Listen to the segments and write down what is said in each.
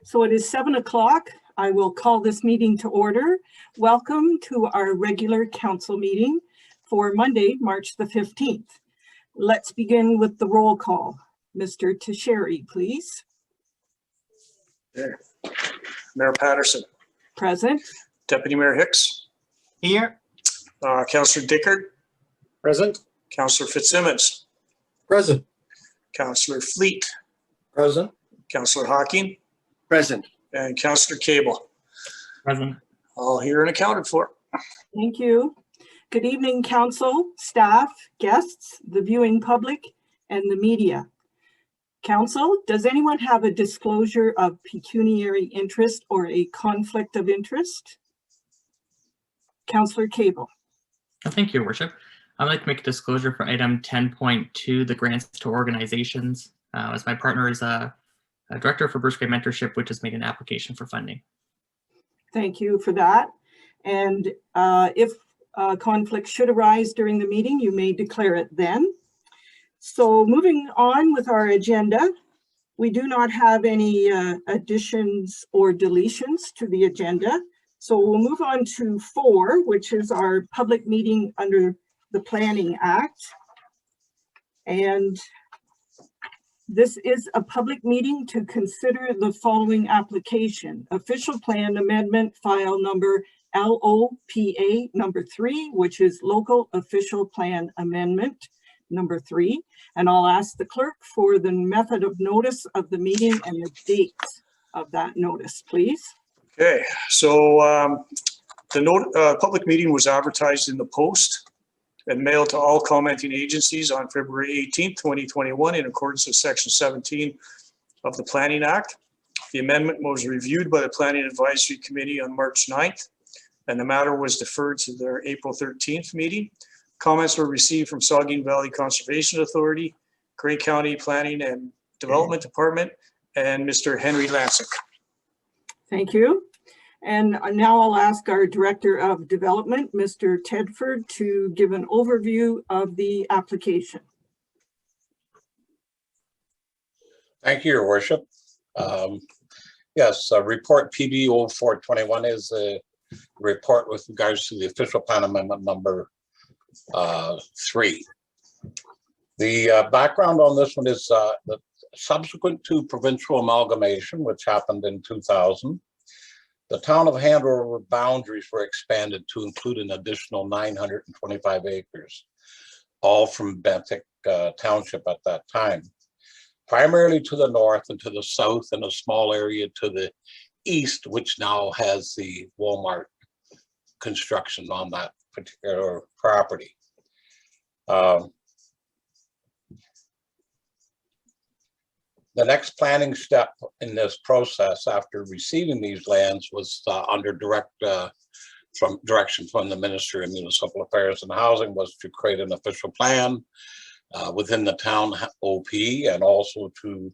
So it is 7 o'clock. I will call this meeting to order. Welcome to our regular council meeting for Monday, March the 15th. Let's begin with the roll call. Mr. Teixeira, please. There. Mayor Patterson. Present. Deputy Mayor Hicks. Here. Councillor Dickard. Present. Councillor Fitzsimmons. Present. Councillor Fleet. Present. Councillor Hawking. Present. And Councillor Cable. Present. All here and accounted for. Thank you. Good evening, council, staff, guests, the viewing public, and the media. Council, does anyone have a disclosure of pecuniary interest or a conflict of interest? Councillor Cable. Thank you, Your Worship. I'd like to make a disclosure for item 10.2, the grants to organizations, as my partner is a director for Bruce Gray Mentorship, which has made an application for funding. Thank you for that. And if conflict should arise during the meeting, you may declare it then. So moving on with our agenda, we do not have any additions or deletions to the agenda. So we'll move on to 4, which is our public meeting under the Planning Act. And this is a public meeting to consider the following application: official plan amendment file number LOPA number 3, which is local official plan amendment number 3. And I'll ask the clerk for the method of notice of the meeting and the date of that notice, please. Okay, so the public meeting was advertised in the Post and mailed to all commenting agencies on February 18th, 2021, in accordance with Section 17 of the Planning Act. The amendment was reviewed by the Planning Advisory Committee on March 9th, and the matter was deferred to their April 13th meeting. Comments were received from Saugeen Valley Conservation Authority, Grey County Planning and Development Department, and Mr. Henry Lancic. Thank you. And now I'll ask our Director of Development, Mr. Tedford, to give an overview of the application. Thank you, Your Worship. Yes, report PB 0421 is a report with regards to the official plan amendment number 3. The background on this one is that subsequent to provincial amalgamation, which happened in 2000, the town of Hanover boundaries were expanded to include an additional 925 acres, all from Bentic Township at that time, primarily to the north and to the south, and a small area to the east, which now has the Walmart construction on that particular property. The next planning step in this process after receiving these lands was under direction from the Ministry of Municipal Affairs and Housing, was to create an official plan within the town OP, and also to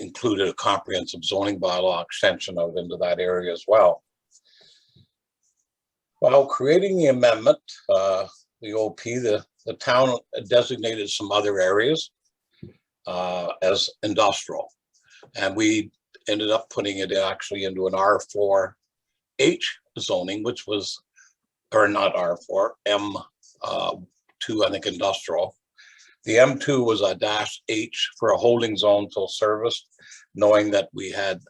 include a comprehensive zoning bylaw extension out into that area as well. While creating the amendment, the OP, the town designated some other areas as industrial, and we ended up putting it actually into an R4H zoning, which was, or not R4, M2, I think, industrial. The M2 was a -H for a holding zone till service, knowing that we had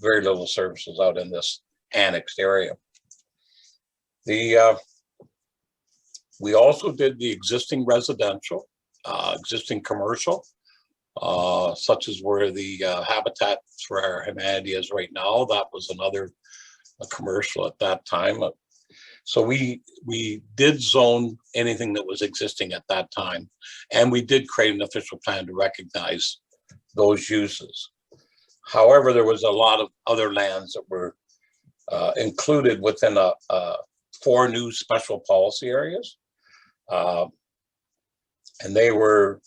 very little services out in this annexed area. We also did the existing residential, existing commercial, such as where the Habitat for Humanity is right now. That was another commercial at that time. So we did zone anything that was existing at that time, and we did create an official plan to recognize those uses. However, there was a lot of other lands that were included within 4 new special policy areas, and they were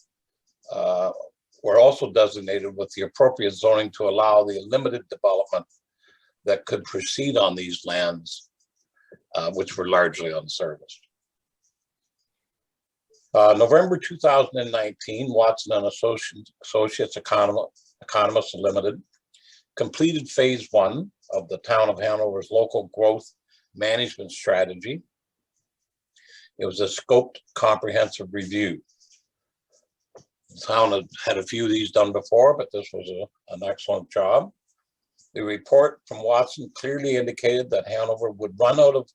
also designated with the appropriate zoning to allow the limited development that could proceed on these lands, which were largely unserviced. November 2019, Watson and Associates Economists Limited completed phase 1 of the Town of Hanover's local growth management strategy. It was a scoped comprehensive review. The town had a few of these done before, but this was an excellent job. The report from Watson clearly indicated that Hanover would run out of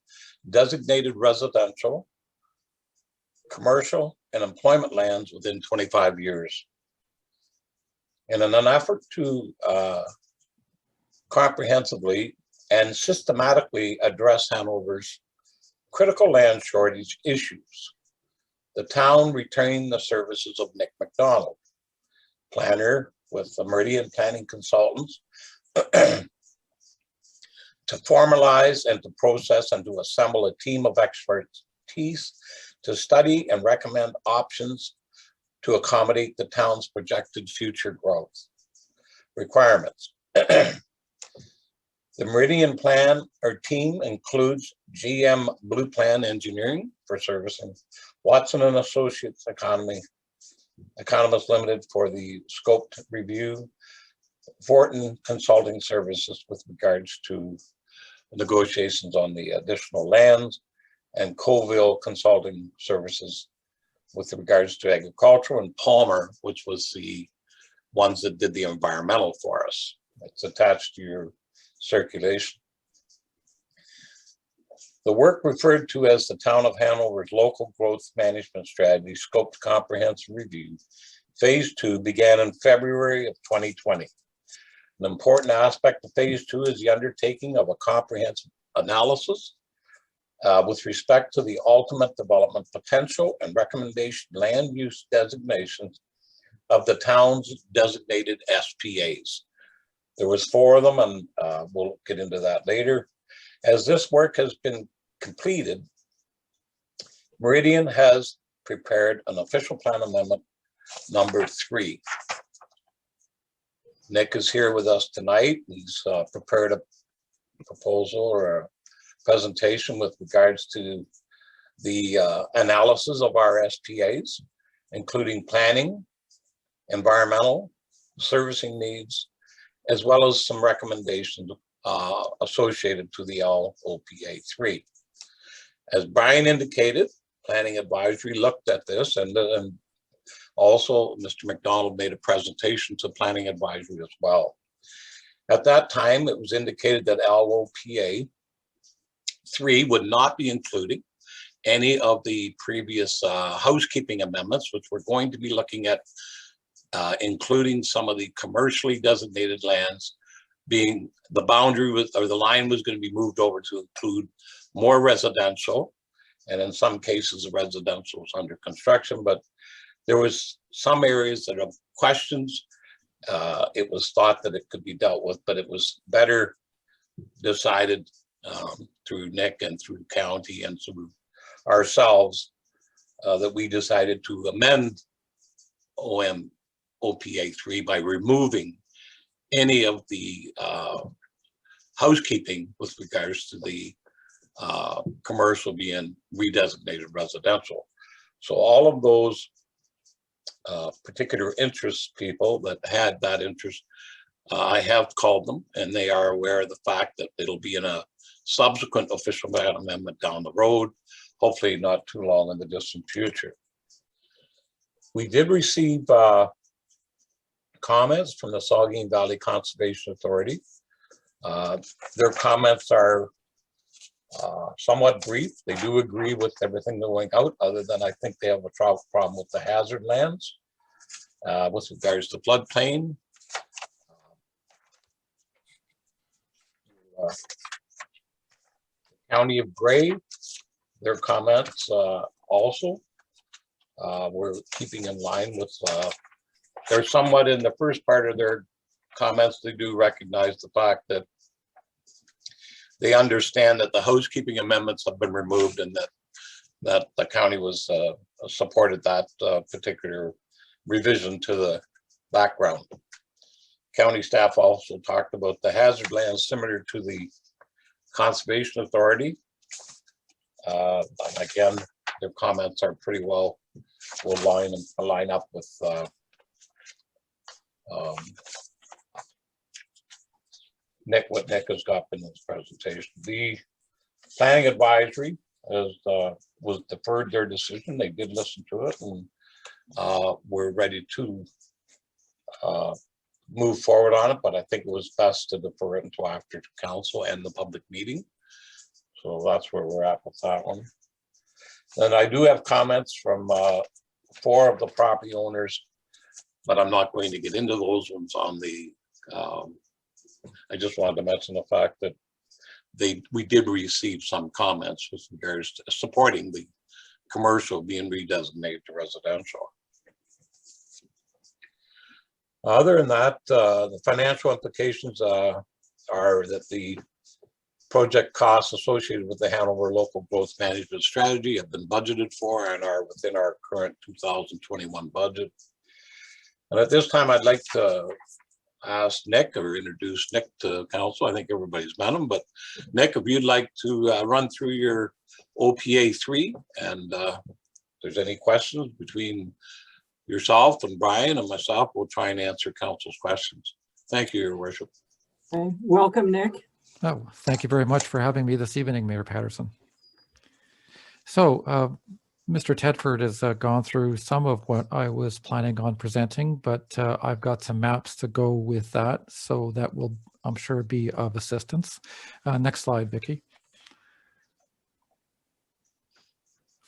designated residential, commercial, and employment lands within 25 years. And in an effort to comprehensively and systematically address Hanover's critical land shortage issues, the town retained the services of Nick McDonald, planner with the Meridian Planning Consultants, to formalize and to process and to assemble a team of expertise to study and recommend options to accommodate the town's projected future growth requirements. The Meridian Plan or team includes GM Blue Plan Engineering for servicing Watson and Associates Economists Limited for the scoped review, Fortin Consulting Services with regards to negotiations on the additional lands, and Colville Consulting Services with regards to agriculture, and Palmer, which was the ones that did the environmental for us. It's attached to your circulation. The work referred to as the Town of Hanover's Local Growth Management Strategy Scoped Comprehensive Review, Phase 2 began in February of 2020. An important aspect of Phase 2 is the undertaking of a comprehensive analysis with respect to the ultimate development potential and recommendation land use designations of the town's designated SPAs. There was 4 of them, and we'll get into that later. As this work has been completed, Meridian has prepared an official plan amendment number 3. Nick is here with us tonight. He's prepared a proposal or a presentation with regards to the analysis of our SPAs, including planning, environmental, servicing needs, as well as some recommendations associated to the LOPA 3. As Brian indicated, Planning Advisory looked at this, and also Mr. McDonald made a presentation to Planning Advisory as well. At that time, it was indicated that LOPA 3 would not be including any of the previous housekeeping amendments, which we're going to be looking at, including some of the commercially designated lands being the boundary with, or the line was going to be moved over to include more residential. And in some cases, the residential was under construction, but there was some areas that have questions. It was thought that it could be dealt with, but it was better decided through Nick and through county and through ourselves that we decided to amend OPA 3 by removing any of the housekeeping with regards to the commercial being redesignated residential. So all of those particular interest people that had that interest, I have called them, and they are aware of the fact that it'll be in a subsequent official plan amendment down the road, hopefully not too long in the distant future. We did receive comments from the Saugeen Valley Conservation Authority. Their comments are somewhat brief. They do agree with everything going out, other than I think they have a problem with the hazard lands with regards to floodplain. County of Gray, their comments also were keeping in line with, they're somewhat in the first part of their comments, they do recognize the fact that they understand that the housekeeping amendments have been removed and that the county was supported that particular revision to the background. County staff also talked about the hazard lands similar to the Conservation Authority. Again, their comments are pretty well will line up with Nick, what Nick has got in his presentation. The planning advisory was deferred their decision. They did listen to it, and we're ready to move forward on it, but I think it was best to defer it until after council and the public meeting. So that's where we're at with that one. And I do have comments from 4 of the property owners, but I'm not going to get into those ones on the, I just wanted to mention the fact that we did receive some comments with regards to supporting the commercial being redesignated to residential. Other than that, the financial implications are that the project costs associated with the Hanover Local Growth Management Strategy have been budgeted for and are within our current 2021 budget. And at this time, I'd like to ask Nick or introduce Nick to council. I think everybody's met him, but Nick, if you'd like to run through your OPA 3 and if there's any questions between yourself and Brian and myself, we'll try and answer council's questions. Thank you, Your Worship. Okay. Welcome, Nick. Oh, thank you very much for having me this evening, Mayor Patterson. So Mr. Tedford has gone through some of what I was planning on presenting, but I've got some maps to go with that. So that will, I'm sure, be of assistance. Next slide, Vicki.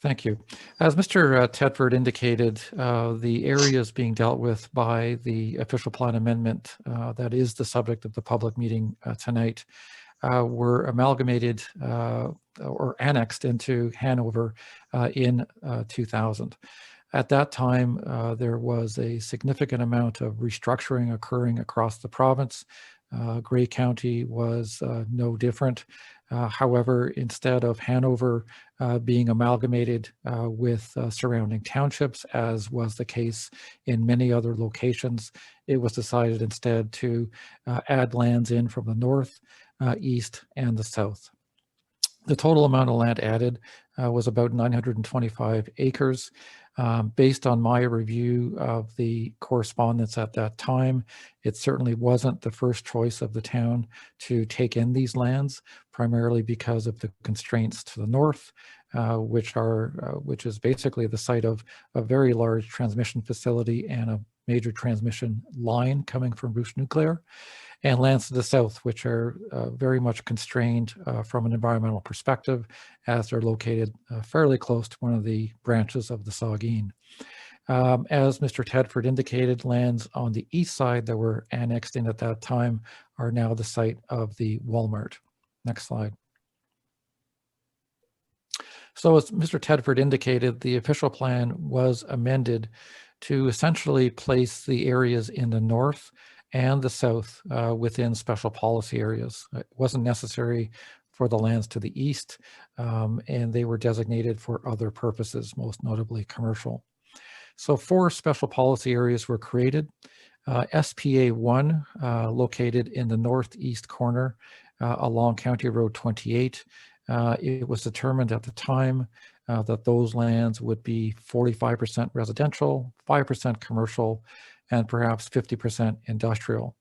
Thank you. As Mr. Tedford indicated, the areas being dealt with by the official plan amendment that is the subject of the public meeting tonight were amalgamated or annexed into Hanover in 2000. At that time, there was a significant amount of restructuring occurring across the province. Grey County was no different. However, instead of Hanover being amalgamated with surrounding townships, as was the case in many other locations, it was decided instead to add lands in from the north, east, and the south. The total amount of land added was about 925 acres. Based on my review of the correspondence at that time, it certainly wasn't the first choice of the town to take in these lands, primarily because of the constraints to the north, which is basically the site of a very large transmission facility and a major transmission line coming from Bruce Nuclear, and lands to the south, which are very much constrained from an environmental perspective, as they're located fairly close to one of the branches of the Saugeen. As Mr. Tedford indicated, lands on the east side that were annexed in at that time are now the site of the Walmart. Next slide. So as Mr. Tedford indicated, the official plan was amended to essentially place the areas in the north and the south within special policy areas. It wasn't necessary for the lands to the east, and they were designated for other purposes, most notably commercial. So 4 special policy areas were created. SPA 1, located in the northeast corner along County Road 28. It was determined at the time that those lands would be 45% residential, 5% commercial, and perhaps 50% industrial.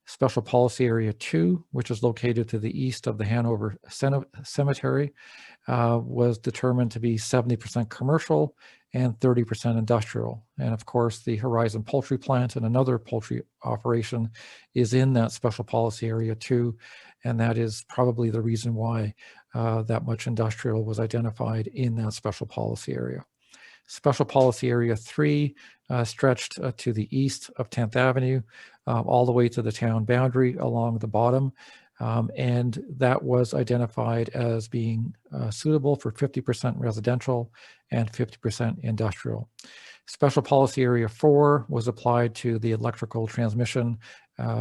Special Policy Area 2, which is located to the east of the Hanover Cemetery, was determined to be 70% commercial and 30% industrial. And of course, the Horizon Poultry Plant and another poultry operation is in that Special Policy Area 2, and that is probably the reason why that much industrial was identified in that Special Policy Area. Special Policy Area 3 stretched to the east of 10th Avenue, all the way to the town boundary along the bottom. And that was identified as being suitable for 50% residential and 50% industrial. Special Policy Area 4 was applied to the electrical transmission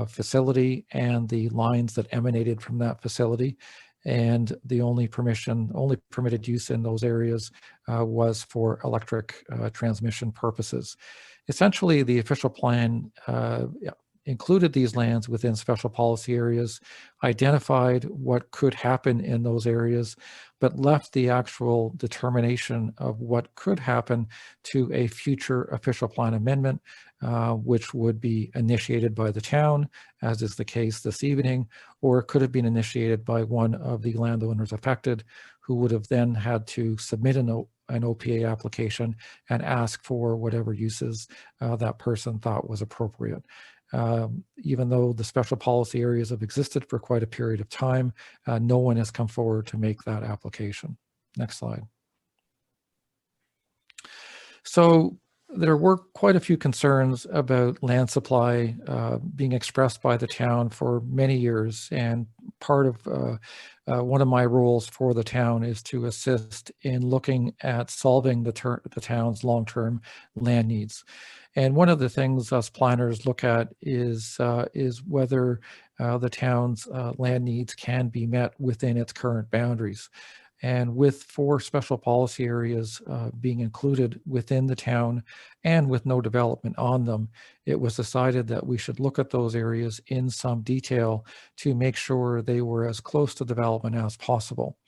facility and the lines that emanated from that facility. And the only permitted use in those areas was for electric transmission purposes. Essentially, the official plan included these lands within special policy areas, identified what could happen in those areas, but left the actual determination of what could happen to a future official plan amendment, which would be initiated by the town, as is the case this evening, or it could have been initiated by one of the landowners affected, who would have then had to submit an OPA application and ask for whatever uses that person thought was appropriate. Even though the special policy areas have existed for quite a period of time, no one has come forward to make that application. Next slide. So there were quite a few concerns about land supply being expressed by the town for many years, and part of one of my roles for the town is to assist in looking at solving the town's long-term land needs. And one of the things us planners look at is whether the town's land needs can be met within its current boundaries. And with 4 special policy areas being included within the town and with no development on them, it was decided that we should look at those areas in some detail to make sure they were as close to development as possible.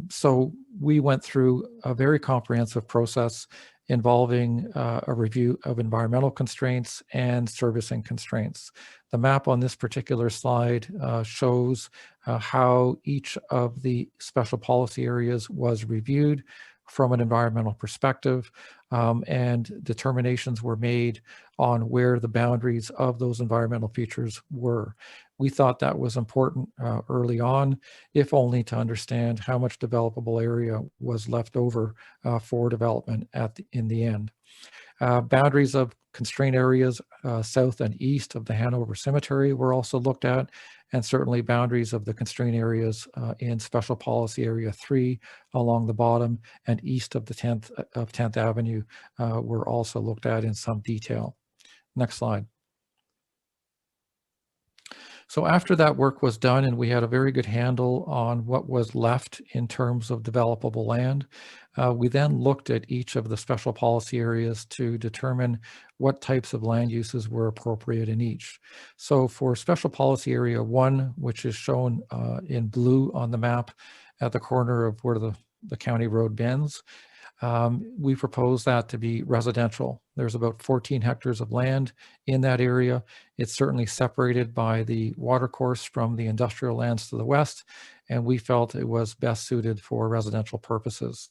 So we went through a very comprehensive process involving a review of environmental constraints and servicing constraints. The map on this particular slide shows how each of the special policy areas was reviewed from an environmental perspective, and determinations were made on where the boundaries of those environmental features were. We thought that was important early on, if only to understand how much developable area was left over for development in the end. Boundaries of constraint areas south and east of the Hanover Cemetery were also looked at, and certainly boundaries of the constraint areas in Special Policy Area 3 along the bottom and east of the 10th Avenue were also looked at in some detail. Next slide. So after that work was done and we had a very good handle on what was left in terms of developable land, we then looked at each of the special policy areas to determine what types of land uses were appropriate in each. So for Special Policy Area 1, which is shown in blue on the map at the corner of where the county road bends, we propose that to be residential. There's about 14 hectares of land in that area. It's certainly separated by the watercourse from the industrial lands to the west, and we felt it was best suited for residential purposes.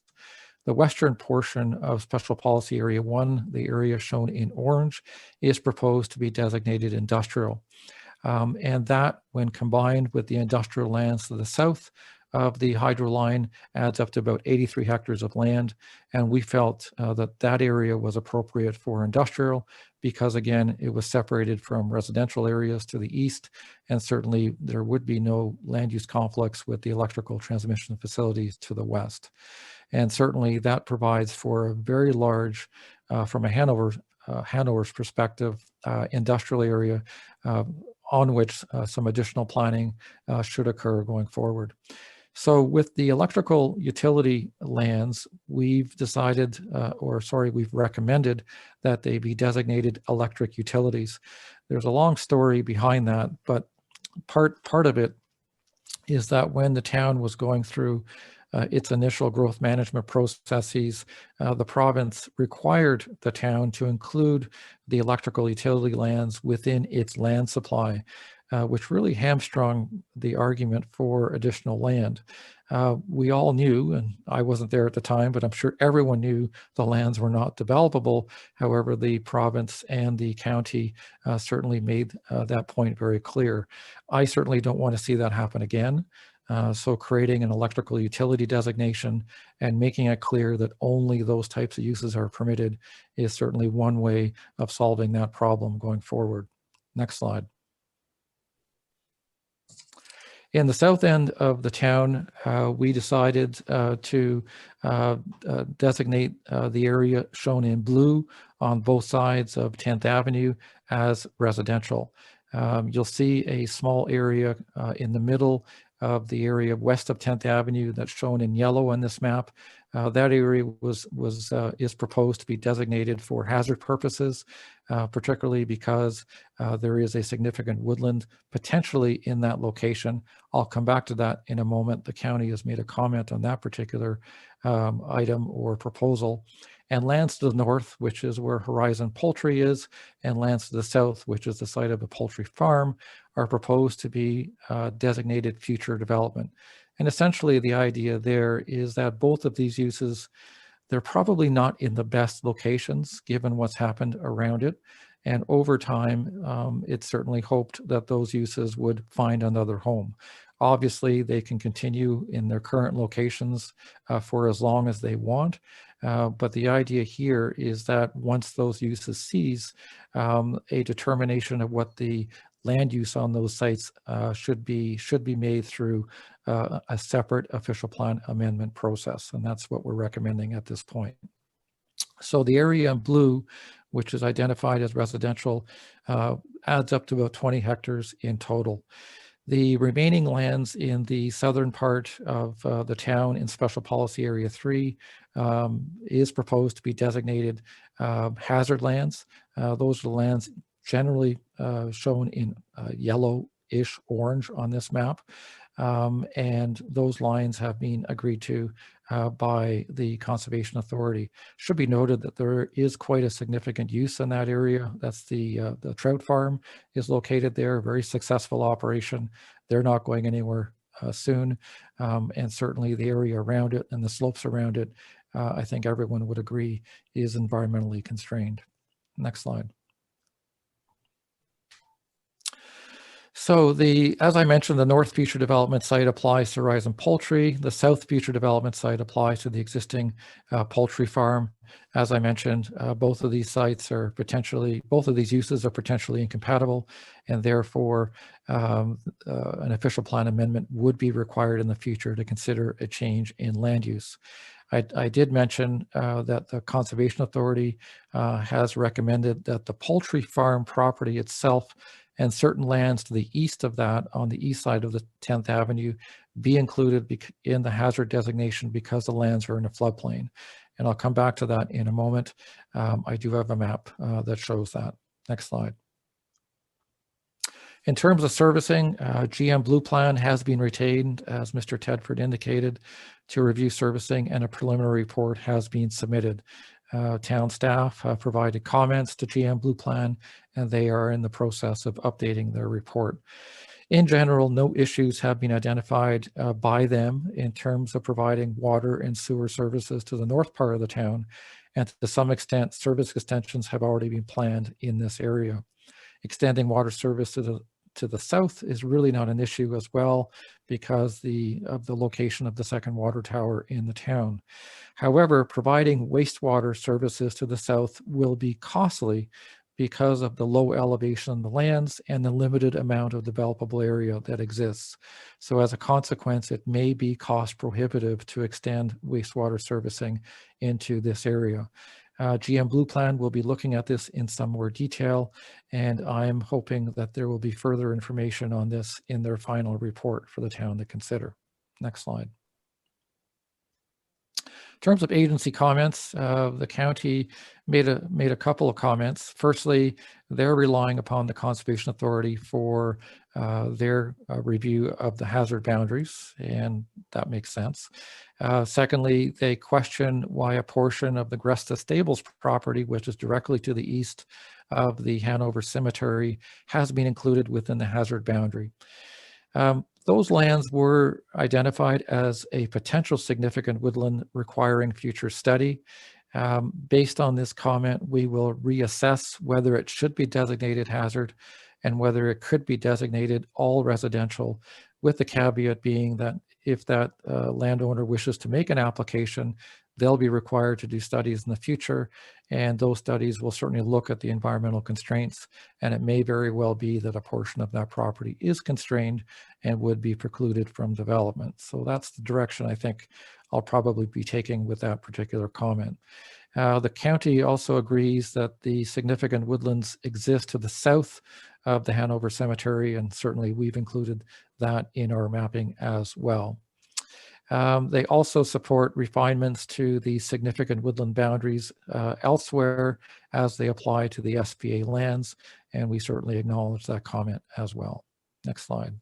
The western portion of Special Policy Area 1, the area shown in orange, is proposed to be designated industrial. And that, when combined with the industrial lands to the south of the hydro line, adds up to about 83 hectares of land. And we felt that area was appropriate for industrial because, again, it was separated from residential areas to the east, and certainly there would be no land use conflicts with the electrical transmission facilities to the west. And certainly that provides for a very large, from a Hanover's perspective, industrial area on which some additional planning should occur going forward. So with the electrical utility lands, we've decided, we've recommended that they be designated electric utilities. There's a long story behind that, but part of it is that when the town was going through its initial growth management processes, the province required the town to include the electrical utility lands within its land supply, which really hamstrung the argument for additional land. We all knew, and I wasn't there at the time, but I'm sure everyone knew the lands were not developable. However, the province and the county certainly made that point very clear. I certainly don't want to see that happen again. So creating an electrical utility designation and making it clear that only those types of uses are permitted is certainly one way of solving that problem going forward. Next slide. In the south end of the town, we decided to designate the area shown in blue on both sides of 10th Avenue as residential. You'll see a small area in the middle of the area west of 10th Avenue that's shown in yellow on this map. That area is proposed to be designated for hazard purposes, particularly because there is a significant woodland potentially in that location. I'll come back to that in a moment. The county has made a comment on that particular item or proposal. And lands to the north, which is where Horizon Poultry is, and lands to the south, which is the site of a poultry farm, are proposed to be designated future development. And essentially the idea there is that both of these uses, they're probably not in the best locations given what's happened around it. And over time, it's certainly hoped that those uses would find another home. Obviously, they can continue in their current locations for as long as they want. But the idea here is that once those uses cease, a determination of what the land use on those sites should be made through a separate official plan amendment process. And that's what we're recommending at this point. So the area in blue, which is identified as residential, adds up to about 20 hectares in total. The remaining lands in the southern part of the town in Special Policy Area 3 is proposed to be designated hazard lands. Those are the lands generally shown in yellowish orange on this map. And those lines have been agreed to by the Conservation Authority. Should be noted that there is quite a significant use in that area. That's the trout farm is located there, a very successful operation. They're not going anywhere soon. And certainly the area around it and the slopes around it, I think everyone would agree, is environmentally constrained. Next slide. So as I mentioned, the North Future Development Site applies to Horizon Poultry. The South Future Development Site applies to the existing poultry farm. As I mentioned, both of these uses are potentially incompatible, and therefore an official plan amendment would be required in the future to consider a change in land use. I did mention that the Conservation Authority has recommended that the poultry farm property itself and certain lands to the east of that on the east side of the 10th Avenue be included in the hazard designation because the lands are in a floodplain. And I'll come back to that in a moment. I do have a map that shows that. Next slide. In terms of servicing, GM Blue Plan has been retained, as Mr. Tedford indicated, to review servicing, and a preliminary report has been submitted. Town staff have provided comments to GM Blue Plan, and they are in the process of updating their report. In general, no issues have been identified by them in terms of providing water and sewer services to the north part of the town, and to some extent, service extensions have already been planned in this area. Extending water service to the south is really not an issue as well because of the location of the second water tower in the town. However, providing wastewater services to the south will be costly because of the low elevation of the lands and the limited amount of developable area that exists. So as a consequence, it may be cost prohibitive to extend wastewater servicing into this area. GM Blue Plan will be looking at this in some more detail, and I'm hoping that there will be further information on this in their final report for the town to consider. Next slide. In terms of agency comments, the county made a couple of comments. Firstly, they're relying upon the Conservation Authority for their review of the hazard boundaries, and that makes sense. Secondly, they question why a portion of the Gresta Stables property, which is directly to the east of the Hanover Cemetery, has been included within the hazard boundary. Those lands were identified as a potential significant woodland requiring future study. Based on this comment, we will reassess whether it should be designated hazard and whether it could be designated all residential, with the caveat being that if that landowner wishes to make an application, they'll be required to do studies in the future, and those studies will certainly look at the environmental constraints, and it may very well be that a portion of that property is constrained and would be precluded from development. So that's the direction I think I'll probably be taking with that particular comment. The county also agrees that the significant woodlands exist to the south of the Hanover Cemetery, and certainly we've included that in our mapping as well. They also support refinements to the significant woodland boundaries elsewhere as they apply to the SPA lands, and we certainly acknowledge that comment as well. Next slide.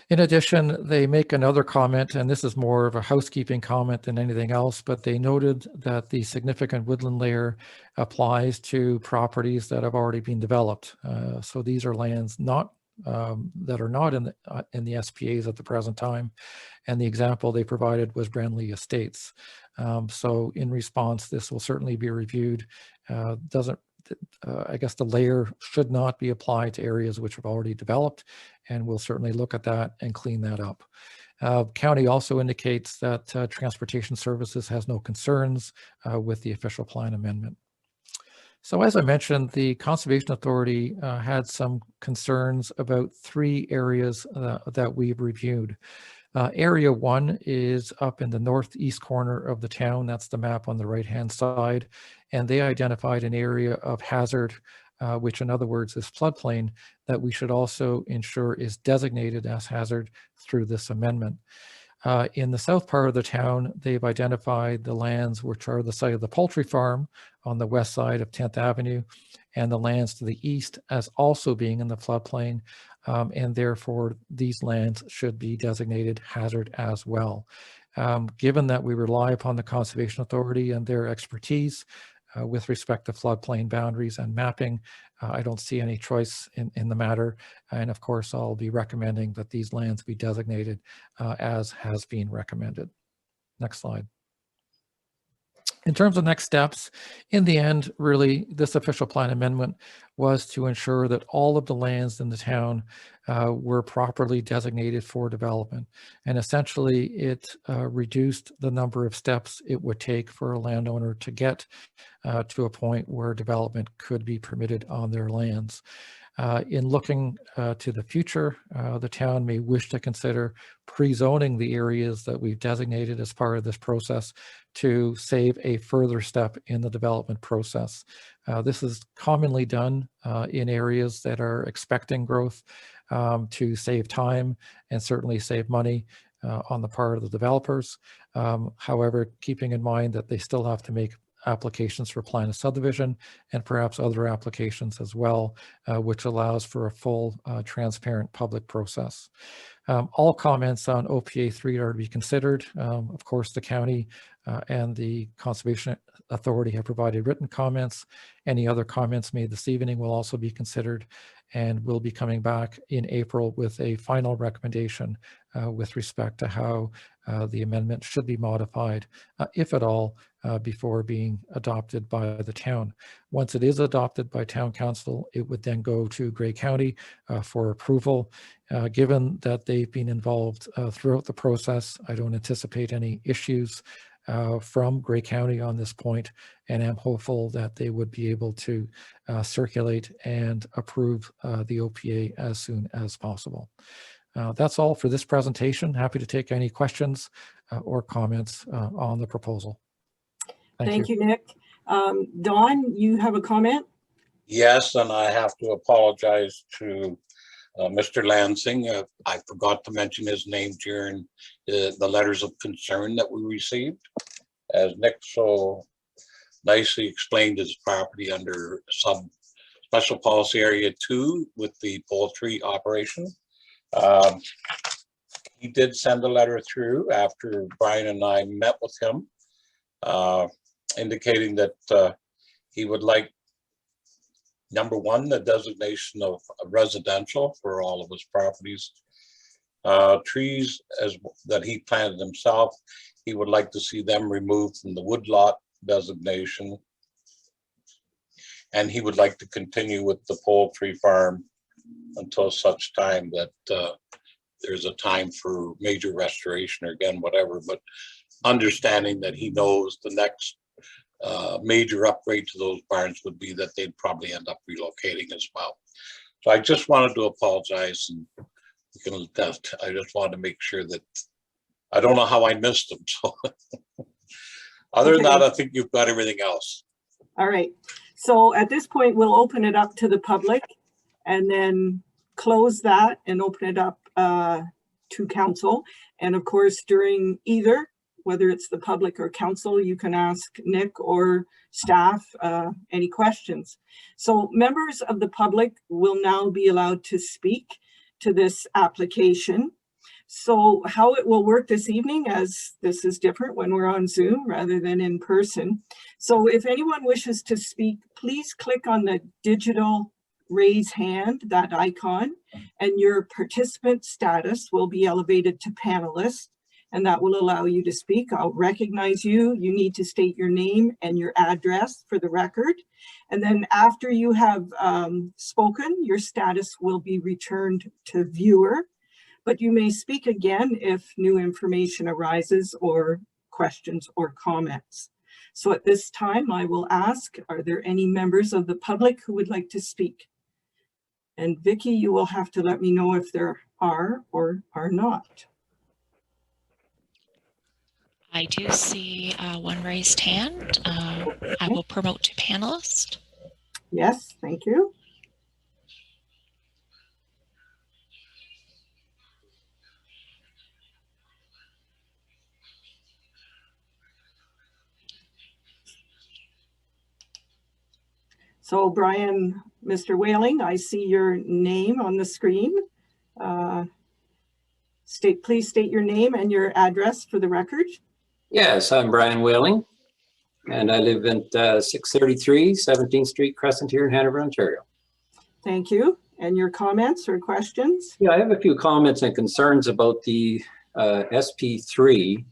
In addition, they make another comment, and this is more of a housekeeping comment than anything else, but they noted that the significant woodland layer applies to properties that have already been developed. So these are lands not that are not in the SPAs at the present time, and the example they provided was Brenly Estates. So in response, this will certainly be reviewed. I guess the layer should not be applied to areas which have already developed, and we'll certainly look at that and clean that up. County also indicates that Transportation Services has no concerns with the official plan amendment. So as I mentioned, the Conservation Authority had some concerns about 3 areas that we've reviewed. Area 1 is up in the northeast corner of the town. That's the map on the right-hand side. And they identified an area of hazard, which in other words is floodplain, that we should also ensure is designated as hazard through this amendment. In the south part of the town, they've identified the lands which are the site of the poultry farm on the west side of 10th Avenue, and the lands to the east as also being in the floodplain, and therefore these lands should be designated hazard as well. Given that we rely upon the Conservation Authority and their expertise with respect to floodplain boundaries and mapping, I don't see any choice in the matter. And of course, I'll be recommending that these lands be designated as has been recommended. Next slide. In terms of next steps, in the end, really, this official plan amendment was to ensure that all of the lands in the town were properly designated for development. And essentially, it reduced the number of steps it would take for a landowner to get to a point where development could be permitted on their lands. In looking to the future, the town may wish to consider pre-zoning the areas that we've designated as part of this process to save a further step in the development process. This is commonly done in areas that are expecting growth to save time and certainly save money on the part of the developers. However, keeping in mind that they still have to make applications for plan of subdivision and perhaps other applications as well, which allows for a full transparent public process. All comments on OPA 3 are to be considered. Of course, the county and the Conservation Authority have provided written comments. Any other comments made this evening will also be considered, and we'll be coming back in April with a final recommendation with respect to how the amendment should be modified, if at all, before being adopted by the town. Once it is adopted by Town Council, it would then go to Grey County for approval. Given that they've been involved throughout the process, I don't anticipate any issues from Grey County on this point, and I'm hopeful that they would be able to circulate and approve the OPA as soon as possible. That's all for this presentation. Happy to take any questions or comments on the proposal. Thank you, Nick. Don, you have a comment? Yes, and I have to apologize to Mr. Lansing. I forgot to mention his name during the letters of concern that we received. As Nick so nicely explained his property under special policy area 2 with the poultry operation. He did send a letter through after Brian and I met with him, indicating that he would like, number one, the designation of residential for all of his properties. Trees that he planted himself, he would like to see them removed from the woodlot designation. And he would like to continue with the poultry farm until such time that there's a time for major restoration or again, whatever, but understanding that he knows the next major upgrade to those barns would be that they'd probably end up relocating as well. So I just wanted to apologize, and you can attest, I just wanted to make sure that I don't know how I missed them. So Other than Okay. that, I think you've got everything else. All right. So at this point, we'll open it up to the public and then close that and open it up to council. And of course, during either, whether it's the public or council, you can ask Nick or staff any questions. So members of the public will now be allowed to speak to this application. So how it will work this evening, as this is different when we're on Zoom rather than in person. So if anyone wishes to speak, please click on the digital raise hand, that icon, and your participant status will be elevated to panelist, and that will allow you to speak. I'll recognize you. You need to state your name and your address for the record. And then after you have spoken, your status will be returned to viewer, but you may speak again if new information arises or questions or comments. So at this time, I will ask, are there any members of the public who would like to speak? And Vicky, you will have to let me know if there are or are not. I do see one raised hand. I will promote to panelist. Yes, thank you. So Brian, Mr. Whaling, I see your name on the screen. Please state your name and your address for the record. Yes, I'm Brian Whaling, and I live at 633 17th Street, Crescent here in Hanover, Ontario. Thank you. And your comments or questions? Yeah, I have a few comments and concerns about the SP3,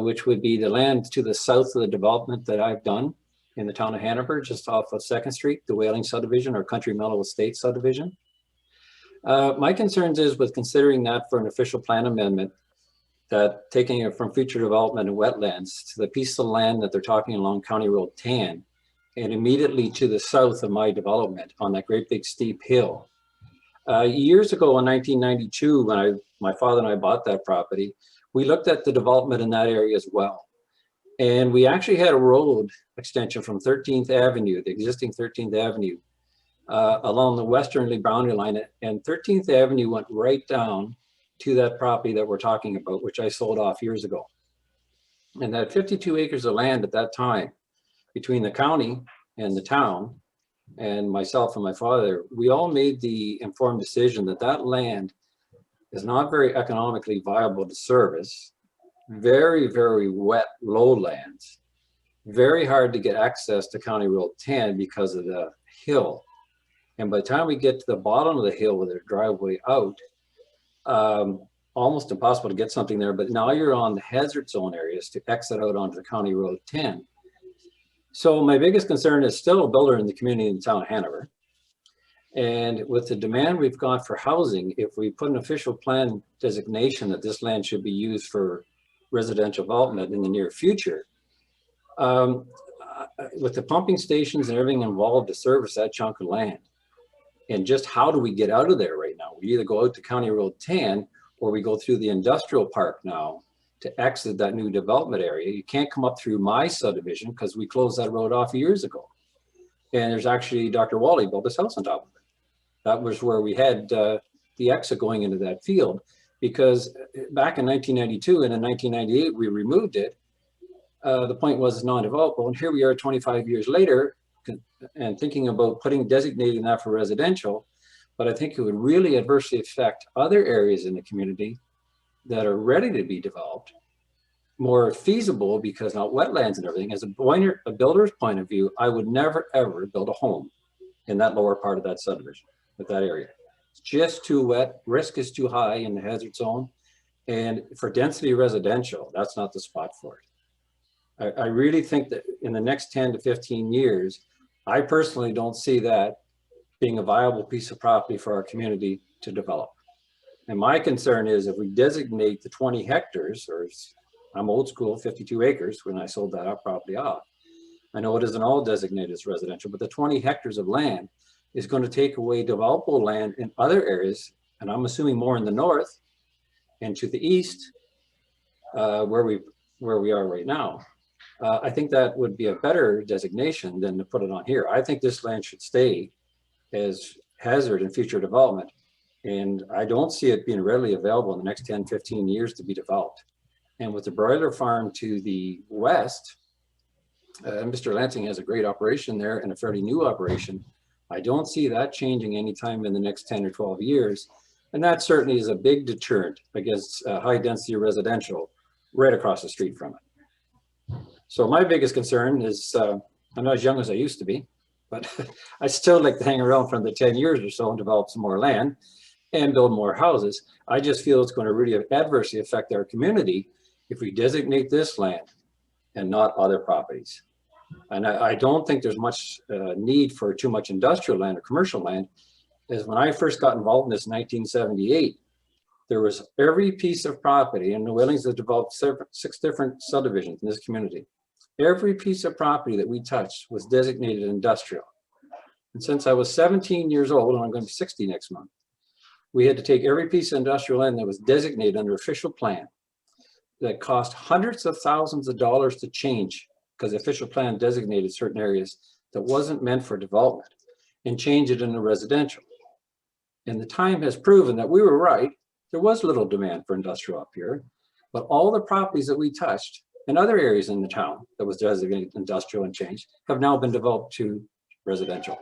which would be the land to the south of the development that I've done in the town of Hanover, just off of 2nd Street, the Whaling subdivision or Country Meadow Estate subdivision. My concerns is with considering that for an official plan amendment, that taking it from future development and wetlands to the piece of land that they're talking along County Road 10 and immediately to the south of my development on that great big steep hill. Years ago in 1992, when my father and I bought that property, we looked at the development in that area as well. And we actually had a road extension from 13th Avenue, the existing 13th Avenue, along the westerly boundary line, and 13th Avenue went right down to that property that we're talking about, which I sold off years ago. And that 52 acres of land at that time, between the county and the town, and myself and my father, we all made the informed decision that that land is not very economically viable to service, very, very wet lowlands, very hard to get access to County Road 10 because of the hill. And by the time we get to the bottom of the hill with a driveway out, almost impossible to get something there, but now you're on the hazard zone areas to exit out onto the County Road 10. So my biggest concern is still a builder in the community in the town of Hanover. And with the demand we've got for housing, if we put an official plan designation that this land should be used for residential development in the near future, with the pumping stations and everything involved to service that chunk of land, and just how do we get out of there right now? We either go out to County Road 10 or we go through the industrial park now to exit that new development area. You can't come up through my subdivision because we closed that road off years ago. And there's actually, Dr. Wally built his house on top of it. That was where we had the exit going into that field, because back in 1992 and in 1998, we removed it. The point was it's non-developable. And here we are 25 years later and thinking about designating that for residential, but I think it would really adversely affect other areas in the community that are ready to be developed, more feasible because now wetlands and everything. As a builder's point of view, I would never, ever build a home in that lower part of that subdivision, with that area. It's just too wet, risk is too high in the hazard zone. And for density residential, that's not the spot for it. I really think that in the next 10 to 15 years, I personally don't see that being a viable piece of property for our community to develop. And my concern is if we designate the 20 hectares, or I'm old school, 52 acres when I sold that property off. I know it isn't all designated as residential, but the 20 hectares of land is going to take away developable land in other areas, and I'm assuming more in the north and to the east, where we are right now. I think that would be a better designation than to put it on here. I think this land should stay as hazard in future development. And I don't see it being readily available in the next 10, 15 years to be developed. And with the broiler farm to the west, Mr. Lansing has a great operation there and a fairly new operation. I don't see that changing anytime in the next 10 or 12 years. And that certainly is a big deterrent against high density residential right across the street from it. So my biggest concern is, I'm not as young as I used to be, but I still like to hang around for the 10 years or so and develop some more land and build more houses. I just feel it's going to really adversely affect our community if we designate this land and not other properties. And I don't think there's much need for too much industrial land or commercial land, as when I first got involved in this in 1978, there was every piece of property, and New Orleans has developed 6 different subdivisions in this community. Every piece of property that we touched was designated industrial. And since I was 17 years old, and I'm going to be 60 next month, we had to take every piece of industrial land that was designated under official plan that cost hundreds of thousands of dollars to change, because the official plan designated certain areas that wasn't meant for development, and change it into residential. And the time has proven that we were right. There was little demand for industrial up here, but all the properties that we touched in other areas in the town that was designated industrial and changed have now been developed to residential.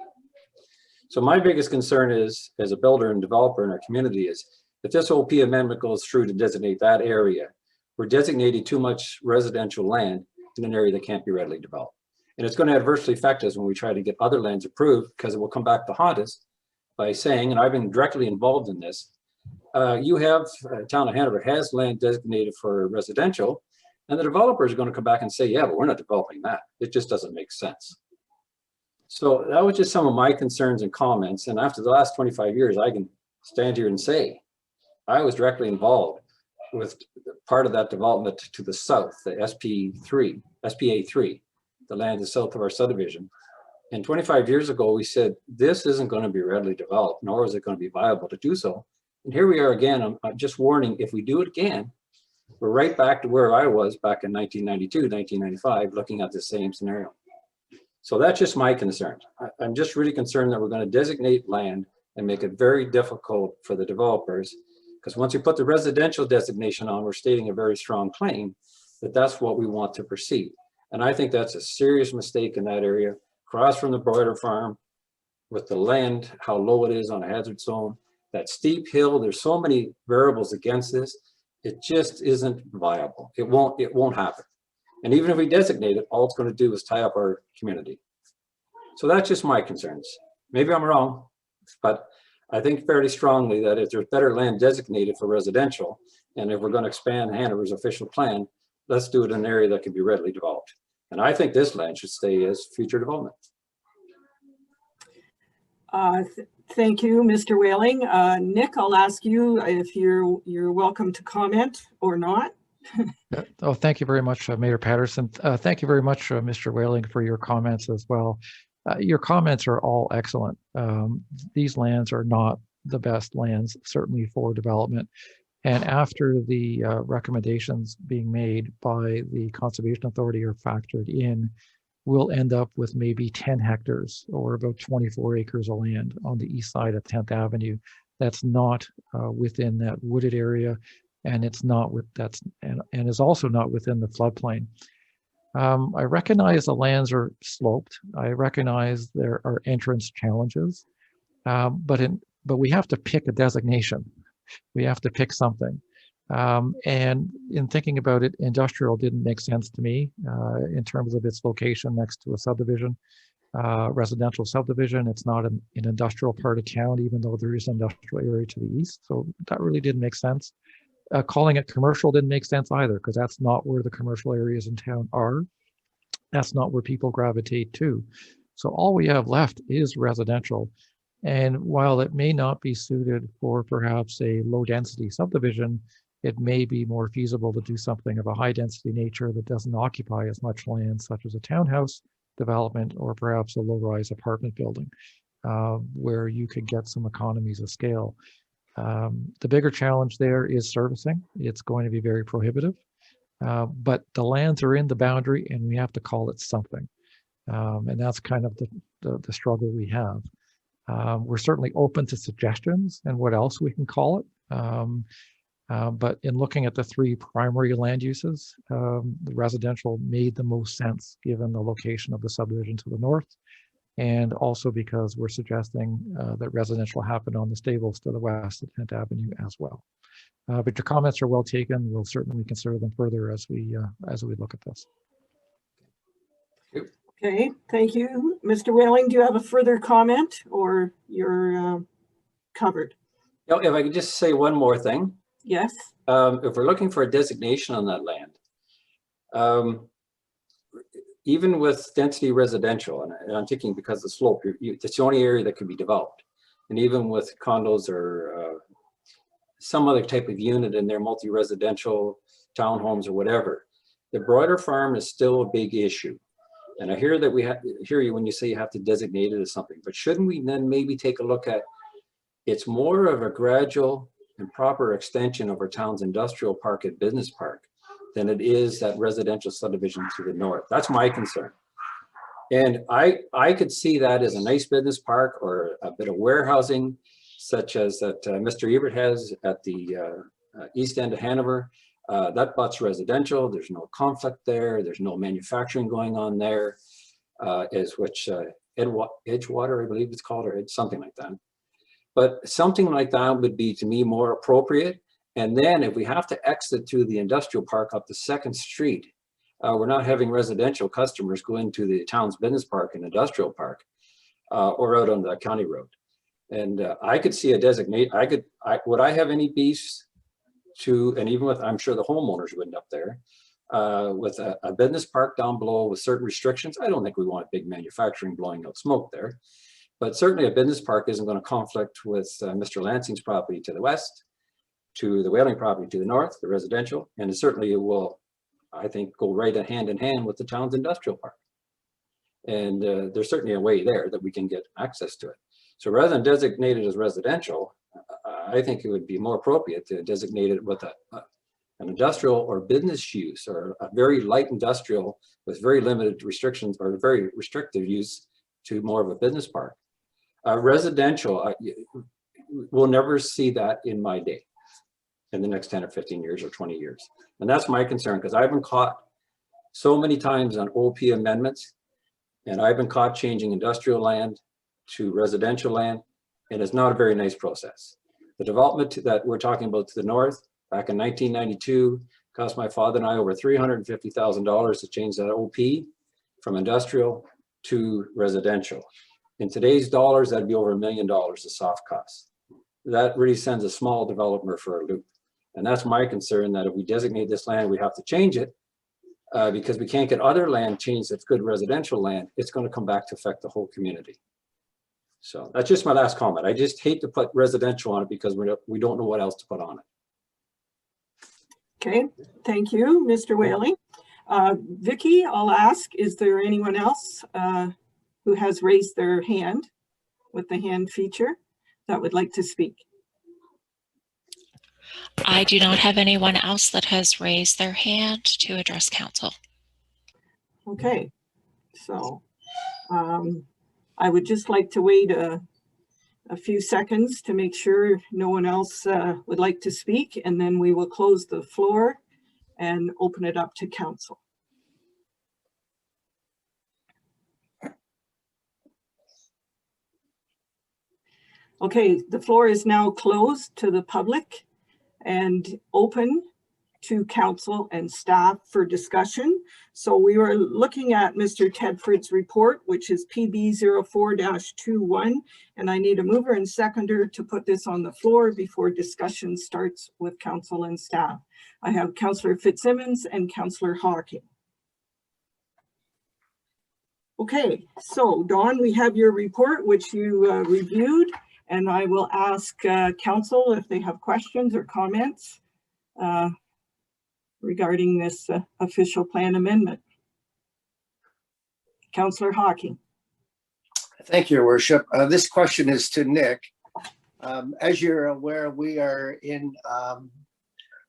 So my biggest concern is, as a builder and developer in our community, is if this OP amendment goes through to designate that area, we're designating too much residential land in an area that can't be readily developed. And it's going to adversely affect us when we try to get other lands approved, because it will come back to haunt us by saying, and I've been directly involved in this, you have, town of Hanover has land designated for residential, and the developers are going to come back and say, yeah, but we're not developing that. It just doesn't make sense. So that was just some of my concerns and comments. And after the last 25 years, I can stand here and say, I was directly involved with part of that development to the south, the SPA3, the land is south of our subdivision. And 25 years ago, we said, this isn't going to be readily developed, nor is it going to be viable to do so. And here we are again. I'm just warning, if we do it again, we're right back to where I was back in 1992, 1995, looking at the same scenario. So that's just my concern. I'm just really concerned that we're going to designate land and make it very difficult for the developers, because once we put the residential designation on, we're stating a very strong claim that that's what we want to proceed. And I think that's a serious mistake in that area, across from the broiler farm, with the land, how low it is on a hazard zone, that steep hill. There's so many variables against this. It just isn't viable. It won't happen. And even if we designate it, all it's going to do is tie up our community. So that's just my concerns. Maybe I'm wrong, but I think fairly strongly that if there's better land designated for residential, and if we're going to expand Hanover's official plan, let's do it in an area that can be readily developed. And I think this land should stay as future development. Thank you, Mr. Whaling. Nick, I'll ask you if you're welcome to comment or not. Oh, thank you very much, Mayor Patterson. Thank you very much, Mr. Whaling, for your comments as well. Your comments are all excellent. These lands are not the best lands, certainly for development. And after the recommendations being made by the Conservation Authority are factored in, we'll end up with maybe 10 hectares or about 24 acres of land on the east side of 10th Avenue. That's not within that wooded area, and it's not with and is also not within the floodplain. I recognize the lands are sloped. I recognize there are entrance challenges, but we have to pick a designation. We have to pick something. And in thinking about it, industrial didn't make sense to me in terms of its location next to a subdivision, residential subdivision. It's not an industrial part of town, even though there is an industrial area to the east. So that really didn't make sense. Calling it commercial didn't make sense either, because that's not where the commercial areas in town are. That's not where people gravitate to. So all we have left is residential. And while it may not be suited for perhaps a low density subdivision, it may be more feasible to do something of a high density nature that doesn't occupy as much land, such as a townhouse development or perhaps a low rise apartment building, where you could get some economies of scale. The bigger challenge there is servicing. It's going to be very prohibitive. But the lands are in the boundary and we have to call it something. And that's kind of the struggle we have. We're certainly open to suggestions and what else we can call it. But in looking at the three primary land uses, the residential made the most sense given the location of the subdivision to the north. And also because we're suggesting that residential happen on the stables to the west at 10th Avenue as well. But your comments are well taken. We'll certainly consider them further as we look at this. Okay, thank you. Mr. Whaling, do you have a further comment or you're covered? You know, if I could just say one more thing. Yes. If we're looking for a designation on that land, even with density residential, and I'm thinking because of the slope, it's the only area that could be developed. And even with condos or some other type of unit in their multi-residential townhomes or whatever, the broiler farm is still a big issue. And I hear that hear you when you say you have to designate it as something, but shouldn't we then maybe take a look at, it's more of a gradual and proper extension of our town's industrial park and business park than it is that residential subdivision to the north. That's my concern. And I could see that as a nice business park or a bit of warehousing, such as that Mr. Ebert has at the east end of Hanover. That butts residential. There's no conflict there. There's no manufacturing going on there, Edgewater, I believe it's called, or it's something like that. But something like that would be, to me, more appropriate. And then if we have to exit to the industrial park up the 2nd Street, we're not having residential customers go into the town's business park and industrial park or out on the county road. And I could see a designate, would I have any beefs to, and even with, I'm sure the homeowners wouldn't up there, with a business park down below with certain restrictions. I don't think we want big manufacturing blowing out smoke there. But certainly a business park isn't going to conflict with Mr. Lansing's property to the west, to the Whaling property to the north, the residential, and certainly it will, I think, go right hand in hand with the town's industrial park. And there's certainly a way there that we can get access to it. So rather than designate it as residential, I think it would be more appropriate to designate it with an industrial or business use, or a very light industrial with very limited restrictions or very restrictive use to more of a business park. Residential, we'll never see that in my day, in the next 10 or 15 years or 20 years. And that's my concern, because I've been caught so many times on OP amendments, and I've been caught changing industrial land to residential land, and it's not a very nice process. The development that we're talking about to the north, back in 1992, cost my father and I over $350,000 to change that OP from industrial to residential. In today's dollars, that'd be over $1 million of soft costs. That really sends a small developer for a loop. And that's my concern, that if we designate this land, we have to change it because we can't get other land changed that's good residential land. It's going to come back to affect the whole community. So that's just my last comment. I just hate to put residential on it because we don't know what else to put on it. Okay, thank you, Mr. Whaling. Vicky, I'll ask, is there anyone else who has raised their hand with the hand feature that would like to speak? I do not have anyone else that has raised their hand to address council. Okay, so I would just like to wait a few seconds to make sure no one else would like to speak, and then we will close the floor and open it up to council. Okay, the floor is now closed to the public and open to council and staff for discussion. So we were looking at Mr. Tedford's report, which is PB 04-21, and I need a mover and seconder to put this on the floor before discussion starts with council and staff. I have Councillor Fitzsimmons and Councillor Hawking. Okay, so Dawn, we have your report, which you reviewed, and I will ask council if they have questions or comments regarding this official plan amendment. Councillor Hawking. Thank you, Your Worship. This question is to Nick. As you're aware, we are in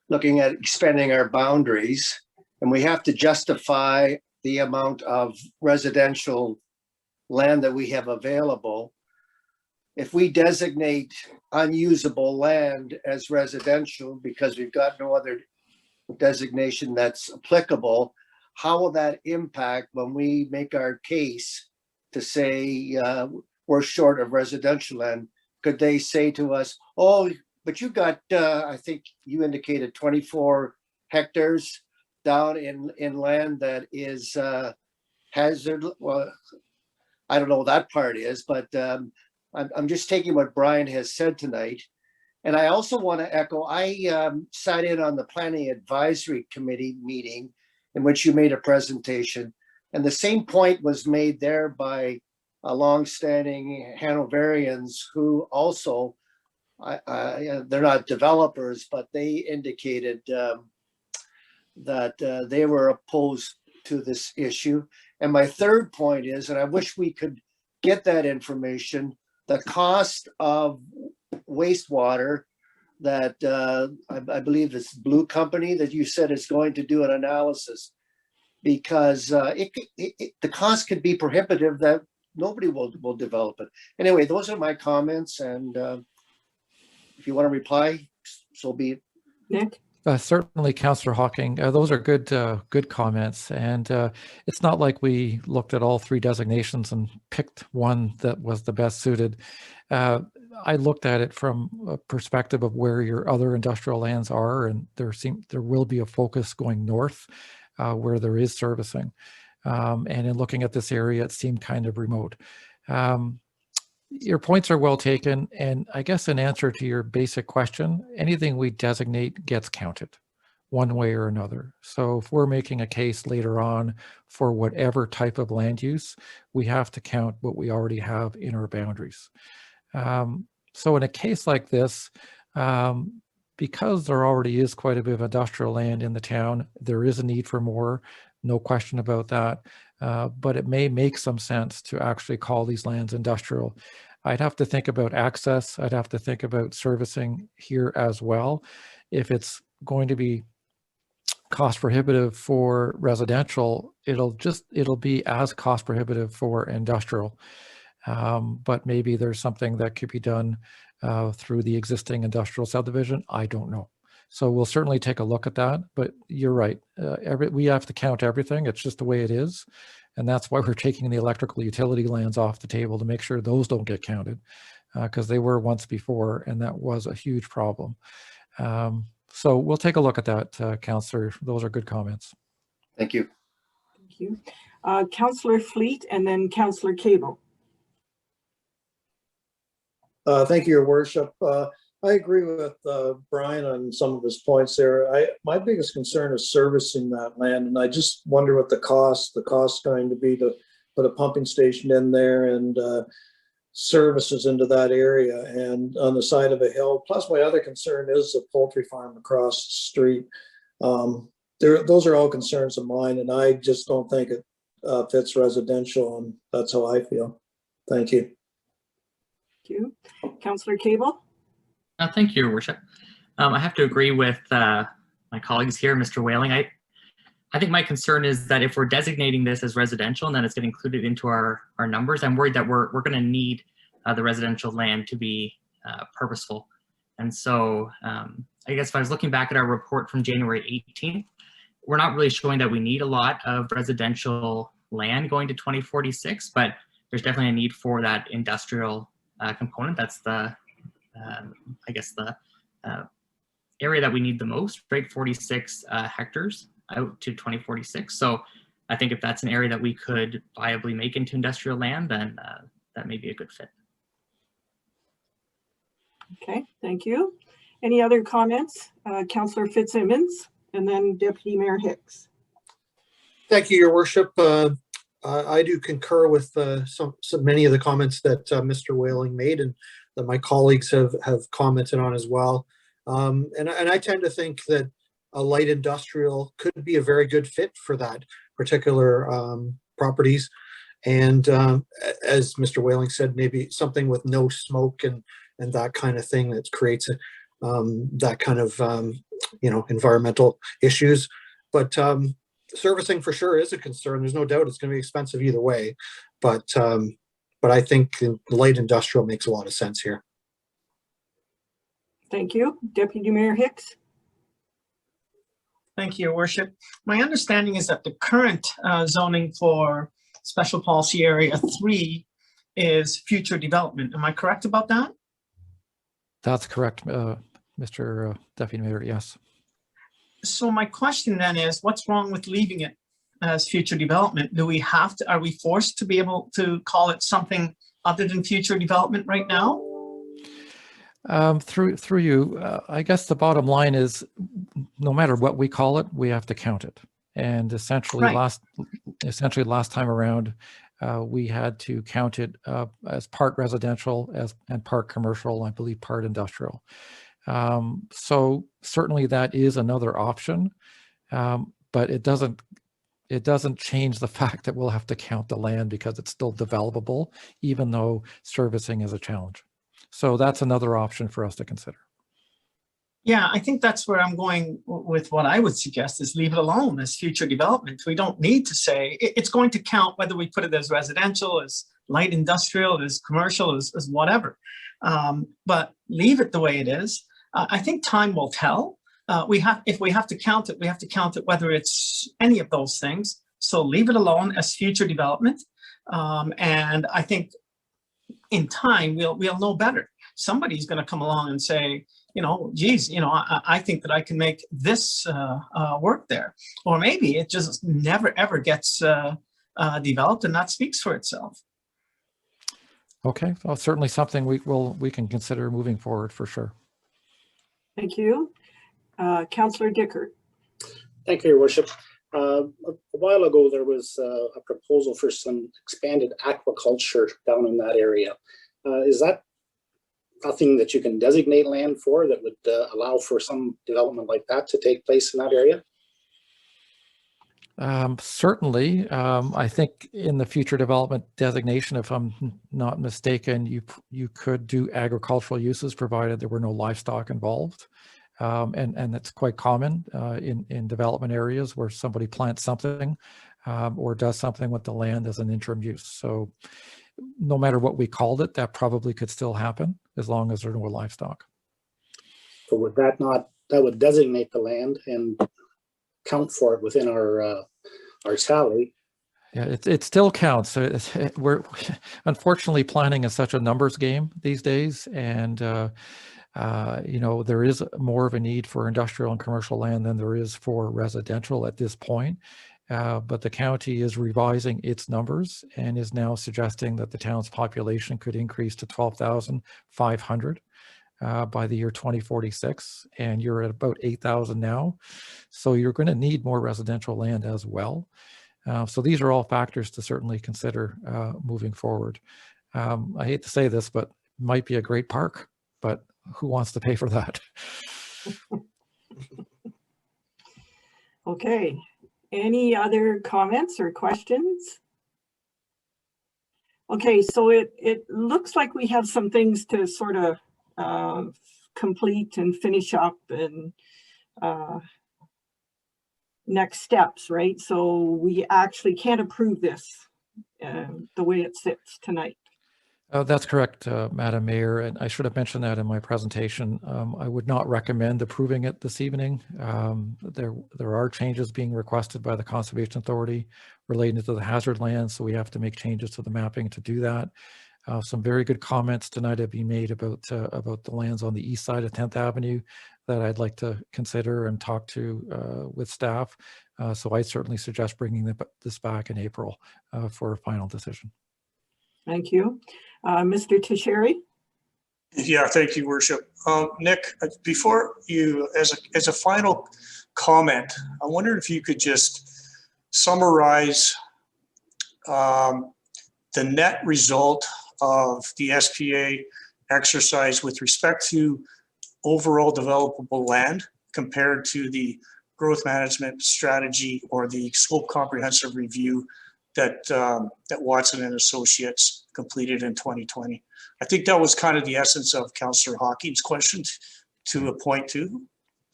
looking at expanding our boundaries. and we have to justify the amount of residential land that we have available. If we designate unusable land as residential because we've got no other designation that's applicable, how will that impact when we make our case to say we're short of residential land? Could they say to us, oh, but you got, I think you indicated 24 hectares down in land that is hazard? Well, I don't know what that part is, but I'm just taking what Brian has said tonight. And I also want to echo, I sat in on the Planning Advisory Committee meeting in which you made a presentation. And the same point was made there by longstanding Hanoverians who also, they're not developers, but they indicated that they were opposed to this issue. And my third point is, and I wish we could get that information, the cost of wastewater that I believe it's Blue Company that you said is going to do an analysis, because the cost could be prohibitive that nobody will develop it. Anyway, those are my comments, and if you want to reply, so be it. Nick? Certainly, Councillor Hawking. Those are good comments. And it's not like we looked at all three designations and picked one that was the best suited. I looked at it from a perspective of where your other industrial lands are, and there will be a focus going north where there is servicing. And in looking at this area, it seemed kind of remote. Your points are well taken, and I guess in answer to your basic question, anything we designate gets counted one way or another. So if we're making a case later on for whatever type of land use, we have to count what we already have in our boundaries. So in a case like this, because there already is quite a bit of industrial land in the town, there is a need for more, no question about that. But it may make some sense to actually call these lands industrial. I'd have to think about access. I'd have to think about servicing here as well. If it's going to be cost prohibitive for residential, it'll be as cost prohibitive for industrial. But maybe there's something that could be done through the existing industrial subdivision. I don't know. So we'll certainly take a look at that, but you're right. We have to count everything. It's just the way it is. And that's why we're taking the electrical utility lands off the table, to make sure those don't get counted, because they were once before, and that was a huge problem. So we'll take a look at that, Councillor. Those are good comments. Thank you. Thank you. Councillor Fleet and then Councillor Cable. Thank you, Your Worship. I agree with Brian on some of his points there. My biggest concern is servicing that land, and I just wonder what the cost going to be to put a pumping station in there and services into that area and on the side of a hill. Plus, my other concern is the poultry farm across the street. Those are all concerns of mine, and I just don't think it fits residential, and that's how I feel. Thank you. Thank you. Councillor Cable? Thank you, Your Worship. I have to agree with my colleagues here, Mr. Whaling. I think my concern is that if we're designating this as residential and then it's getting included into our numbers, I'm worried that we're going to need the residential land to be purposeful. And so I guess if I was looking back at our report from January 18th, we're not really showing that we need a lot of residential land going to 2046, but there's definitely a need for that industrial component. That's the I guess the area that we need the most, right? 46 hectares out to 2046. So I think if that's an area that we could viably make into industrial land, then that may be a good fit. Okay, thank you. Any other comments? Councillor Fitzsimmons and then Deputy Mayor Hicks. Thank you, Your Worship. I do concur with many of the comments that Mr. Whaling made and that my colleagues have commented on as well. And I tend to think that a light industrial could be a very good fit for that particular properties. And as Mr. Whaling said, maybe something with no smoke and that kind of thing that creates that kind of environmental issues. But servicing for sure is a concern. There's no doubt it's going to be expensive either way, but I think light industrial makes a lot of sense here. Thank you. Deputy Mayor Hicks. Thank you, Your Worship. My understanding is that the current zoning for Special Policy Area 3 is future development. Am I correct about that? That's correct, Mr. Deputy Mayor, yes. So my question then is, what's wrong with leaving it as future development? Do we have to, are we forced to be able to call it something other than future development right now? Through you, I guess the bottom line is, no matter what we call it, we have to count it. And essentially, Right. last time around, we had to count it as part residential and part commercial, I believe part industrial. So certainly that is another option, but it doesn't change the fact that we'll have to count the land because it's still developable, even though servicing is a challenge. So that's another option for us to consider. Yeah, I think that's where I'm going with what I would suggest is leave it alone as future development. We don't need to say it's going to count whether we put it as residential, as light industrial, as commercial, as whatever. But leave it the way it is. I think time will tell. If we have to count it, we have to count it whether it's any of those things. So leave it alone as future development. And I think in time, we'll know better. Somebody's going to come along and say, you know, geez, you know, I think that I can make this work there. Or maybe it just never, ever gets developed, and that speaks for itself. Okay, well, certainly something we can consider moving forward for sure. Thank you. Councillor Dickert. Thank you, Your Worship. A while ago, there was a proposal for some expanded aquaculture down in that area. Is that nothing that you can designate land for that would allow for some development like that to take place in that area? Certainly, I think in the future development designation, if I'm not mistaken, you could do agricultural uses provided there were no livestock involved. And that's quite common in development areas where somebody plants something or does something with the land as an interim use. So no matter what we called it, that probably could still happen as long as there are no livestock. So would that would designate the land and count for it within our tally? Yeah, it still counts. We're unfortunately, planning is such a numbers game these days, and you know, there is more of a need for industrial and commercial land than there is for residential at this point. But the county is revising its numbers and is now suggesting that the town's population could increase to 12,500 by the year 2046. And you're at about 8,000 now. So you're going to need more residential land as well. So these are all factors to certainly consider moving forward. I hate to say this, but it might be a great park, but who wants to pay for that? Okay. Any other comments or questions? Okay, so it looks like we have some things to sort of complete and finish up and next steps, right? So we actually can't approve this the way it sits tonight. That's correct, Madam Mayor, and I should have mentioned that in my presentation. I would not recommend approving it this evening. There are changes being requested by the Conservation Authority relating to the hazard land, so we have to make changes to the mapping to do that. Some very good comments tonight have been made about the lands on the east side of 10th Avenue that I'd like to consider and talk to with staff. So I certainly suggest bringing this back in April for a final decision. Thank you. Mr. Teixeira? Yeah, thank you, Worship. Nick, before you, as a final comment, I wondered if you could just summarize the net result of the SPA exercise with respect to overall developable land compared to the growth management strategy or the scope comprehensive review that Watson and Associates completed in 2020. I think that was kind of the essence of Councillor Hawking's question to a point too.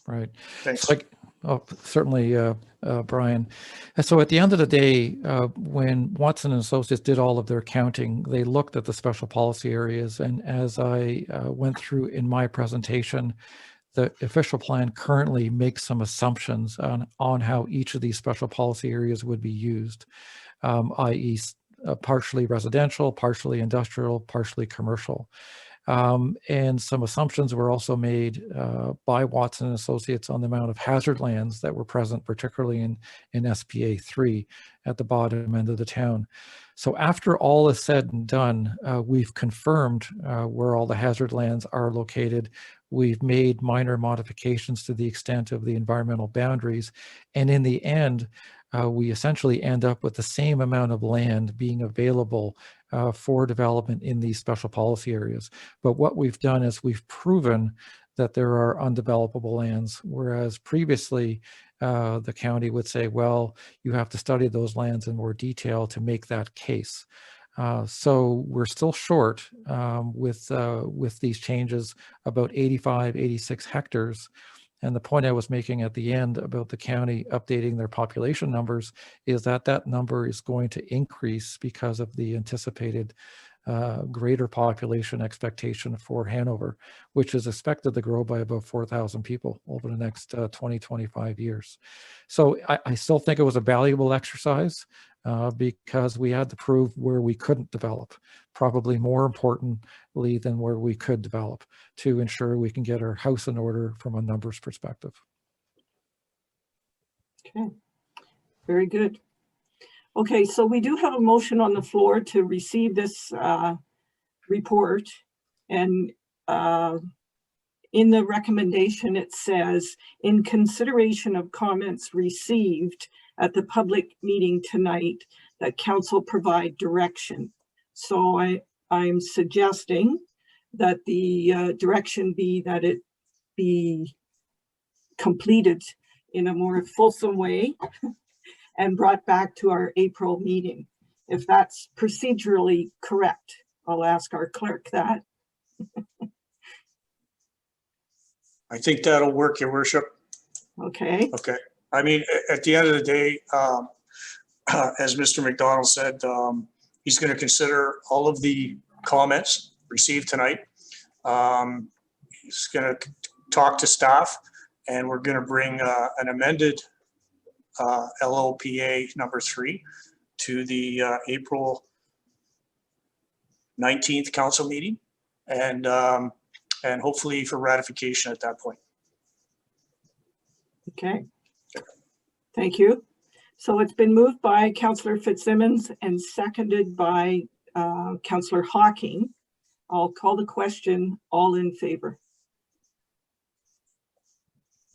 Right. Thanks. So Certainly, Brian. And so at the end of the day, when Watson and Associates did all of their counting, they looked at the special policy areas. And as I went through in my presentation, the official plan currently makes some assumptions on how each of these special policy areas would be used, i.e. Partially residential, partially industrial, partially commercial. And some assumptions were also made by Watson and Associates on the amount of hazard lands that were present, particularly in SPA 3 at the bottom end of the town. So after all is said and done, we've confirmed where all the hazard lands are located. We've made minor modifications to the extent of the environmental boundaries. And in the end, we essentially end up with the same amount of land being available for development in these special policy areas. But what we've done is we've proven that there are undevelopable lands, whereas previously the county would say, well, you have to study those lands in more detail to make that case. So we're still short with these changes about 85, 86 hectares. And the point I was making at the end about the county updating their population numbers is that that number is going to increase because of the anticipated greater population expectation for Hanover, which is expected to grow by about 4,000 people over the next 20, 25 years. So I still think it was a valuable exercise because we had to prove where we couldn't develop, probably more importantly than where we could develop, to ensure we can get our house in order from a numbers perspective. Okay, very good. Okay, so we do have a motion on the floor to receive this report, and in the recommendation it says, in consideration of comments received at the public meeting tonight, that council provide direction. So I'm suggesting that the direction be that it be completed in a more fulsome way and brought back to our April meeting. If that's procedurally correct, I'll ask our clerk that. I think that'll work, Your Worship. Okay. Okay. I mean, at the end of the day, as Mr. McDonald said, he's going to consider all of the comments received tonight. He's going to talk to staff, and we're going to bring an amended LOPA number 3 to the April 19th council meeting, and hopefully for ratification at that point. Okay. Thank you. So it's been moved by Councillor Fitzsimmons and seconded by Councillor Hawking. I'll call the question. All in favor?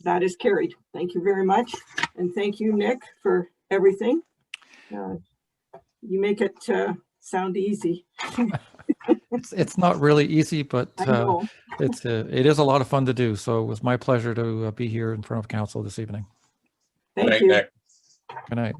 That is carried. Thank you very much. And thank you, Nick, for everything. You make it sound easy. It's not really easy, but it is a lot of fun to do. So it was my pleasure to be here in front of council this evening. Thank you. Nick. Good night.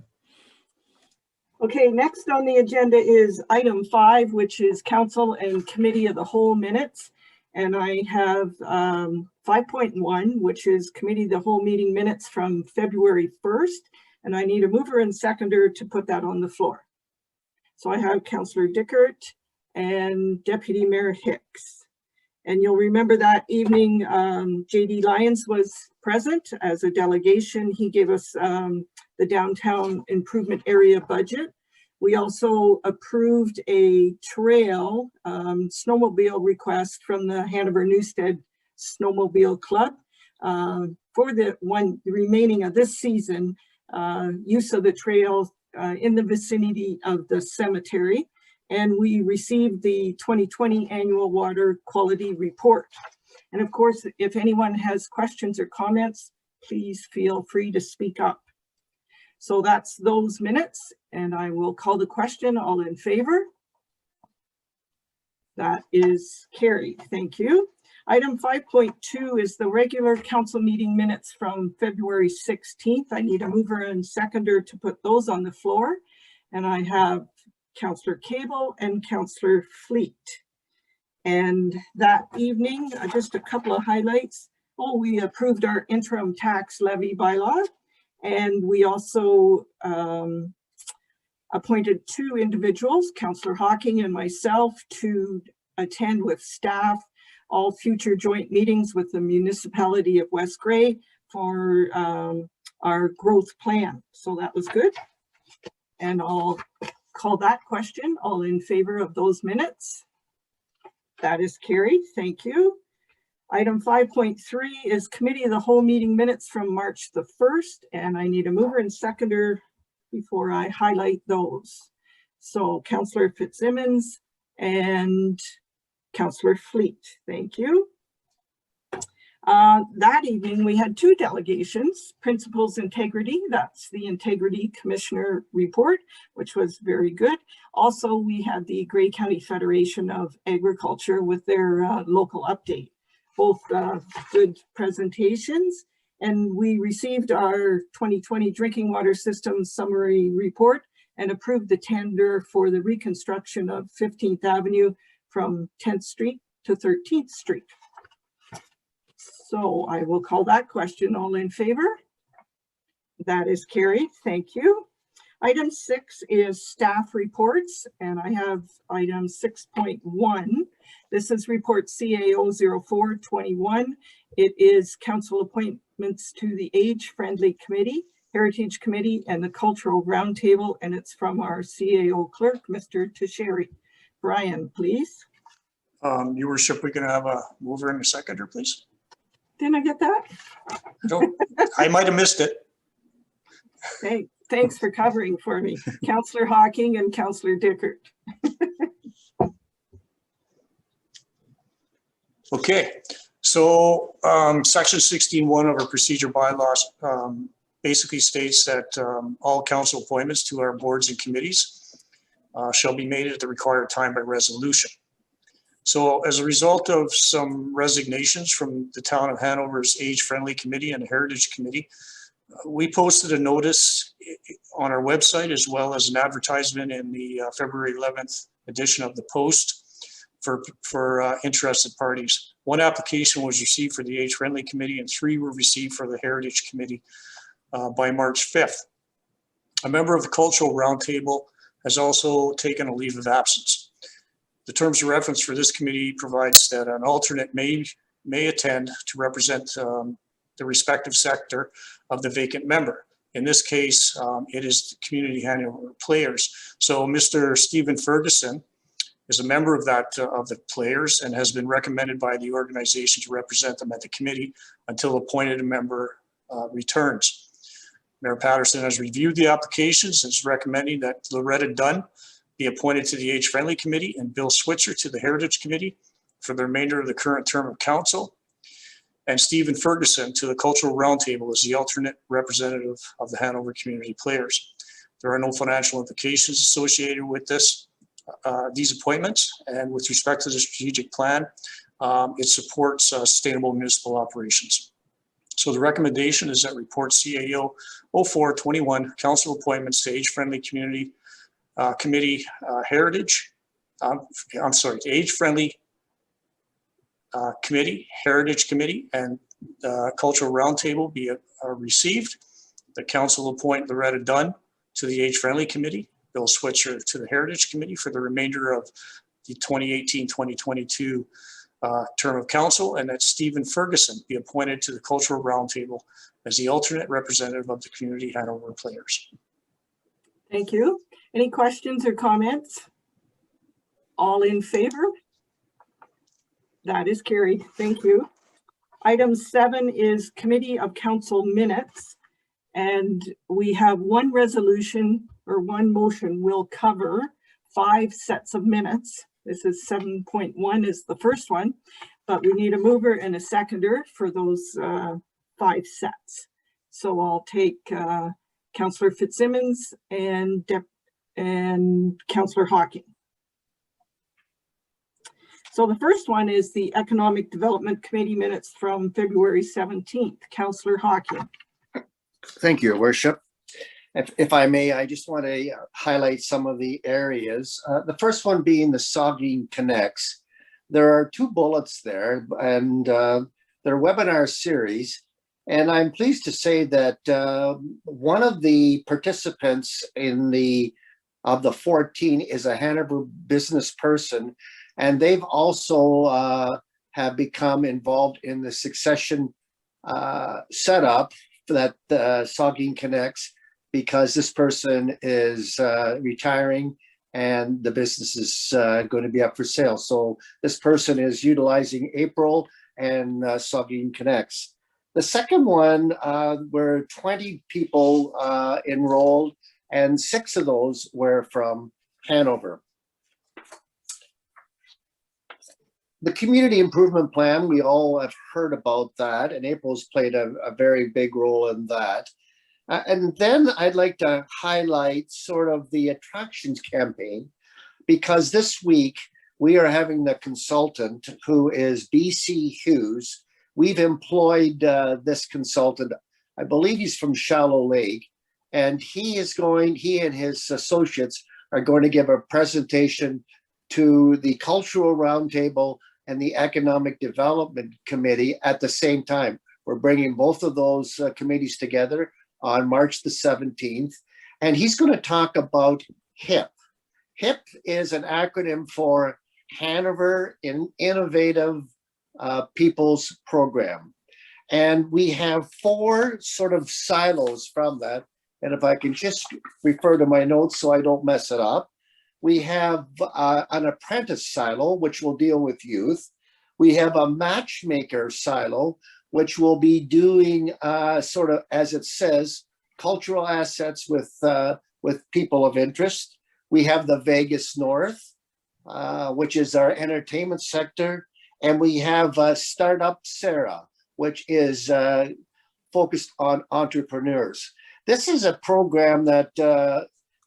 Okay, next on the agenda is item 5, which is council and committee of the whole minutes. And I have 5.1, which is committee of the whole meeting minutes from February 1st. And I need a mover and seconder to put that on the floor. So I have Councillor Dickert and Deputy Mayor Hicks. And you'll remember that evening, JD Lyons was present as a delegation. He gave us the downtown improvement area budget. We also approved a trail snowmobile request from the Hanover Newstead Snowmobile Club for the remaining of this season, use of the trail in the vicinity of the cemetery. And we received the 2020 annual water quality report. And of course, if anyone has questions or comments, please feel free to speak up. So that's those minutes, and I will call the question. All in favor? That is carried. Thank you. Item 5.2 is the regular council meeting minutes from February 16th. I need a mover and seconder to put those on the floor. And I have Councillor Cable and Councillor Fleet. And that evening, just a couple of highlights. Oh, we approved our interim tax levy bylaw, and we also appointed 2 individuals, Councillor Hawking and myself, to attend with staff all future joint meetings with the municipality of West Grey for our growth plan. So that was good. And I'll call that question. All in favor of those minutes? That is carried. Thank you. Item 5.3 is committee of the whole meeting minutes from March the 1st, and I need a mover and seconder before I highlight those. So Councillor Fitzsimmons and Councillor Fleet, thank you. That evening we had 2 delegations, Principals Integrity, that's the Integrity Commissioner report, which was very good. Also, we had the Grey County Federation of Agriculture with their local update. Both good presentations, and we received our 2020 drinking water system summary report and approved the tender for the reconstruction of 15th Avenue from 10th Street to 13th Street. So I will call that question. All in favor? That is carried. Thank you. Item 6 is staff reports, and I have item 6.1. This is report CAO 0421. It is council appointments to the Age-Friendly Committee, Heritage Committee, and the Cultural Roundtable, and it's from our CAO clerk, Mr. Teixeira. Brian, please. Your worship, we can have a mover and a seconder, please. Didn't I get that? No, I might have missed it. Thanks for covering for me. Councillor Hawking and Councillor Dickert. Okay, so section 16.1 of our procedure bylaws basically states that all council appointments to our boards and committees shall be made at the required time by resolution. So as a result of some resignations from the town of Hanover's Age-Friendly Committee and Heritage Committee, we posted a notice on our website as well as an advertisement in the February 11th edition of the Post for interested parties. 1 application was received for the Age-Friendly Committee and 3 were received for the Heritage Committee by March 5th. A member of the Cultural Roundtable has also taken a leave of absence. The terms of reference for this committee provides that an alternate may attend to represent the respective sector of the vacant member. In this case, it is the Community Hanover Players. So Mr. Stephen Ferguson is a member of the Players and has been recommended by the organization to represent them at the committee until appointed member returns. Mayor Patterson has reviewed the applications and is recommending that Loretta Dunn be appointed to the Age-Friendly Committee and Bill Switzer to the Heritage Committee for the remainder of the current term of council, and Stephen Ferguson to the Cultural Roundtable as the alternate representative of the Hanover Community Players. There are no financial implications associated with these appointments, and with respect to the strategic plan, it supports sustainable municipal operations. So the recommendation is that report CAO 0421, council appointments to Age-Friendly Community Committee, Heritage, Age-Friendly Committee, Heritage Committee, and Cultural Roundtable be received. The council appoint Loretta Dunn to the Age-Friendly Committee, Bill Switzer to the Heritage Committee for the remainder of the 2018-2022 term of council, and that Stephen Ferguson be appointed to the Cultural Roundtable as the alternate representative of the Community Hanover Players. Thank you. Any questions or comments? All in favor? That is carried. Thank you. Item 7 is Committee of Council Minutes. And we have 1 resolution or 1 motion will cover 5 sets of minutes. This is 7.1 is the first one, but we need a mover and a seconder for those 5 sets. So I'll take Councillor Fitzsimmons and Councillor Hawking. So the first one is the Economic Development Committee minutes from February 17th. Councillor Hawking. Thank you, Your Worship. If I may, I just want to highlight some of the areas. The first one being the Saugeen Connects. There are 2 bullets there, and webinar series. And I'm pleased to say that one of the participants of the 14 is a Hanover business person, and they've also have become involved in the succession setup that Saugeen Connects, because this person is retiring and the business is going to be up for sale. So this person is utilizing April and Saugeen Connects. The second one were 20 people enrolled, and 6 of those were from Hanover. The community improvement plan, we all have heard about that, and April's played a very big role in that. And then I'd like to highlight sort of the attractions campaign, because this week we are having the consultant who is BC Hughes. We've employed this consultant, I believe he's from Shallow Lake, and he and his associates are going to give a presentation to the Cultural Roundtable and the Economic Development Committee at the same time. We're bringing both of those committees together on March the 17th, and he's going to talk about HIP. HIP is an acronym for Hanover Innovative People's Program. And we have 4 sort of silos from that. And if I can just refer to my notes so I don't mess it up. We have an apprentice silo, which will deal with youth. We have a matchmaker silo, which will be doing sort of, as it says, cultural assets with people of interest. We have the Vegas North, which is our entertainment sector. And we have Startup Sarah, which is focused on entrepreneurs. This is a program that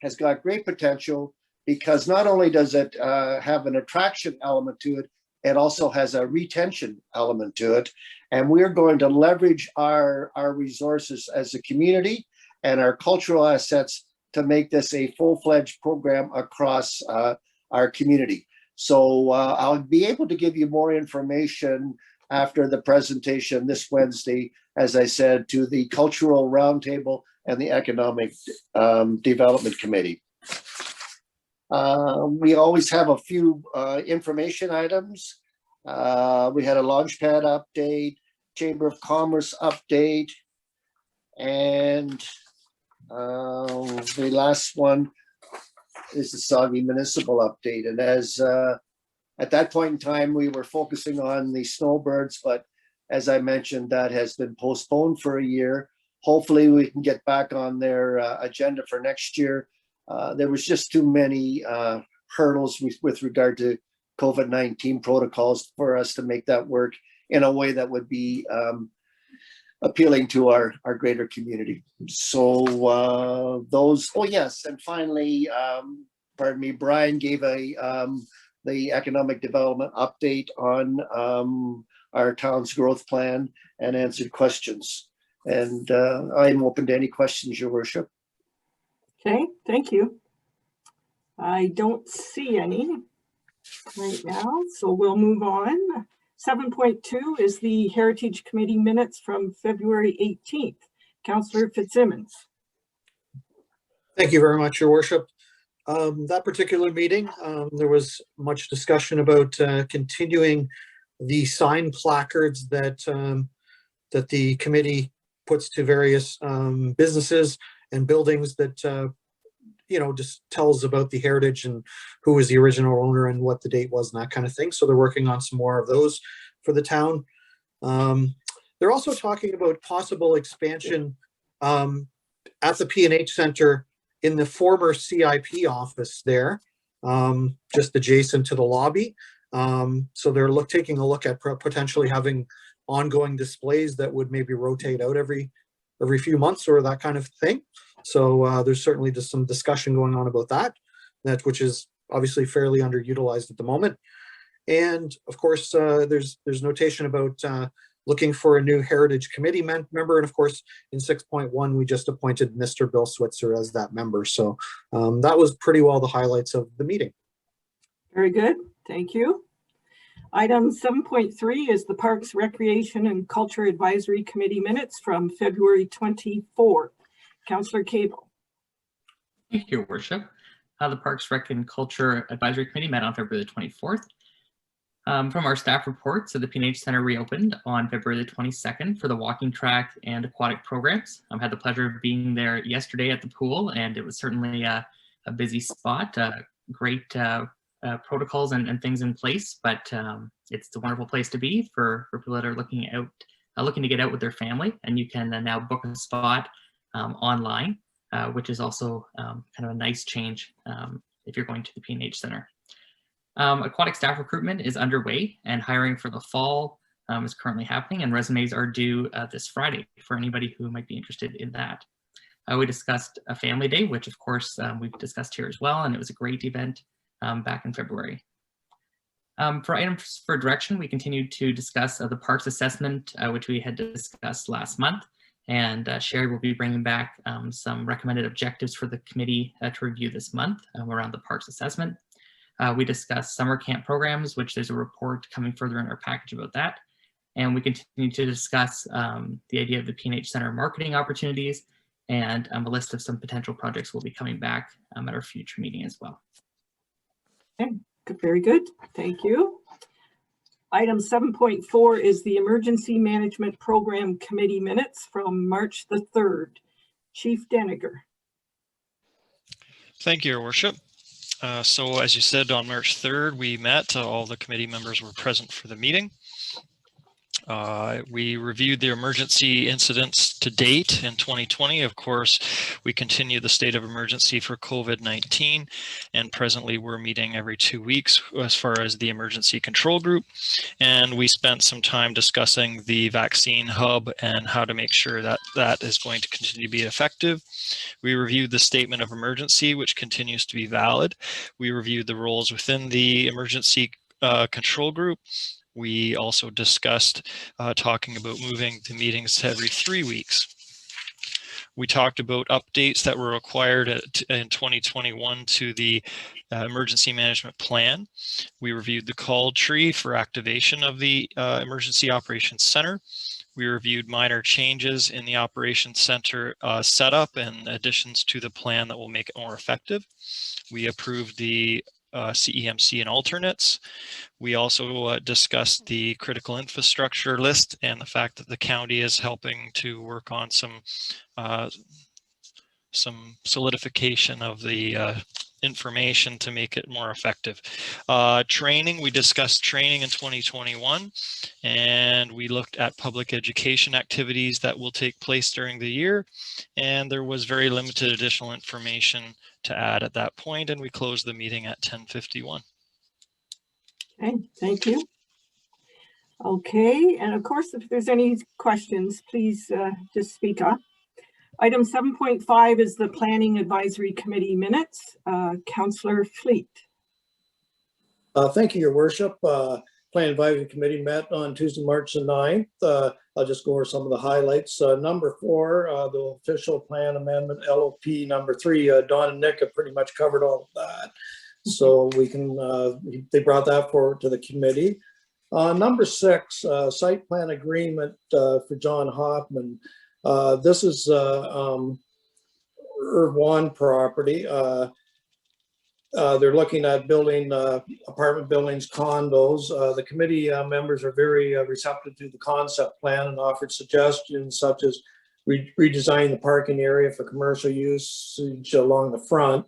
has got great potential, because not only does it have an attraction element to it, it also has a retention element to it. And we're going to leverage our resources as a community and our cultural assets to make this a full-fledged program across our community. So I'll be able to give you more information after the presentation this Wednesday, as I said, to the Cultural Roundtable and the Economic Development Committee. We always have a few information items. We had a Launchpad update, Chamber of Commerce update, and the last one is the Saugeen Municipal update. And as at that point in time, we were focusing on the snowbirds, but as I mentioned, that has been postponed for a year. Hopefully we can get back on their agenda for next year. There was just too many hurdles with regard to COVID-19 protocols for us to make that work in a way that would be appealing to our greater community. So those, oh yes, and finally, pardon me, Brian gave the economic development update on our town's growth plan and answered questions. And I'm open to any questions, Your Worship. Okay, thank you. I don't see any right now, so we'll move on. 7.2 is the Heritage Committee minutes from February 18th. Councillor Fitzsimmons. Thank you very much, Your Worship. That particular meeting, there was much discussion about continuing the sign placards that that the committee puts to various businesses and buildings that you know, just tells about the heritage and who was the original owner and what the date was and that kind of thing. So they're working on some more of those for the town. They're also talking about possible expansion at the P&H Center in the former CIP office there, just adjacent to the lobby. So they're taking a look at potentially having ongoing displays that would maybe rotate out every few months or that kind of thing. So there's certainly just some discussion going on about that, which is obviously fairly underutilized at the moment. And of course, there's notation about looking for a new Heritage Committee member. And of course, in 6.1, we just appointed Mr. Bill Switzer as that member. So that was pretty well the highlights of the meeting. Very good, thank you. Item 7.3 is the Parks, Recreation and Culture Advisory Committee minutes from February 24th. Councillor Cable. Thank you, Your Worship. The Parks, Rec and Culture Advisory Committee met on February the 24th. From our staff report, so the P&H Center reopened on February the 22nd for the walking track and aquatic programs. I had the pleasure of being there yesterday at the pool, and it was certainly a busy spot. Great protocols and things in place, but it's a wonderful place to be for people that are looking to get out with their family, and you can now book a spot online, which is also kind of a nice change if you're going to the P&H Center. Aquatic staff recruitment is underway, and hiring for the fall is currently happening, and resumes are due this Friday for anybody who might be interested in that. We discussed a family day, which of course we've discussed here as well, and it was a great event back in February. For items for direction, we continued to discuss the parks assessment, which we had discussed last month, and Sherry will be bringing back some recommended objectives for the committee to review this month around the parks assessment. We discussed summer camp programs, which there's a report coming further in our package about that. And we continue to discuss the idea of the P&H Center marketing opportunities, and a list of some potential projects will be coming back at our future meeting as well. Okay, very good. Thank you. Item 7.4 is the Emergency Management Program Committee minutes from March the 3rd. Chief Deniger. Thank you, Your Worship. So as you said, on March 3rd, we met. All the committee members were present for the meeting. We reviewed the emergency incidents to date in 2020. Of course, we continue the state of emergency for COVID-19, and presently we're meeting every 2 weeks as far as the emergency control group. And we spent some time discussing the vaccine hub and how to make sure that that is going to continue to be effective. We reviewed the statement of emergency, which continues to be valid. We reviewed the roles within the emergency control group. We also discussed talking about moving the meetings to every 3 weeks. We talked about updates that were required in 2021 to the emergency management plan. We reviewed the call tree for activation of the Emergency Operations Center. We reviewed minor changes in the Operations Center setup and additions to the plan that will make it more effective. We approved the CEMC and alternates. We also discussed the critical infrastructure list and the fact that the county is helping to work on some solidification of the information to make it more effective. Training, we discussed training in 2021, and we looked at public education activities that will take place during the year, and there was very limited additional information to add at that point, and we closed the meeting at 10:51. Okay, thank you. Okay, and of course, if there's any questions, please just speak up. Item 7.5 is the Planning Advisory Committee minutes. Councillor Fleet. Thank you, Your Worship. Planning Advisory Committee met on Tuesday, March the 9th. I'll just go over some of the highlights. Number 4, the official plan amendment, LOP. Number 3, Don and Nick have pretty much covered all of that. So we can, they brought that forward to the committee. Number 6, site plan agreement for John Hoffman. This is Irv property. They're looking at building apartment buildings, condos. The committee members are very receptive to the concept plan and offered suggestions such as redesigning the parking area for commercial usage along the front.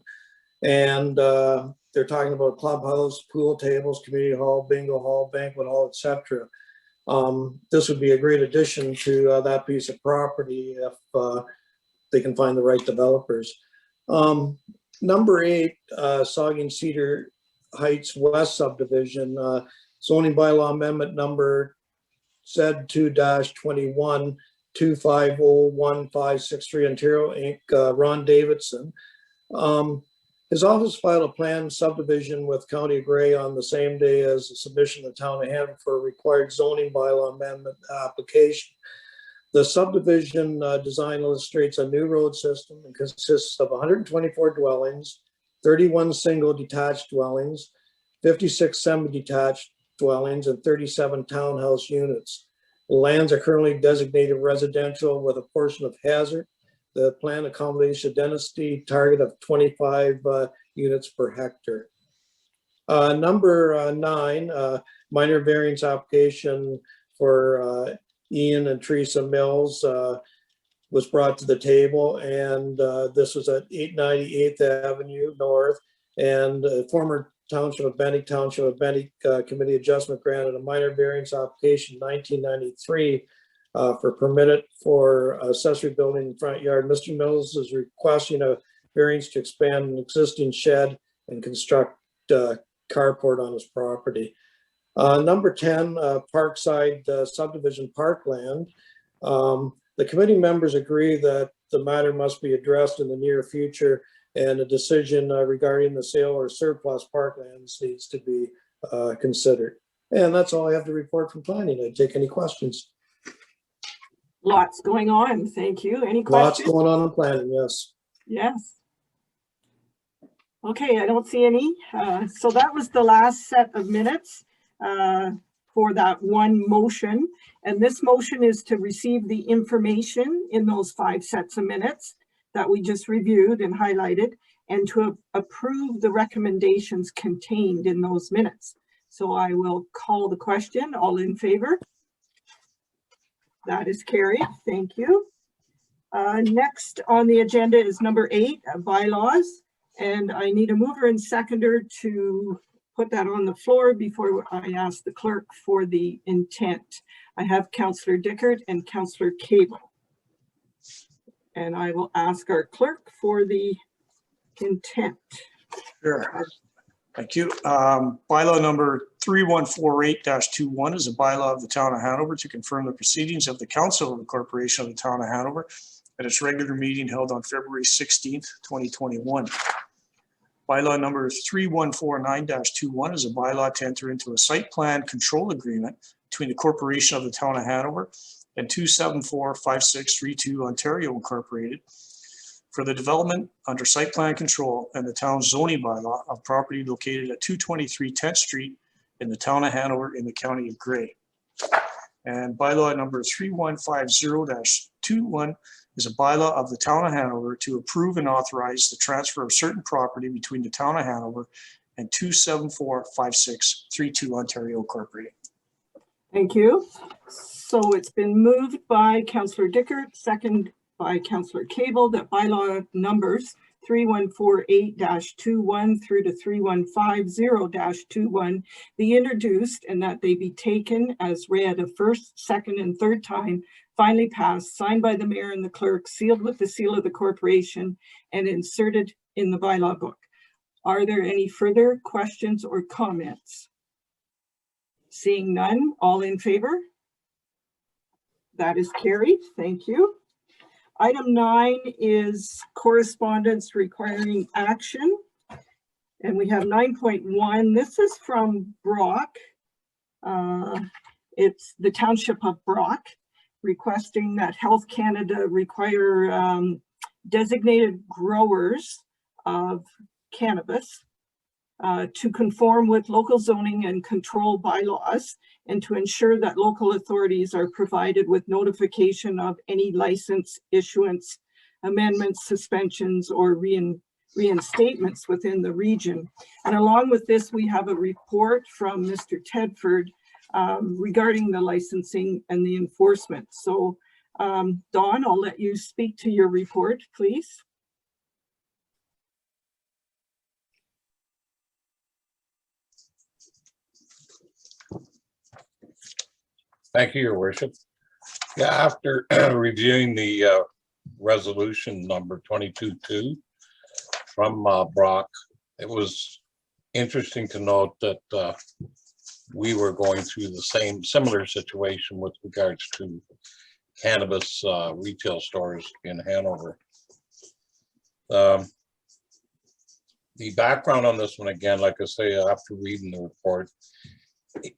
And they're talking about clubhouse, pool tables, community hall, bingo hall, banquet hall, etc. This would be a great addition to that piece of property if they can find the right developers. Number 8, Saugeen Cedar Heights West subdivision, zoning bylaw amendment number Z2-21 2501563 Ontario Inc. Ron Davidson. His office filed a planned subdivision with County of Grey on the same day as the submission of the Town of Hanover for a required zoning bylaw amendment application. The subdivision design illustrates a new road system and consists of 124 dwellings, 31 single detached dwellings, 56 semi-detached dwellings and 37 townhouse units. Lands are currently designated residential with a portion of hazard. The plan accommodates a density target of 25 units per hectare. Number 9, minor variance application for Ian and Teresa Mills was brought to the table, and this was at 898th Avenue North, and former Township of Bentinck Committee Adjustment granted a minor variance application in 1993 for permitted for accessory building in front yard. Mr. Mills is requesting a variance to expand an existing shed and construct carport on his property. Number 10, Parkside subdivision parkland. The committee members agree that the matter must be addressed in the near future, and a decision regarding the sale or surplus parklands needs to be considered. And that's all I have to report from planning. I'd take any questions. Lots going on. Thank you. Any Lots questions? going on in planning, yes. Yes. Okay, I don't see any. So that was the last set of minutes for that one motion. And this motion is to receive the information in those 5 sets of minutes that we just reviewed and highlighted, and to approve the recommendations contained in those minutes. So I will call the question. All in favor? That is carried. Thank you. Next on the agenda is number 8, bylaws. And I need a mover and seconder to put that on the floor before I ask the clerk for the intent. I have Councillor Dickert and Councillor Cable. And I will ask our clerk for the intent. Sure. Thank you. Bylaw number 3148-21 is a bylaw of the Town of Hanover to confirm the proceedings of the Council of the Corporation of the Town of Hanover at its regular meeting held on February 16th, 2021. Bylaw number 3149-21 is a bylaw to enter into a site plan control agreement between the Corporation of the Town of Hanover and 2745632 Ontario Incorporated for the development under site plan control and the town's zoning bylaw of property located at 223 10th Street in the Town of Hanover in the County of Grey. And bylaw number 3150-21 is a bylaw of the Town of Hanover to approve and authorize the transfer of certain property between the Town of Hanover and 2745632 Ontario Incorporated. Thank you. So it's been moved by Councillor Dickert, second by Councillor Cable, that bylaw numbers 3148-21 through to 3150-21 be introduced, and that they be taken as read a first, second, and third time, finally passed, signed by the mayor and the clerk, sealed with the seal of the corporation, and inserted in the bylaw book. Are there any further questions or comments? Seeing none, all in favor? That is carried. Thank you. Item 9 is correspondence requiring action. And we have 9.1. This is from Brock. It's the Township of Brock requesting that Health Canada require designated growers of cannabis to conform with local zoning and control bylaws, and to ensure that local authorities are provided with notification of any license issuance, amendments, suspensions, or reinstatements within the region. And along with this, we have a report from Mr. Tedford regarding the licensing and the enforcement. So Dawn, I'll let you speak to your report, please. Thank you, Your Worship. Yeah, after reviewing the resolution number 22-2 from Brock, it was interesting to note that we were going through the similar situation with regards to cannabis retail stores in Hanover. The background on this one, again, like I say, after reading the report,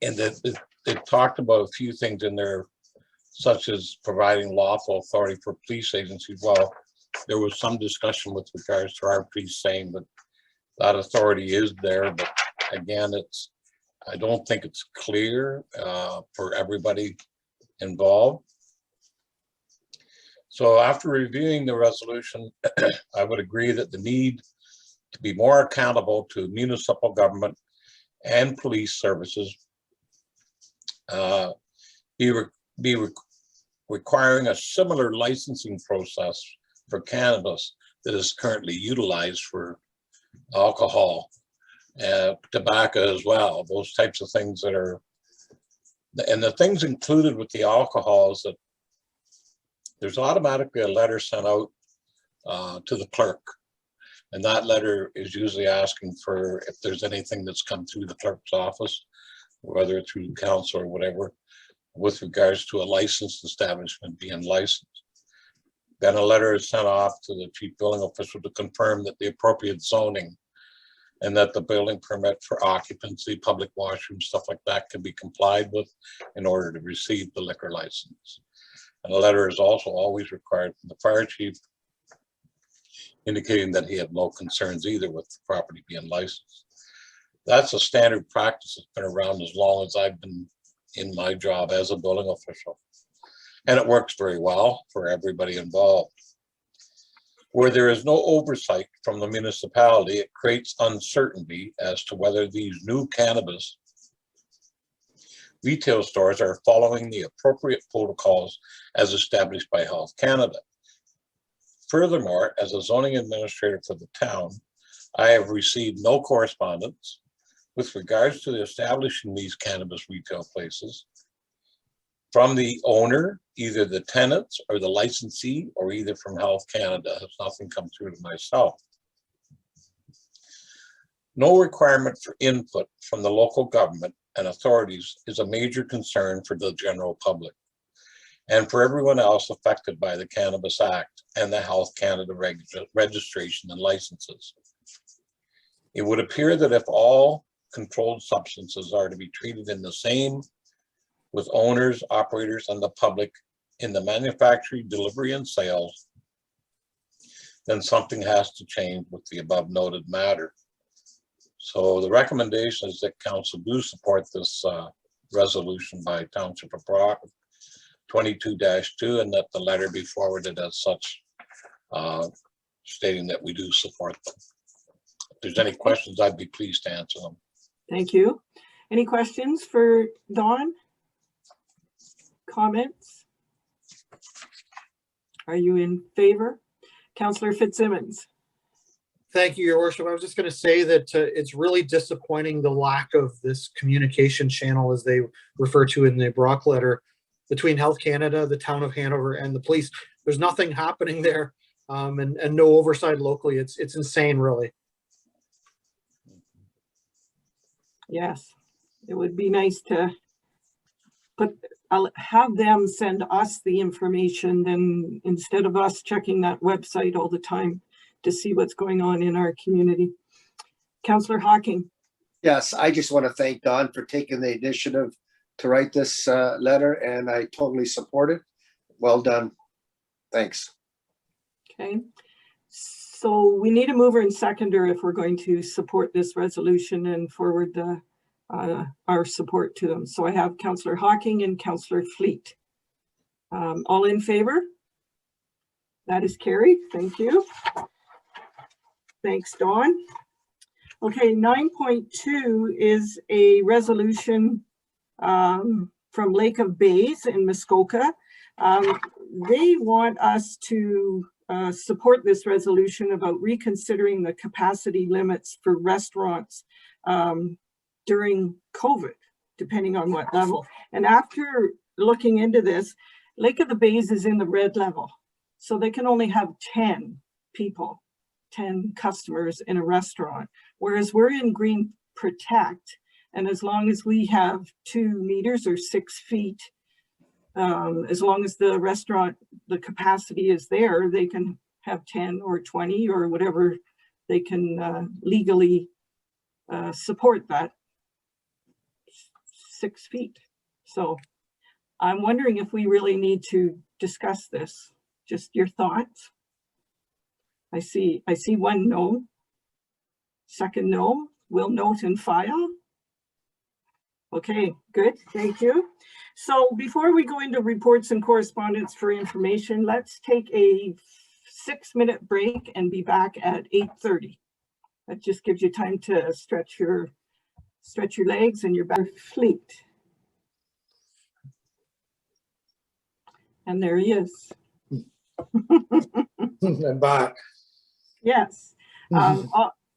and that it talked about a few things in there, such as providing lawful authority for police agencies. Well, there was some discussion with regards to our police saying that that authority is there, but again, it's I don't think it's clear for everybody involved. So after reviewing the resolution, I would agree that the need to be more accountable to municipal government and police services requiring a similar licensing process for cannabis that is currently utilized for alcohol, tobacco as well, those types of things that are, and the things included with the alcohol is that there's automatically a letter sent out to the clerk. And that letter is usually asking for if there's anything that's come through the clerk's office, whether through council or whatever, with regards to a licensed establishment being licensed. Then a letter is sent off to the chief building official to confirm that the appropriate zoning and that the building permit for occupancy, public washroom, stuff like that can be complied with in order to receive the liquor license. And a letter is also always required from the fire chief indicating that he had no concerns either with the property being licensed. That's a standard practice that's been around as long as I've been in my job as a building official. And it works very well for everybody involved. Where there is no oversight from the municipality, it creates uncertainty as to whether these new cannabis retail stores are following the appropriate protocols as established by Health Canada. Furthermore, as a zoning administrator for the town, I have received no correspondence with regards to establishing these cannabis retail places from the owner, either the tenants or the licensee, or either from Health Canada. Has nothing come through to myself. No requirement for input from the local government and authorities is a major concern for the general public and for everyone else affected by the Cannabis Act and the Health Canada registration and licenses. It would appear that if all controlled substances are to be treated in the same with owners, operators, and the public in the manufacturing, delivery, and sales, then something has to change with the above noted matter. So the recommendation is that council do support this resolution by Township of Brock 22-2, and that the letter be forwarded as such, stating that we do support them. If there's any questions, I'd be pleased to answer them. Thank you. Any questions for Dawn? Comments? Are you in favor? Councillor Fitzsimmons. Thank you, Your Worship. I was just going to say that it's really disappointing the lack of this communication channel, as they refer to in the Brock letter, between Health Canada, the town of Hanover, and the police. There's nothing happening there, and no oversight locally. It's insane, really. Yes, it would be nice to I'll have them send us the information then, instead of us checking that website all the time to see what's going on in our community. Councillor Hocking. Yes, I just want to thank Don for taking the initiative to write this letter, and I totally support it. Well done. Thanks. Okay. So we need a mover and seconder if we're going to support this resolution and forward the our support to them. So I have Councillor Hocking and Councillor Fleet. All in favor? That is carried. Thank you. Thanks, Dawn. Okay, 9.2 is a resolution from Lake of Bays in Muskoka. They want us to support this resolution about reconsidering the capacity limits for restaurants during COVID, depending on what level. And after looking into this, Lake of the Bays is in the red level. So they can only have 10 people, 10 customers in a restaurant, whereas we're in green protect. And as long as we have 2 meters or 6 feet, as long as the restaurant, the capacity is there, they can have 10 or 20 or whatever they can legally support that 6 feet. So I'm wondering if we really need to discuss this. Just your thoughts? I see 1 no. Second no. We'll note and file. Okay, good, thank you. So before we go into reports and correspondence for information, let's take a 6-minute break and be back at 8:30. That just gives you time to stretch your legs and your back fleet. And there he is. I'm back. Yes.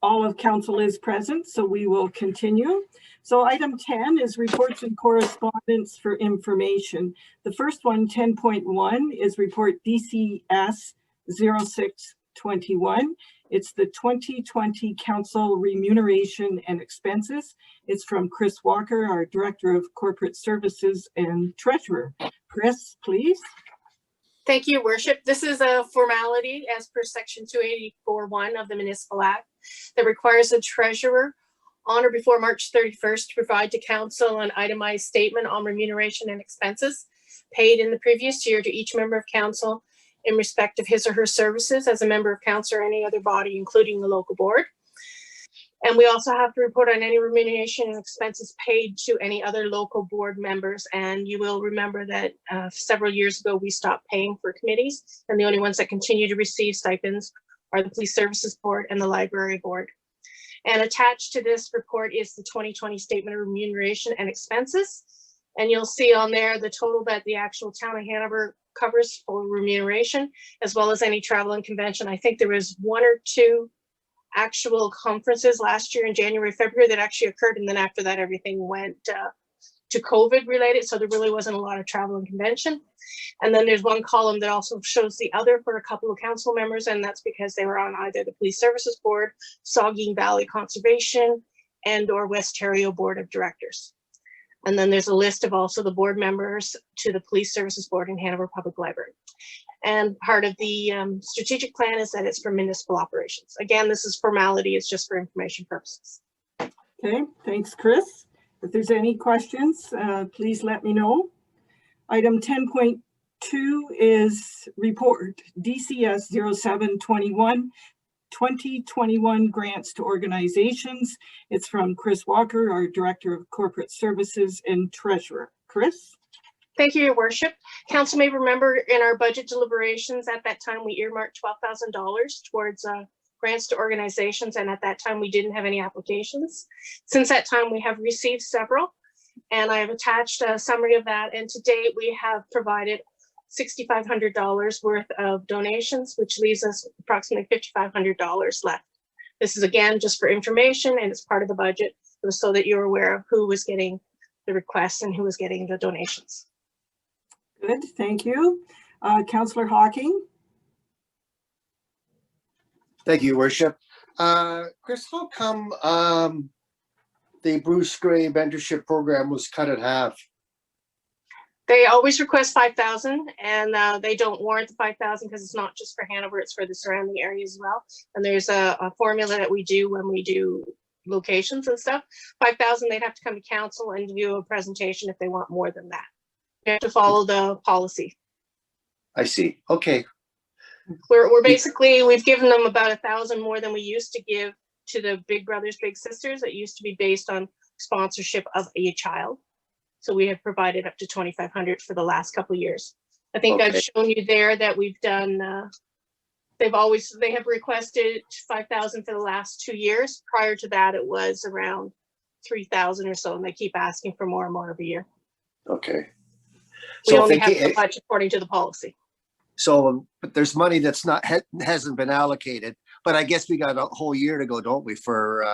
All of council is present, so we will continue. So item 10 is reports and correspondence for information. The first one, 10.1, is report DCS 0621. It's the 2020 council remuneration and expenses. It's from Chris Walker, our Director of Corporate Services and Treasurer. Chris, please. Thank you, Your Worship. This is a formality as per section 284(1) of the Municipal Act that requires the treasurer on or before March 31st to provide to council an itemized statement on remuneration and expenses paid in the previous year to each member of council in respect of his or her services as a member of council or any other body, including the local board. And we also have to report on any remuneration and expenses paid to any other local board members. And you will remember that several years ago, we stopped paying for committees, and the only ones that continue to receive stipends are the Police Services Board and the Library Board. And attached to this report is the 2020 Statement of Remuneration and Expenses. And you'll see on there the total that the actual town of Hanover covers for remuneration, as well as any travel and convention. I think there was 1 or 2 actual conferences last year in January, February that actually occurred. And then after that, everything went to COVID related. So there really wasn't a lot of travel and convention. And then there's one column that also shows the other for a couple of council members. And that's because they were on either the Police Services Board, Saugeen Valley Conservation, and or West Ontario Board of Directors. And then there's a list of also the board members to the Police Services Board in Hanover Public Library. And part of the strategic plan is that it's for municipal operations. Again, this is formality, it's just for information purposes. Okay, thanks, Chris. If there's any questions, please let me know. Item 10.2 is report DCS 0721, 2021 grants to organizations. It's from Chris Walker, our Director of Corporate Services and Treasurer. Chris? Thank you, Your Worship. Council may remember in our budget deliberations at that time, we earmarked $12,000 towards grants to organizations. And at that time, we didn't have any applications. Since that time, we have received several. And I have attached a summary of that. And to date, we have provided $6,500 worth of donations, which leaves us approximately $5,500 left. This is again just for information, and it's part of the budget, so that you're aware of who was getting the requests and who was getting the donations. Good, thank you. Councillor Hawking. Thank you, Your Worship. Chris, how come the Bruce Gray mentorship program was cut in half? They always request 5,000, and they don't warrant the 5,000 because it's not just for Hanover, it's for the surrounding area as well. And there's a formula that we do when we do locations and stuff. 5,000, they'd have to come to council and do a presentation if they want more than that. They have to follow the policy. I see. Okay. We're basically, we've given them about 1,000 more than we used to give to the Big Brothers Big Sisters. That used to be based on sponsorship of a child. So we have provided up to 2,500 for the last couple of years. I think I've shown you there that we've done, they have requested 5,000 for the last 2 years. Prior to that, it was around 3,000 or so, and they keep asking for more and more every year. Okay. We only have so much according to the policy. So, but there's money that's hasn't been allocated, but I guess we got a whole year to go, don't we, for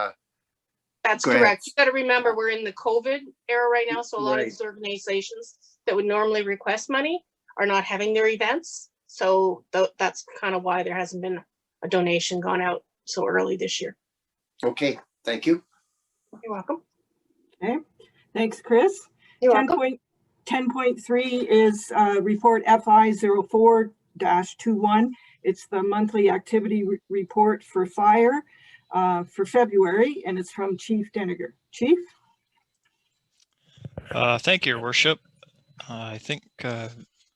That's grants. Correct. You got to remember we're in the COVID era right now, so a lot of these organizations that would normally request money are not having their events. So that's kind of why there hasn't been a donation gone out so early this year. Okay, thank you. You're welcome. Okay, thanks, Chris. You're welcome. 10.3 is report FI 04-21. It's the monthly activity report for fire for February, and it's from Chief Deniger. Chief? Thank you, Your Worship. I think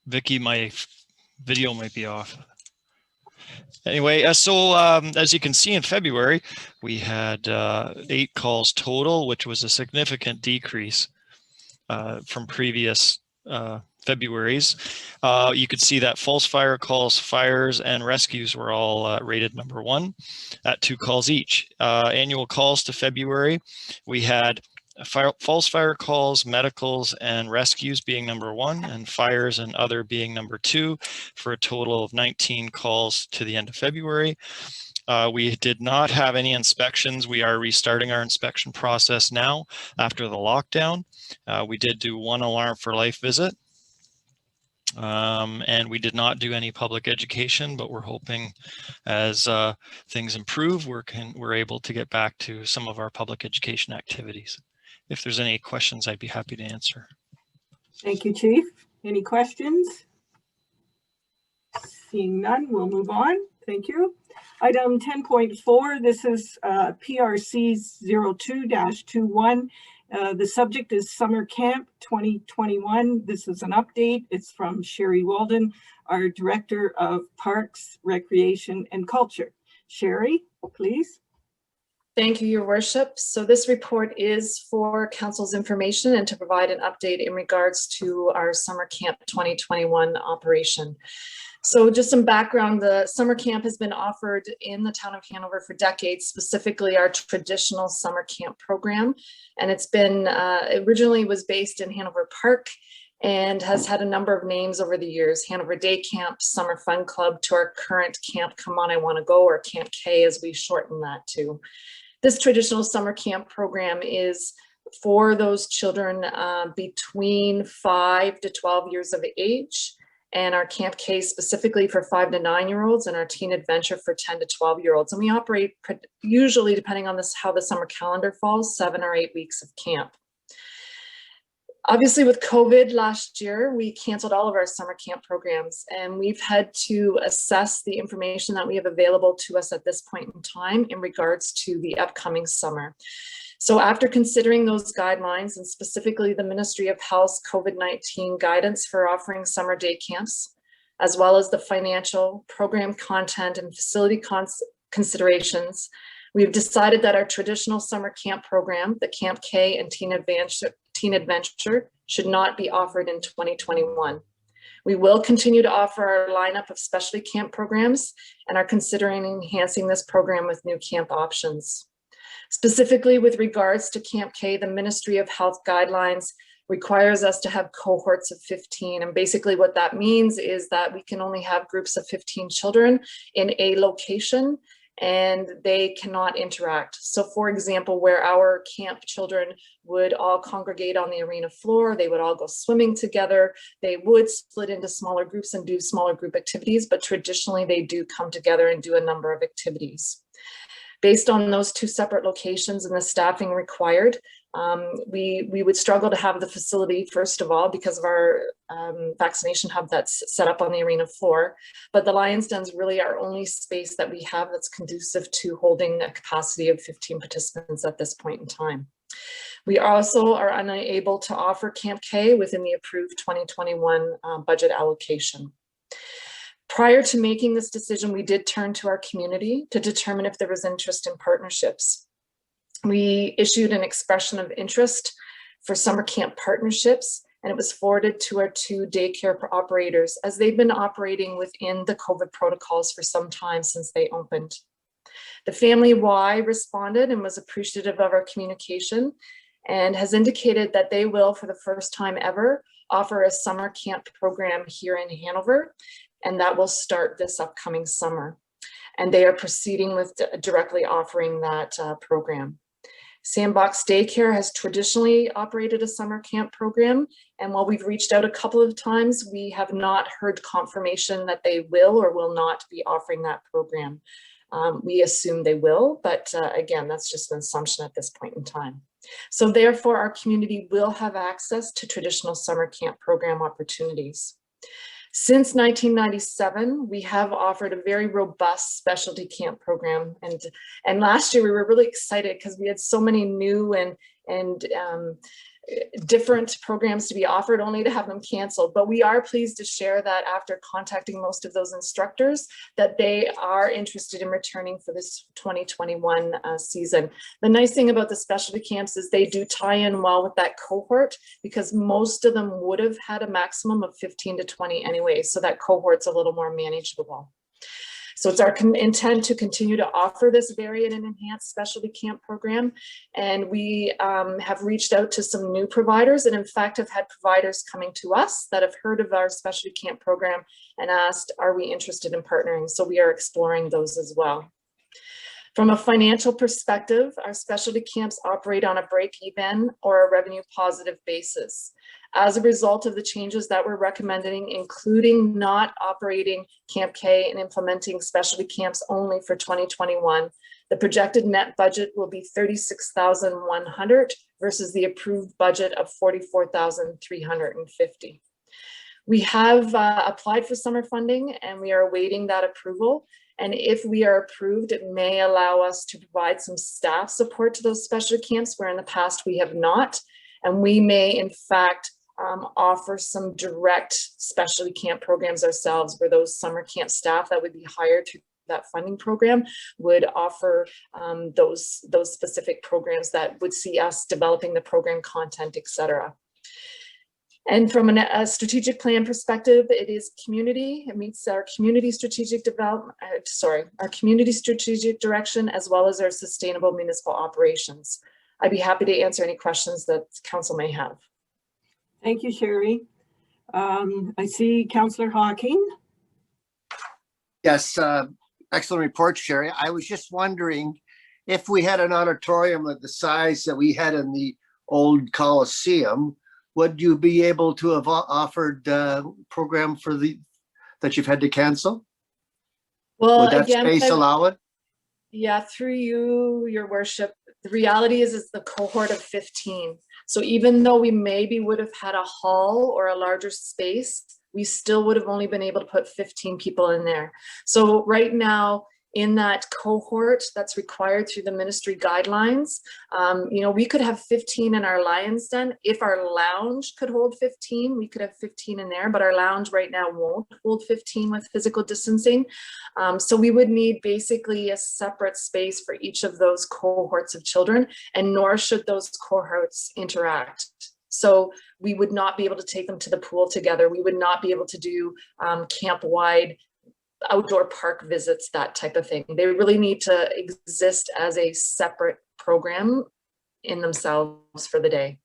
Vicky, my video might be off. Anyway, so as you can see in February, we had 8 calls total, which was a significant decrease from previous February's. You could see that false fire calls, fires, and rescues were all rated number 1 at 2 calls each. Annual calls to February, we had false fire calls, medicals, and rescues being number 1, and fires and other being number 2, for a total of 19 calls to the end of February. We did not have any inspections. We are restarting our inspection process now after the lockdown. We did do 1 alarm for life visit. And we did not do any public education, but we're hoping as things improve, we're able to get back to some of our public education activities. If there's any questions, I'd be happy to answer. Thank you, Chief. Any questions? Seeing none, we'll move on. Thank you. Item 10.4, this is PRC 02-21. The subject is Summer Camp 2021. This is an update. It's from Sherry Walden, our Director of Parks, Recreation, and Culture. Sherry, please. Thank you, Your Worship. So this report is for Council's information and to provide an update in regards to our Summer Camp 2021 operation. So just some background, the summer camp has been offered in the town of Hanover for decades, specifically our traditional summer camp program. And it's been, originally was based in Hanover Park and has had a number of names over the years, Hanover Day Camp, Summer Fun Club, to our current Camp Come On I Wanna Go, or Camp K as we shorten that to. This traditional summer camp program is for those children between 5 to 12 years of age, and our Camp K specifically for 5 to 9-year-olds, and our Teen Adventure for 10 to 12-year-olds. And we operate usually, depending on this how the summer calendar falls, 7 or 8 weeks of camp. Obviously with COVID last year, we canceled all of our summer camp programs, and we've had to assess the information that we have available to us at this point in time in regards to the upcoming summer. So after considering those guidelines, and specifically the Ministry of Health's COVID-19 guidance for offering summer day camps, as well as the financial, program content, and facility considerations, we've decided that our traditional summer camp program, the Camp K and Teen Adventure, should not be offered in 2021. We will continue to offer our lineup of specialty camp programs and are considering enhancing this program with new camp options. Specifically with regards to Camp K, the Ministry of Health guidelines requires us to have cohorts of 15. And basically what that means is that we can only have groups of 15 children in a location, and they cannot interact. So for example, where our camp children would all congregate on the arena floor, they would all go swimming together, they would split into smaller groups and do smaller group activities, but traditionally they do come together and do a number of activities. Based on those 2 separate locations and the staffing required, we would struggle to have the facility, first of all, because of our vaccination hub that's set up on the arena floor. But the Lions Den is really our only space that we have that's conducive to holding a capacity of 15 participants at this point in time. We also are unable to offer Camp K within the approved 2021 budget allocation. Prior to making this decision, we did turn to our community to determine if there was interest in partnerships. We issued an expression of interest for summer camp partnerships, and it was forwarded to our 2 daycare operators, as they've been operating within the COVID protocols for some time since they opened. The Family Y responded and was appreciative of our communication and has indicated that they will, for the first time ever, offer a summer camp program here in Hanover, and that will start this upcoming summer. And they are proceeding with directly offering that program. Sandbox Daycare has traditionally operated a summer camp program, and while we've reached out a couple of times, we have not heard confirmation that they will or will not be offering that program. We assume they will, but again, that's just an assumption at this point in time. So therefore, our community will have access to traditional summer camp program opportunities. Since 1997, we have offered a very robust specialty camp program, and last year we were really excited because we had so many new and different programs to be offered only to have them canceled. But we are pleased to share that after contacting most of those instructors, that they are interested in returning for this 2021 season. The nice thing about the specialty camps is they do tie in well with that cohort, because most of them would have had a maximum of 15 to 20 anyway. So that cohort's a little more manageable. So it's our intent to continue to offer this varied and enhanced specialty camp program. And we have reached out to some new providers, and in fact have had providers coming to us that have heard of our specialty camp program and asked, are we interested in partnering? So we are exploring those as well. From a financial perspective, our specialty camps operate on a break-even or a revenue positive basis. As a result of the changes that we're recommending, including not operating Camp K and implementing specialty camps only for 2021, the projected net budget will be $36,100 versus the approved budget of $44,350. We have applied for summer funding, and we are awaiting that approval. And if we are approved, it may allow us to provide some staff support to those specialty camps where in the past we have not. And we may, in fact, offer some direct specialty camp programs ourselves, where those summer camp staff that would be hired through that funding program would offer those specific programs that would see us developing the program content, etc. And from a strategic plan perspective, it is community. It meets our community strategic development, our community strategic direction, as well as our sustainable municipal operations. I'd be happy to answer any questions that council may have. Thank you, Sherry. I see Councillor Hawking. Yes, excellent report, Sherry. I was just wondering if we had an auditorium of the size that we had in the old Coliseum, would you be able to have offered program for that you've had to cancel? Well, would that again, space allow it? Yeah, through you, your worship, the reality is the cohort of 15. So even though we maybe would have had a hall or a larger space, we still would have only been able to put 15 people in there. So right now, in that cohort that's required through the ministry guidelines, you know, we could have 15 in our Lions Den. If our lounge could hold 15, we could have 15 in there, but our lounge right now won't hold 15 with physical distancing. So we would need basically a separate space for each of those cohorts of children, and nor should those cohorts interact. So we would not be able to take them to the pool together. We would not be able to do camp-wide outdoor park visits, that type of thing. They really need to exist as a separate program in themselves for the day.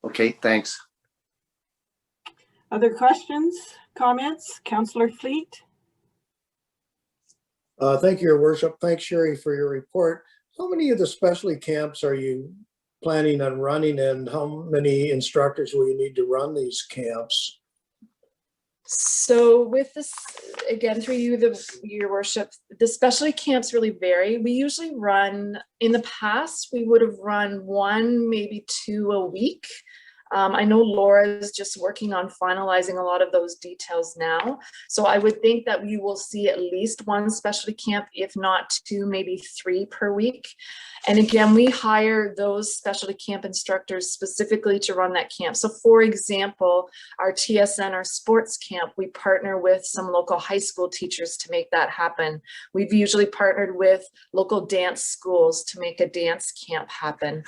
Okay, thanks. Other questions, comments? Councillor Fleet? Thank you, Your Worship. Thanks, Sherry, for your report. How many of the specialty camps are you planning on running, and how many instructors will you need to run these camps? So with this, again, through you, your worship, the specialty camps really vary. We usually run, in the past, we would have run 1, maybe 2 a week. I know Laura is just working on finalizing a lot of those details now. So I would think that we will see at least 1 specialty camp, if not 2, maybe 3 per week. And again, we hire those specialty camp instructors specifically to run that camp. So for example, our TSN, our sports camp, we partner with some local high school teachers to make that happen. We've usually partnered with local dance schools to make a dance camp happen.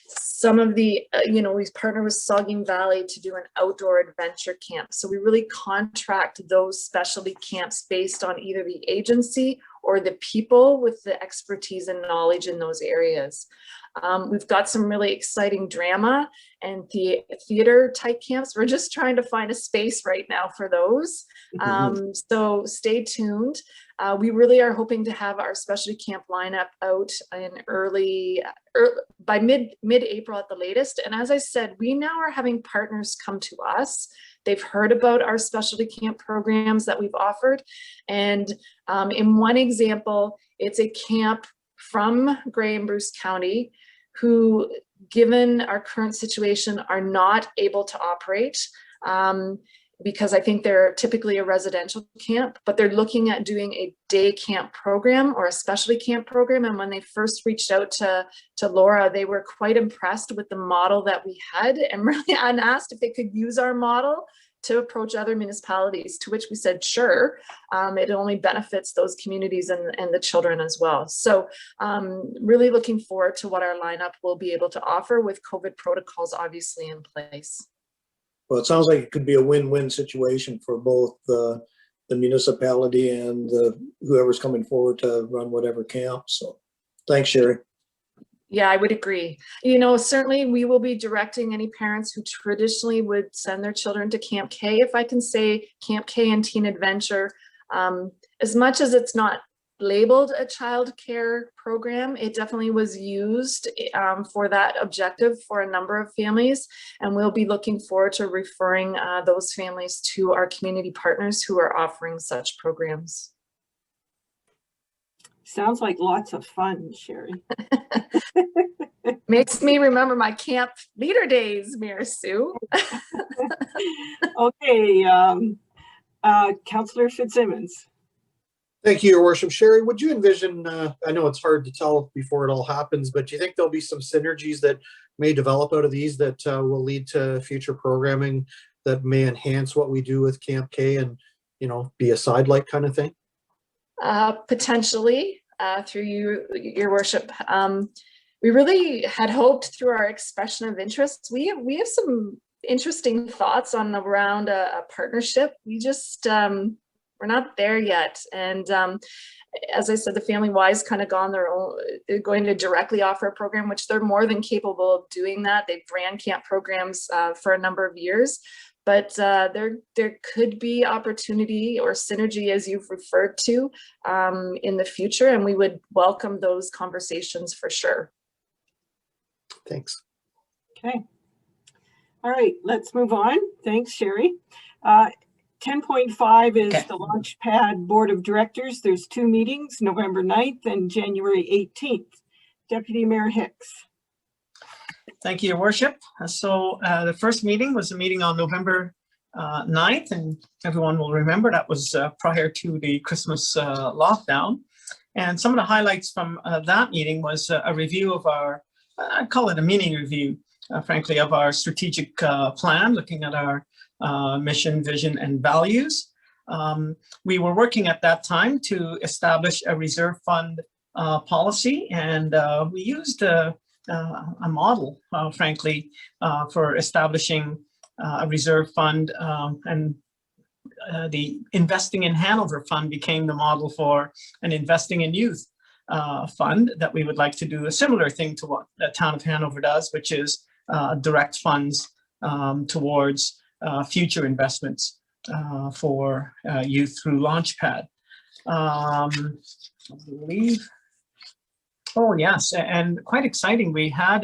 Some of the, you know, we've partnered with Saugeen Valley to do an outdoor adventure camp. So we really contract those specialty camps based on either the agency or the people with the expertise and knowledge in those areas. We've got some really exciting drama and theater type camps. We're just trying to find a space right now for those. So stay tuned. We really are hoping to have our specialty camp lineup out in by mid-April at the latest. And as I said, we now are having partners come to us. They've heard about our specialty camp programs that we've offered. And in one example, it's a camp from Grey and Bruce County who, given our current situation, are not able to operate. because I think they're typically a residential camp, but they're looking at doing a day camp program or a specialty camp program. And when they first reached out to Laura, they were quite impressed with the model that we had and really asked if they could use our model to approach other municipalities, to which we said, sure. It only benefits those communities and the children as well. So really looking forward to what our lineup will be able to offer with COVID protocols obviously in place. Well, it sounds like it could be a win-win situation for both the municipality and whoever's coming forward to run whatever camp. So thanks, Sherry. Yeah, I would agree. You know, certainly we will be directing any parents who traditionally would send their children to Camp K, if I can say Camp K and Teen Adventure. As much as it's not labeled a child care program, it definitely was used for that objective for a number of families. And we'll be looking forward to referring those families to our community partners who are offering such programs. Sounds like lots of fun, Sherry. Makes me remember my camp leader days, Mayor Sue. Okay, Councillor Fitzsimmons. Thank you, Your Worship. Sherry, would you envision, I know it's hard to tell before it all happens, but do you think there'll be some synergies that may develop out of these that will lead to future programming that may enhance what we do with Camp K and, you know, be a sidelight kind of thing? Potentially, through you, Your Worship. We really had hoped through our expression of interest. We have some interesting thoughts on around a partnership. We just, we're not there yet. And as I said, the Family Wise kind of gone their own, they're going to directly offer a program, which they're more than capable of doing that. They've ran camp programs for a number of years. But there could be opportunity or synergy, as you've referred to, in the future, and we would welcome those conversations for sure. Thanks. Okay. All right, let's move on. Thanks, Sherry. 10.5 is the Launchpad Board of Directors. There's 2 meetings, November 9th and January 18th. Deputy Mayor Hicks. Thank you, Your Worship. So the first meeting was a meeting on November 9th, and everyone will remember that was prior to the Christmas lockdown. And some of the highlights from that meeting was a review of our, I'd call it a mini review, frankly, of our strategic plan, looking at our mission, vision, and values. We were working at that time to establish a reserve fund policy, and we used a model, frankly, for establishing a reserve fund, and the Investing in Hanover Fund became the model for an Investing in Youth fund that we would like to do a similar thing to what the town of Hanover does, which is direct funds towards future investments for youth through Launchpad. I believe. Oh, yes, and quite exciting. We had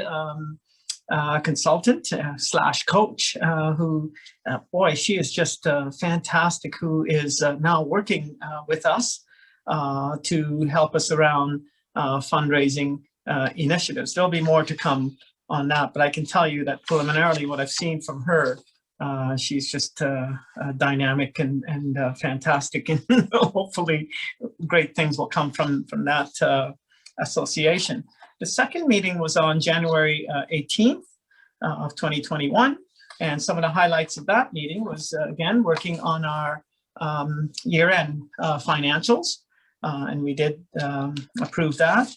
a consultant slash coach who, boy, she is just fantastic, who is now working with us to help us around fundraising initiatives. There'll be more to come on that, but I can tell you that preliminarily what I've seen from her, she's just dynamic and fantastic, and hopefully great things will come from that association. The second meeting was on January 18th of 2021. And some of the highlights of that meeting was, again, working on our year-end financials. And we did approve that.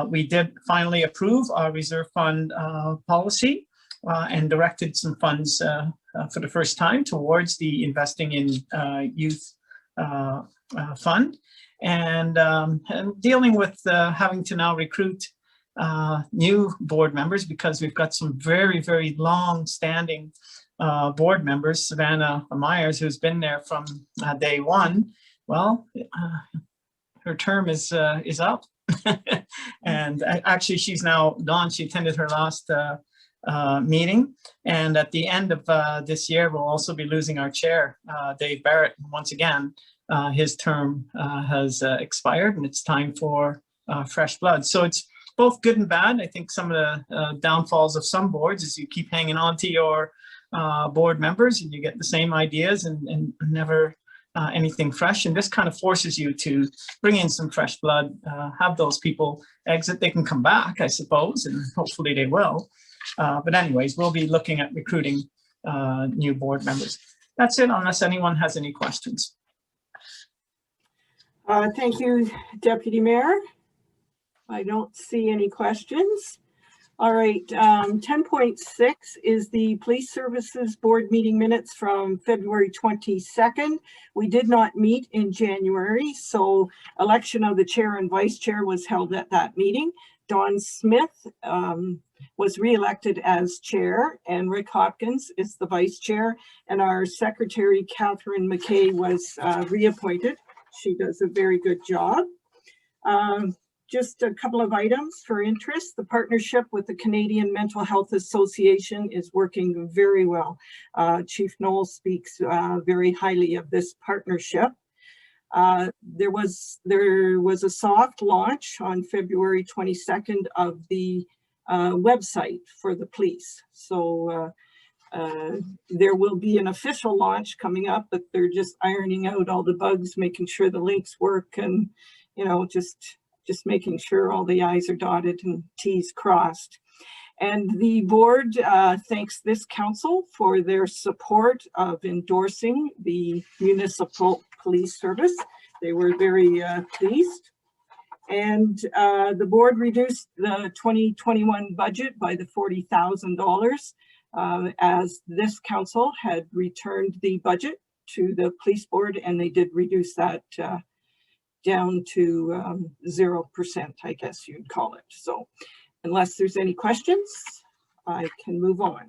We did finally approve our reserve fund policy and directed some funds for the first time towards the Investing in Youth fund. And dealing with having to now recruit new board members, because we've got some very, very long-standing board members. Savannah Myers, who's been there from day one. Well, her term is up, and actually she's now gone. She attended her last meeting, and at the end of this year, we'll also be losing our chair, Dave Barrett, once again. His term has expired, and it's time for fresh blood. So it's both good and bad. I think some of the downfalls of some boards is you keep hanging on to your board members, and you get the same ideas and never anything fresh. And this kind of forces you to bring in some fresh blood, have those people exit. They can come back, I suppose, and hopefully they will. But anyways, we'll be looking at recruiting new board members. That's it, unless anyone has any questions. Thank you, Deputy Mayor. I don't see any questions. All right, 10.6 is the Police Services Board meeting minutes from February 22nd. We did not meet in January, so election of the chair and vice chair was held at that meeting. Don Smith was re-elected as chair, and Rick Hopkins is the vice chair, and our secretary, Catherine McKay, was reappointed. She does a very good job. Just a couple of items for interest. The partnership with the Canadian Mental Health Association is working very well. Chief Knowles speaks very highly of this partnership. There was a soft launch on February 22nd of the website for the police. So there will be an official launch coming up, but they're just ironing out all the bugs, making sure the links work, and just making sure all the I's are dotted and T's crossed. And the board thanks this council for their support of endorsing the municipal police service. They were very pleased. And the board reduced the 2021 budget by the $40,000 as this council had returned the budget to the police board, and they did reduce that down to 0%, I guess you'd call it. So unless there's any questions, I can move on.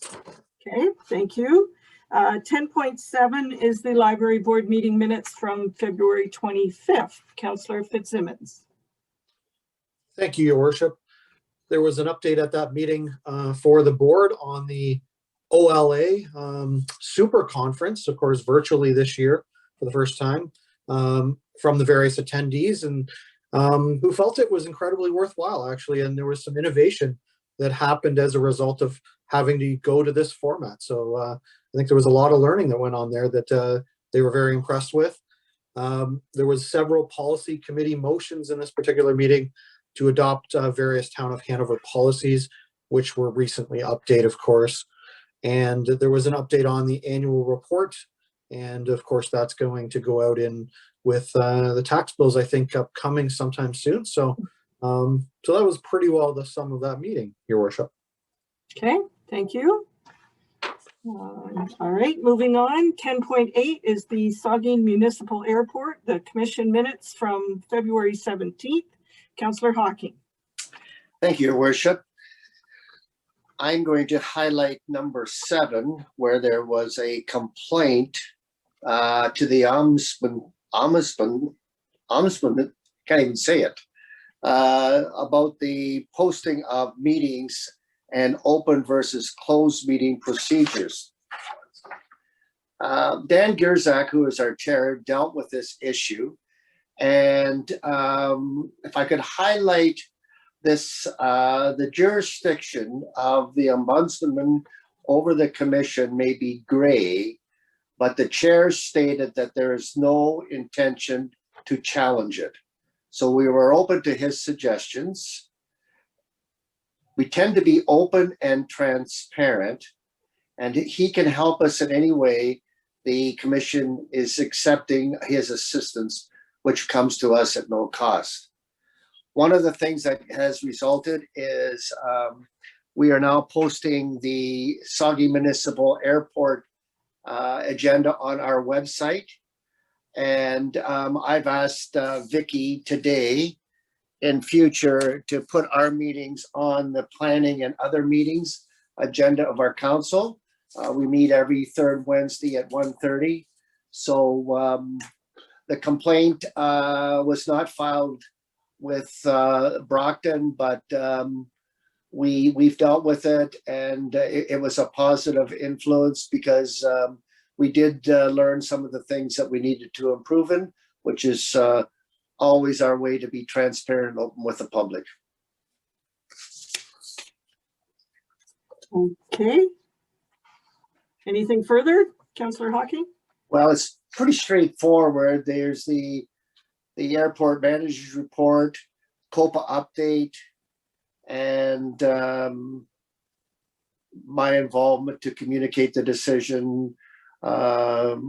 Okay, thank you. 10.7 is the library board meeting minutes from February 25th. Councillor Fitzsimmons. Thank you, Your Worship. There was an update at that meeting for the board on the OLA Super Conference, of course, virtually this year for the first time, from the various attendees, and who felt it was incredibly worthwhile, actually. And there was some innovation that happened as a result of having to go to this format. So I think there was a lot of learning that went on there that they were very impressed with. There was several policy committee motions in this particular meeting to adopt various Town of Hanover policies, which were recently updated, of course. And there was an update on the annual report. And of course, that's going to go out in with the tax bills, I think, upcoming sometime soon. So, so that was pretty well the sum of that meeting, Your Worship. Okay, thank you. All right, moving on. 10.8 is the Saugeen Municipal Airport, the commission minutes from February 17th. Councillor Hawking. Thank you, Your Worship. I'm going to highlight number 7, where there was a complaint to the ombudsman, can't even say it, about the posting of meetings and open versus closed meeting procedures. Dan Gierzak, who is our chair, dealt with this issue. And if I could highlight this, the jurisdiction of the ombudsman over the commission may be gray, but the chair stated that there is no intention to challenge it. So we were open to his suggestions. We tend to be open and transparent, and he can help us in any way the commission is accepting his assistance, which comes to us at no cost. One of the things that has resulted is we are now posting the Saugeen Municipal Airport agenda on our website. And I've asked Vicky today in future to put our meetings on the planning and other meetings agenda of our council. We meet every third Wednesday at 1:30. So the complaint was not filed with Brockton, but we've dealt with it, and it was a positive influence because we did learn some of the things that we needed to improve in, which is always our way to be transparent and open with the public. Okay, Anything further, Councillor Hawking? Well, it's pretty straightforward. There's the airport manager's report, COPA update, and my involvement to communicate the decision to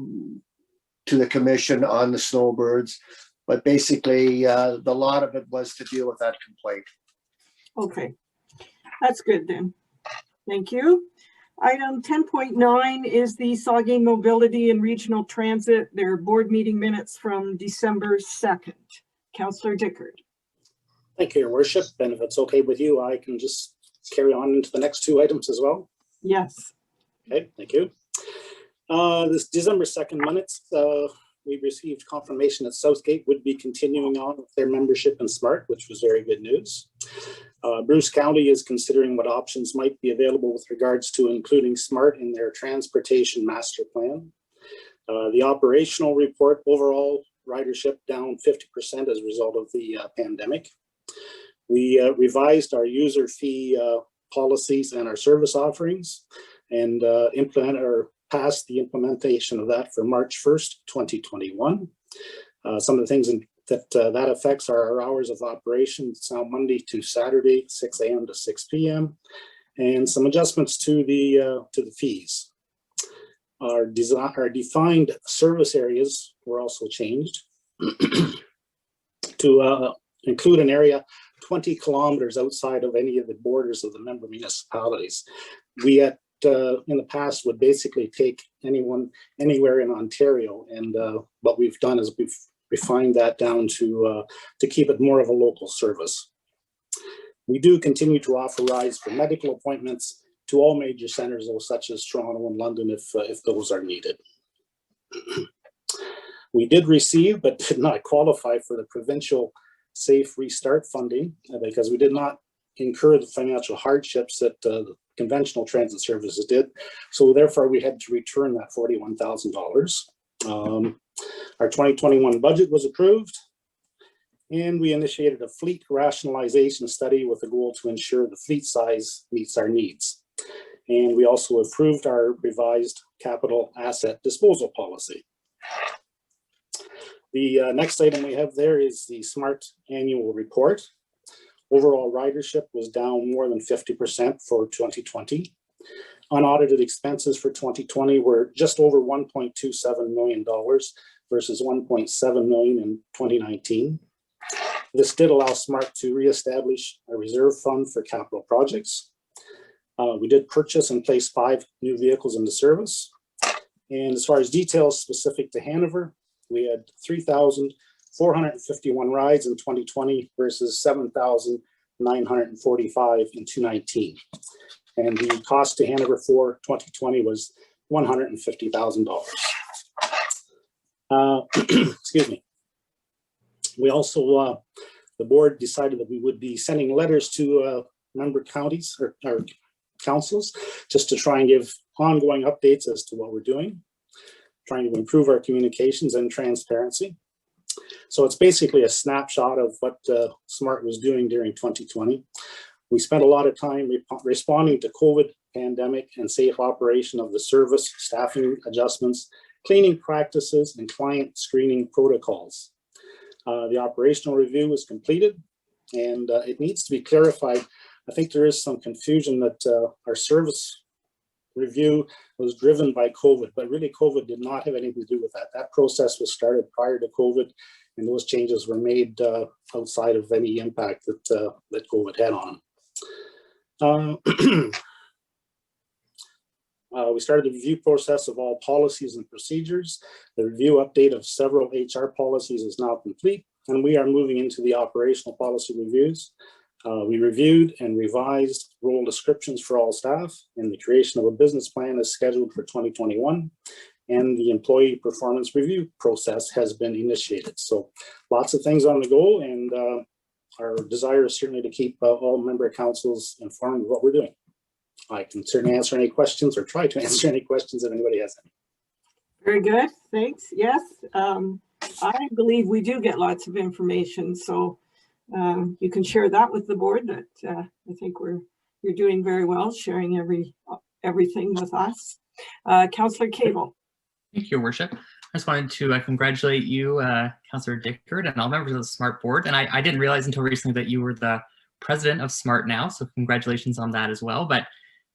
the commission on the snowbirds. But basically, the lot of it was to deal with that complaint. Okay, that's good then. Thank you. Item 10.9 is the Saugeen Mobility and Regional Transit, their board meeting minutes from December 2nd. Councillor Dickard. Thank you, Your Worship. And if it's okay with you, I can just carry on into the next two items as well. Yes. Okay, thank you. This December 2nd minutes, we received confirmation that Southgate would be continuing on with their membership in SMART, which was very good news. Bruce County is considering what options might be available with regards to including SMART in their transportation master plan. The operational report, overall ridership down 50% as a result of the pandemic. We revised our user fee policies and our service offerings and passed the implementation of that for March 1st, 2021. Some of the things that affects are our hours of operation. It's now Monday to Saturday, 6 a.m. to 6 p.m. and some adjustments to the fees. Our defined service areas were also changed to include an area 20 kilometers outside of any of the borders of the member municipalities. We in the past would basically take anyone anywhere in Ontario, and what we've done is we've refined that down to keep it more of a local service. We do continue to offer rides for medical appointments to all major centers, though, such as Toronto and London, if those are needed. We did receive, but did not qualify for the provincial Safe Restart funding because we did not incur the financial hardships that the conventional transit services did. So therefore, we had to return that $41,000. Our 2021 budget was approved, and we initiated a fleet rationalization study with a goal to ensure the fleet size meets our needs. And we also approved our revised capital asset disposal policy. The next item we have there is the SMART annual report. Overall ridership was down more than 50% for 2020. Unaudited expenses for 2020 were just over $1.27 million versus $1.7 million in 2019. This did allow SMART to reestablish a reserve fund for capital projects. We did purchase and place 5 new vehicles into service. And as far as details specific to Hanover, we had 3,451 rides in 2020 versus 7,945 in 2019. And the cost to Hanover for 2020 was $150,000. Excuse me. We also, the board decided that we would be sending letters to member counties or councils just to try and give ongoing updates as to what we're doing, trying to improve our communications and transparency. So it's basically a snapshot of what SMART was doing during 2020. We spent a lot of time responding to COVID pandemic and safe operation of the service, staffing adjustments, cleaning practices, and client screening protocols. The operational review was completed, and it needs to be clarified. I think there is some confusion that our service review was driven by COVID, but really COVID did not have anything to do with that. That process was started prior to COVID, and those changes were made outside of any impact that COVID had on them. We started the review process of all policies and procedures. The review update of several HR policies is now complete, and we are moving into the operational policy reviews. We reviewed and revised role descriptions for all staff, and the creation of a business plan is scheduled for 2021, and the employee performance review process has been initiated. So lots of things on the go, and our desire is certainly to keep all member councils informed of what we're doing. I can certainly answer any questions or try to answer any questions if anybody has any. Very good, thanks. Yes, I believe we do get lots of information, so you can share that with the board. That I think you're doing very well, sharing everything with us. Councillor Cable. Thank you, Your Worship. I just wanted to congratulate you, Councillor Dickert, and all members of the SMART board. And I didn't realize until recently that you were the president of SMART now, so congratulations on that as well. But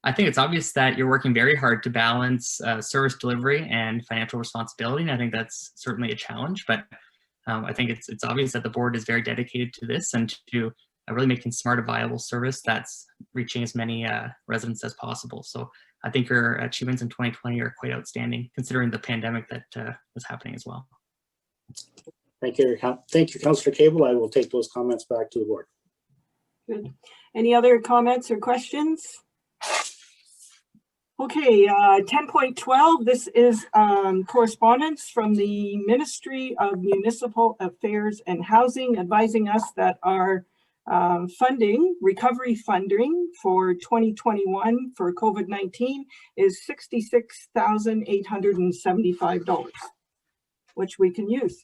I think it's obvious that you're working very hard to balance service delivery and financial responsibility, and I think that's certainly a challenge. But I think it's obvious that the board is very dedicated to this and to really making SMART a viable service that's reaching as many residents as possible. So I think your achievements in 2020 are quite outstanding, considering the pandemic that was happening as well. Thank you, Councillor Cable. I will take those comments back to the board. Good. Any other comments or questions? Okay, 10.12, this is correspondence from the Ministry of Municipal Affairs and Housing advising us that our recovery funding for 2021 for COVID-19 is $66,875, which we can use.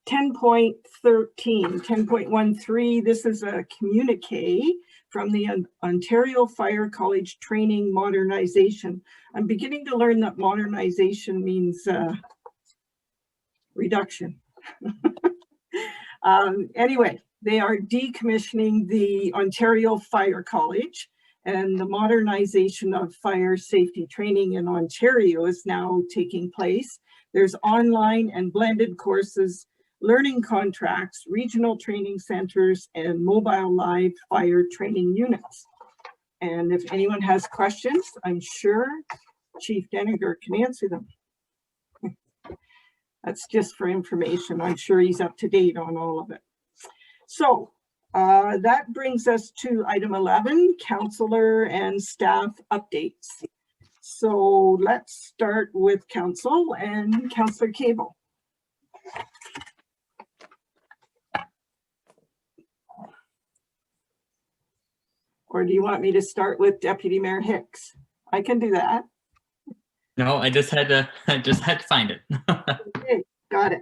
10.13, 10.13, this is a communique from the Ontario Fire College Training Modernization. I'm beginning to learn that modernization means reduction. Anyway, they are decommissioning the Ontario Fire College, and the modernization of fire safety training in Ontario is now taking place. There's online and blended courses, learning contracts, regional training centers, and mobile live fire training units. And if anyone has questions, I'm sure Chief Denninger can answer them. That's just for information. I'm sure he's up to date on all of it. So that brings us to item 11, councillor and staff updates. So let's start with council and Councillor Cable. Or do you want me to start with Deputy Mayor Hicks? I can do that. No, I just had to find it. Okay, got it.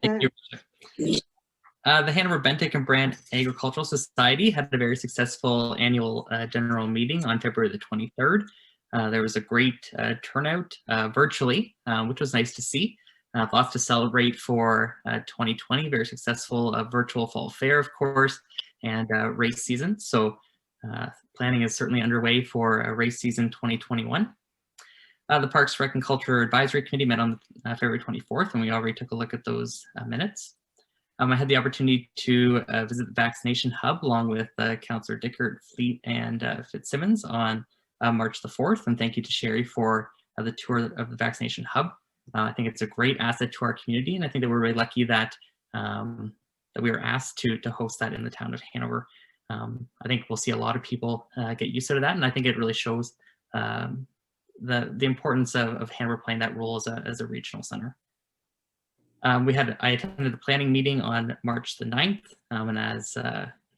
Thank you. The Hanover Bentic and Brand Agricultural Society had a very successful annual general meeting on February the 23rd. There was a great turnout virtually, which was nice to see. Lots to celebrate for 2020, very successful virtual fall fair, of course, and race season. So planning is certainly underway for race season 2021. The Parks, Rec and Culture Advisory Committee met on February 24th, and we already took a look at those minutes. I had the opportunity to visit the vaccination hub along with Councillor Dickert, Fleet, and Fitzsimmons on March the 4th, and thank you to Sherry for the tour of the vaccination hub. I think it's a great asset to our community, and I think that we're really lucky that that we were asked to host that in the town of Hanover. I think we'll see a lot of people get used to that, and I think it really shows the importance of Hanover playing that role as a regional center. I attended the planning meeting on March the 9th, and as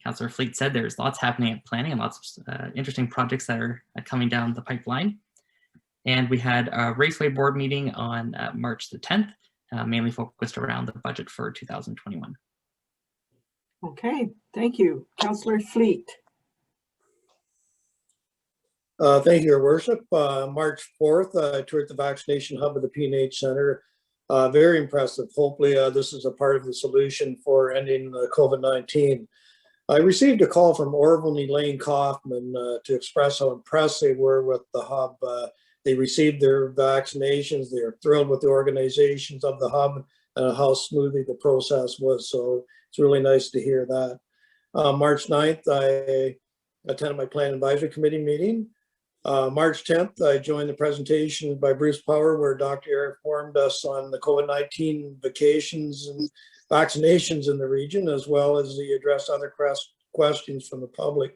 Councillor Fleet said, there's lots happening at planning and lots of interesting projects that are coming down the pipeline. And we had a Raceway Board meeting on March the 10th, mainly focused around the budget for 2021. Okay, thank you. Councillor Fleet. Thank you, Your Worship. March 4th, I toured the vaccination hub of the P&H Center. Very impressive. Hopefully this is a part of the solution for ending COVID-19. I received a call from Orville and Elaine Kaufman to express how impressed they were with the hub. They received their vaccinations. They're thrilled with the organizations of the hub and how smoothly the process was. So it's really nice to hear that. March 9th, I attended my Plan Advisory Committee meeting. March 10th, I joined the presentation by Bruce Power, where Dr. Eric informed us on the COVID-19 vacations and vaccinations in the region, as well as he addressed other questions from the public.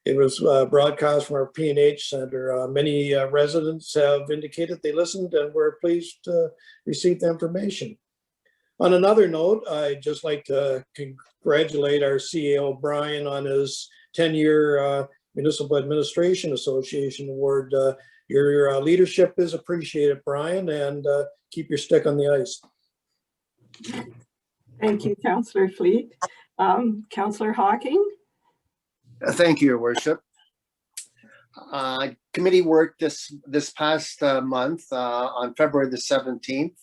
It was broadcast from our P&H Center. Many residents have indicated they listened and were pleased to receive the information. On another note, I'd just like to congratulate our CAO, Brian, on his 10-year Municipal Administration Association Award. Your leadership is appreciated, Brian, and keep your stick on the ice. Thank you, Councillor Fleet. Councillor Hawking. Thank you, Your Worship. Committee work this past month on February the 17th.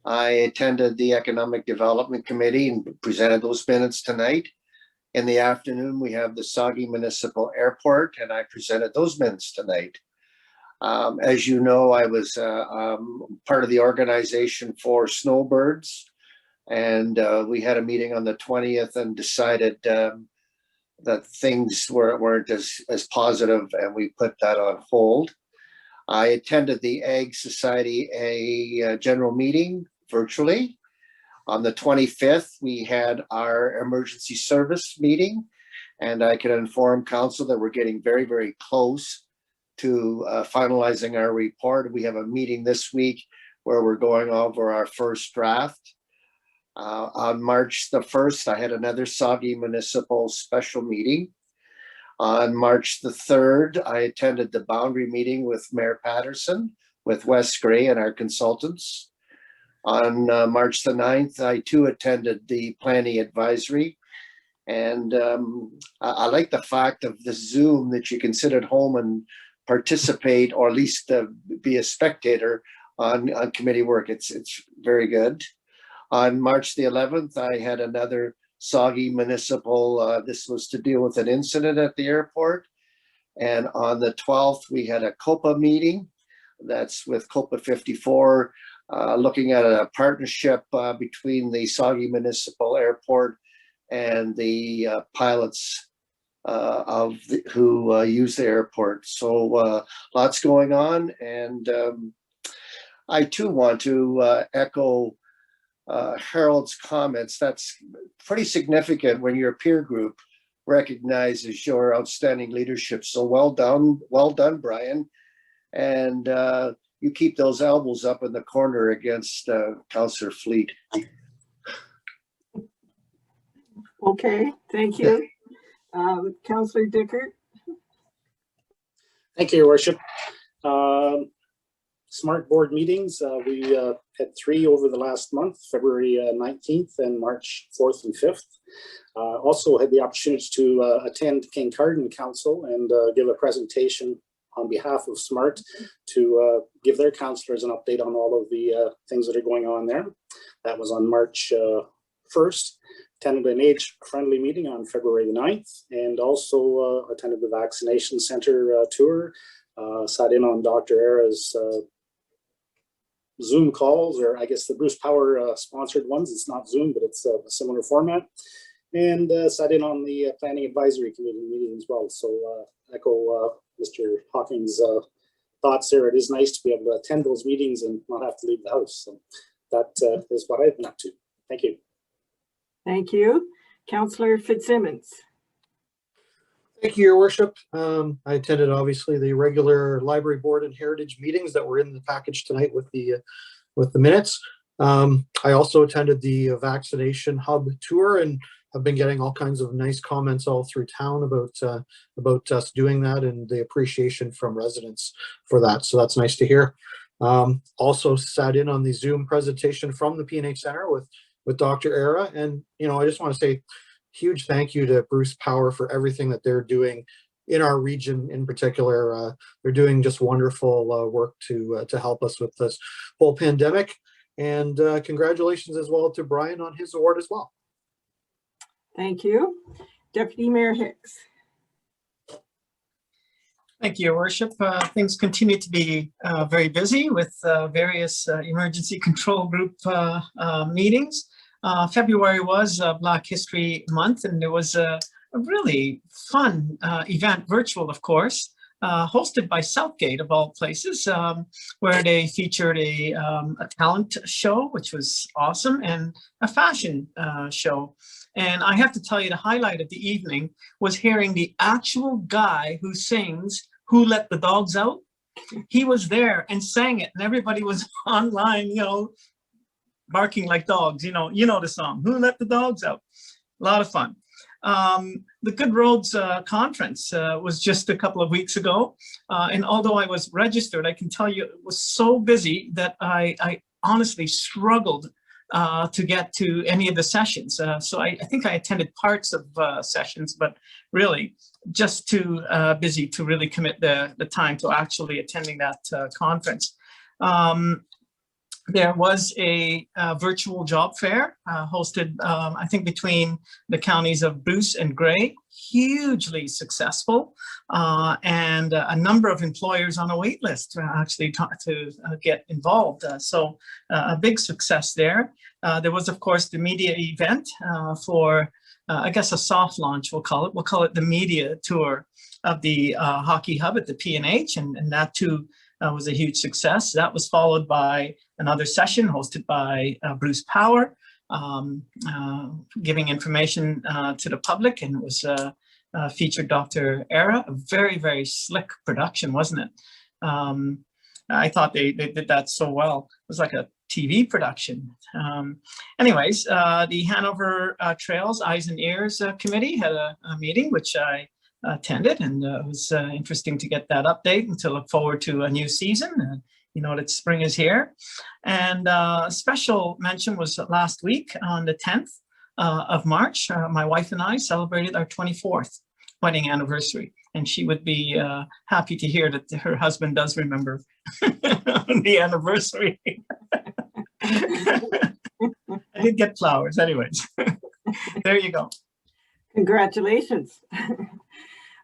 I attended the Economic Development Committee and presented those minutes tonight. In the afternoon, we have the Saugeen Municipal Airport, and I presented those minutes tonight. As you know, I was part of the organization for Snowbirds, and we had a meeting on the 20th and decided that things weren't as positive, and we put that on hold. I attended the Ag Society a general meeting virtually. On the 25th, we had our emergency service meeting, and I can inform council that we're getting very, very close to finalizing our report. We have a meeting this week where we're going over our first draft. On March the 1st, I had another Saugeen Municipal special meeting. On March the 3rd, I attended the boundary meeting with Mayor Patterson, with Wes Gray and our consultants. On March the 9th, I too attended the planning advisory. And I like the fact of the Zoom that you can sit at home and participate, or at least be a spectator on committee work. It's very good. On March the 11th, I had another Saugeen Municipal, this was to deal with an incident at the airport. And on the 12th, we had a COPA meeting. That's with COPA 54, looking at a partnership between the Saugeen Municipal Airport and the pilots who use the airport. So lots going on. And I too want to echo Harold's comments. That's pretty significant when your peer group recognizes your outstanding leadership. So well done, Brian. And you keep those elbows up in the corner against Councillor Fleet. Okay, thank you. Councillor Dickert. Thank you, Your Worship. Smart board meetings, we had 3 over the last month, February 19th and March 4th and 5th. Also had the opportunity to attend King Carden Council and give a presentation on behalf of SMART to give their councillors an update on all of the things that are going on there. That was on March 1st. Attended an age-friendly meeting on February the 9th, and also attended the vaccination center tour. Sat in on Dr. Era's Zoom calls, or I guess the Bruce Power sponsored ones. It's not Zoom, but it's a similar format. And sat in on the Planning Advisory Committee meeting as well. So echo Mr. Hawkins' thoughts there. It is nice to be able to attend those meetings and not have to leave the house. So that is what I've been up to. Thank you. Thank you. Councillor Fitzsimmons. Thank you, Your Worship. I attended obviously the regular library board and heritage meetings that were in the package tonight with the minutes. I also attended the vaccination hub tour and have been getting all kinds of nice comments all through town about us doing that and the appreciation from residents for that. So that's nice to hear. Also sat in on the Zoom presentation from the P&H Center with Dr. Era, and I just want to say huge thank you to Bruce Power for everything that they're doing in our region in particular. They're doing just wonderful work to help us with this whole pandemic. And congratulations as well to Brian on his award as well. Thank you. Deputy Mayor Hicks. Thank you, Your Worship. Things continue to be very busy with various emergency control group meetings. February was Black History Month, and there was a really fun event, virtual of course, hosted by Southgate of all places, where they featured a talent show, which was awesome, and a fashion show. And I have to tell you, the highlight of the evening was hearing the actual guy who sings "Who Let the Dogs Out?" He was there and sang it, and everybody was online, barking like dogs. You know the song, "Who Let the Dogs Out?" A lot of fun. The Good Roads conference was just a couple of weeks ago. And although I was registered, I can tell you it was so busy that I honestly struggled to get to any of the sessions. So I think I attended parts of sessions, but really just too busy to really commit the time to actually attending that conference. There was a virtual job fair hosted, I think, between the counties of Bruce and Grey, hugely successful, and a number of employers on a wait list actually to get involved. So a big success there. There was, of course, the media event for, I guess, a soft launch, we'll call it. We'll call it the media tour of the Hockey Hub at the P&H, and that too was a huge success. That was followed by another session hosted by Bruce Power, giving information to the public, and it was featured Dr. Era. A very, very slick production, wasn't it? I thought they did that so well. It was like a TV production. Anyways, the Hanover Trails Eyes and Ears Committee had a meeting, which I attended, and it was interesting to get that update and to look forward to a new season. You know that spring is here. And a special mention was last week on the 10th of March. My wife and I celebrated our 24th wedding anniversary, and she would be happy to hear that her husband does remember the anniversary. I did get flowers anyways. There you go. Congratulations.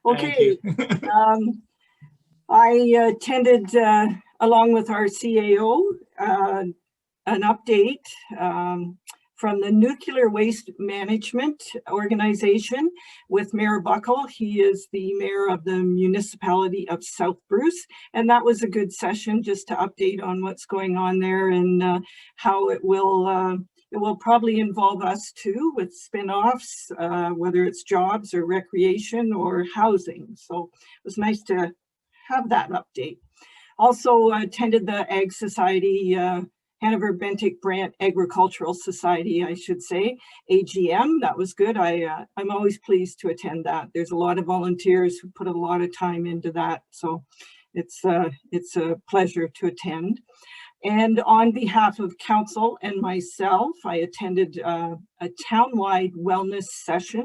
Okay. I attended, along with our CAO, an update from the Nuclear Waste Management Organization with Mayor Buckle. He is the mayor of the municipality of South Bruce, and that was a good session just to update on what's going on there and how it will probably involve us too with spin-offs, whether it's jobs or recreation or housing. So it was nice to have that update. Also attended the Ag Society, Hanover Bentic Brant Agricultural Society, I should say, AGM. That was good. I'm always pleased to attend that. There's a lot of volunteers who put a lot of time into that. So it's a pleasure to attend. And on behalf of council and myself, I attended a townwide wellness session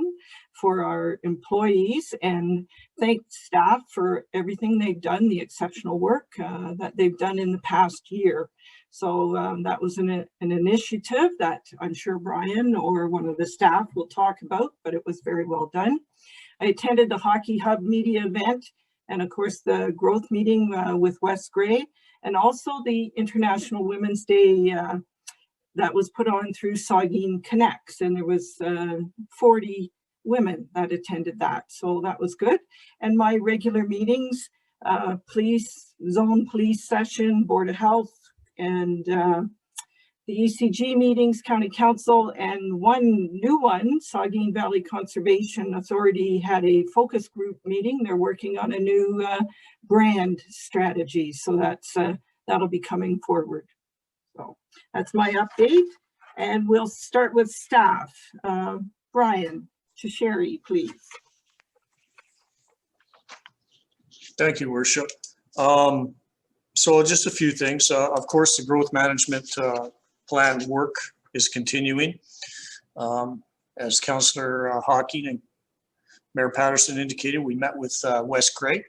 for our employees and thanked staff for everything they've done, the exceptional work that they've done in the past year. So that was an initiative that I'm sure Brian or one of the staff will talk about, but it was very well done. I attended the Hockey Hub media event and of course the growth meeting with Wes Gray, and also the International Women's Day that was put on through Saugeen Connects, and there was 40 women that attended that, so that was good. And my regular meetings, police, zone police session, Board of Health, and the ECG meetings, County Council, and one new one, Saugeen Valley Conservation Authority had a focus group meeting. They're working on a new brand strategy, so that'll be coming forward. So that's my update, and we'll start with staff. Brian Sherry, please. Thank you, Worship. So just a few things. Of course, the growth management plan work is continuing. As Councillor Hawking and Mayor Patterson indicated, we met with Wes Gray.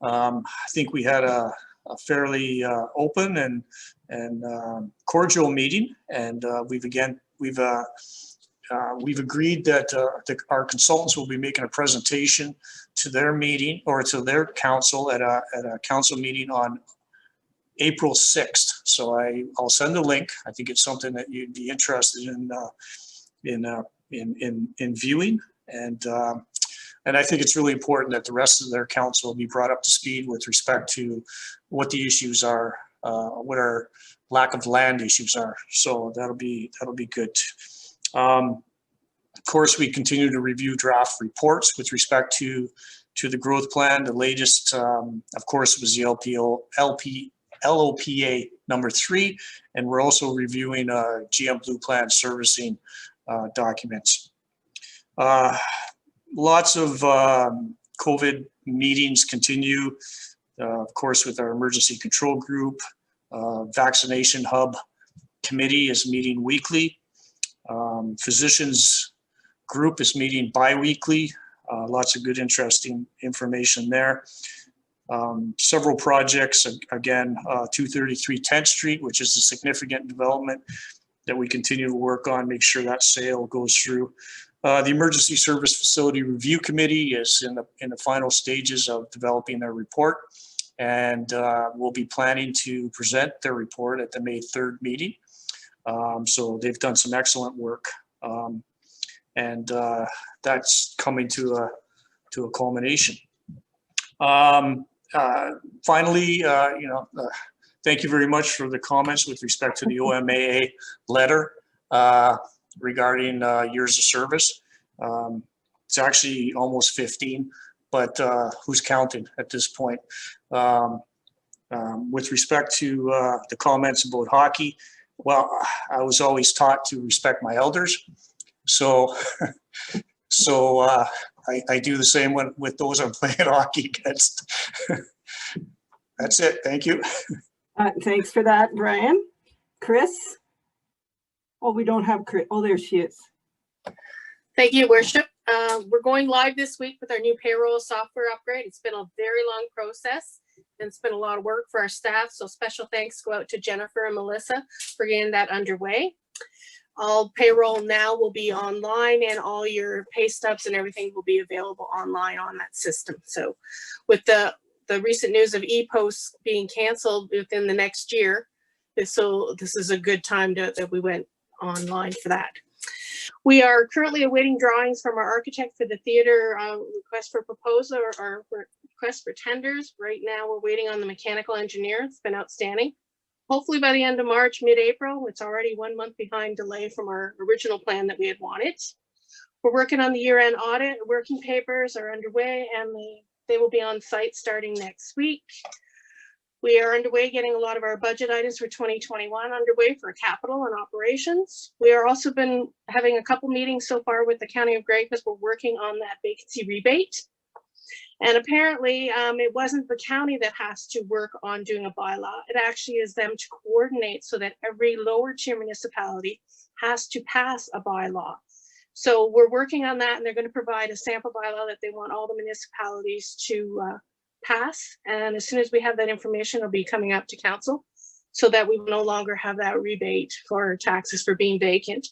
I think we had a fairly open and cordial meeting, and we've agreed that our consultants will be making a presentation to their meeting or to their council at a council meeting on April 6th. So I'll send a link. I think it's something that you'd be interested in viewing, and I think it's really important that the rest of their council be brought up to speed with respect to what the issues are, what our lack of land issues are. So that'll be good. Of course, we continue to review draft reports with respect to the growth plan. The latest, of course, was the LOPA number 3, and we're also reviewing GM Blue Plan servicing documents. Lots of COVID meetings continue, of course, with our emergency control group, vaccination hub committee is meeting weekly. Physicians group is meeting bi-weekly. Lots of good, interesting information there. Several projects, again, 233 10th Street, which is a significant development that we continue to work on, make sure that sale goes through. The Emergency Service Facility Review Committee is in the final stages of developing their report, and we'll be planning to present their report at the May 3rd meeting. So they've done some excellent work, and that's coming to a culmination. Finally, thank you very much for the comments with respect to the OMAA letter regarding years of service. It's actually almost 15, but who's counting at this point? With respect to the comments about hockey, well, I was always taught to respect my elders. So, I do the same with those I'm playing hockey against. That's it. Thank you. Thanks for that, Brian. Chris? Oh, we don't have Chris. Oh, there she is. Thank you, Worship. We're going live this week with our new payroll software upgrade. It's been a very long process and it's been a lot of work for our staff. So special thanks go out to Jennifer and Melissa for getting that underway. All payroll now will be online and all your pay stubs and everything will be available online on that system. So with the recent news of e-posts being canceled within the next year, this is a good time that we went online for that. We are currently awaiting drawings from our architect for the theater request for proposal or request for tenders. Right now we're waiting on the mechanical engineer. It's been outstanding. Hopefully by the end of March, mid-April. It's already 1 month behind delay from our original plan that we had wanted. We're working on the year-end audit. Working papers are underway and they will be on site starting next week. We are underway getting a lot of our budget items for 2021 underway for capital and operations. We are also been having a couple meetings so far with the County of Grey because we're working on that vacancy rebate. And apparently it wasn't the county that has to work on doing a bylaw. It actually is them to coordinate so that every lower tier municipality has to pass a bylaw. So we're working on that and they're going to provide a sample bylaw that they want all the municipalities to pass. And as soon as we have that information, it'll be coming up to council so that we will no longer have that rebate for taxes for being vacant.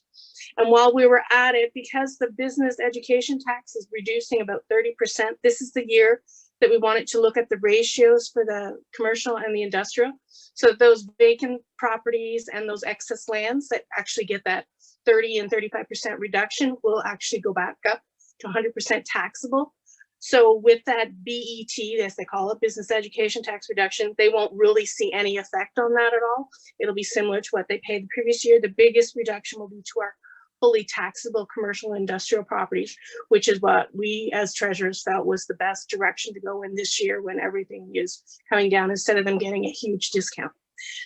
And while we were at it, because the business education tax is reducing about 30%, this is the year that we wanted to look at the ratios for the commercial and the industrial. So those vacant properties and those excess lands that actually get that 30 and 35% reduction will actually go back up to 100% taxable. So with that BET, as they call it, business education tax reduction, they won't really see any effect on that at all. It'll be similar to what they paid the previous year. The biggest reduction will be to our fully taxable commercial and industrial properties, which is what we as treasurers felt was the best direction to go in this year when everything is coming down instead of them getting a huge discount.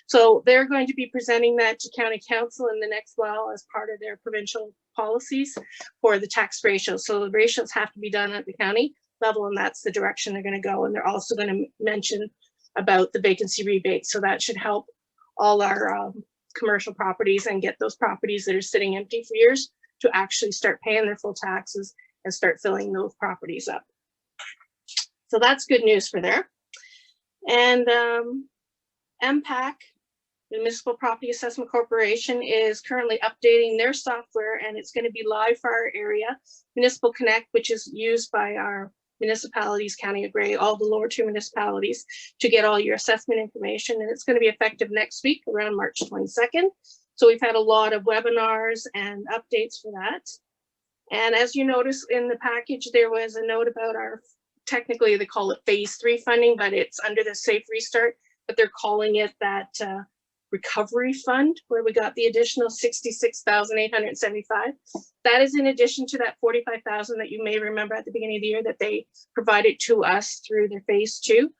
So they're going to be presenting that to county council in the next while as part of their provincial policies for the tax ratios. So the ratios have to be done at the county level and that's the direction they're going to go. And they're also going to mention about the vacancy rebate. So that should help all our commercial properties and get those properties that are sitting empty for years to actually start paying their full taxes and start filling those properties up. So that's good news for there. And MPAC, the Municipal Property Assessment Corporation, is currently updating their software and it's going to be live for our area. Municipal Connect, which is used by our municipalities, County of Grey, all the lower tier municipalities to get all your assessment information. And it's going to be effective next week around March 22nd. So we've had a lot of webinars and updates for that. And as you notice in the package, there was a note about our, technically they call it phase 3 funding, but it's under the Safe Restart, but they're calling it that recovery fund where we got the additional $66,875. That is in addition to that $45,000 that you may remember at the beginning of the year that they provided to us through their phase 2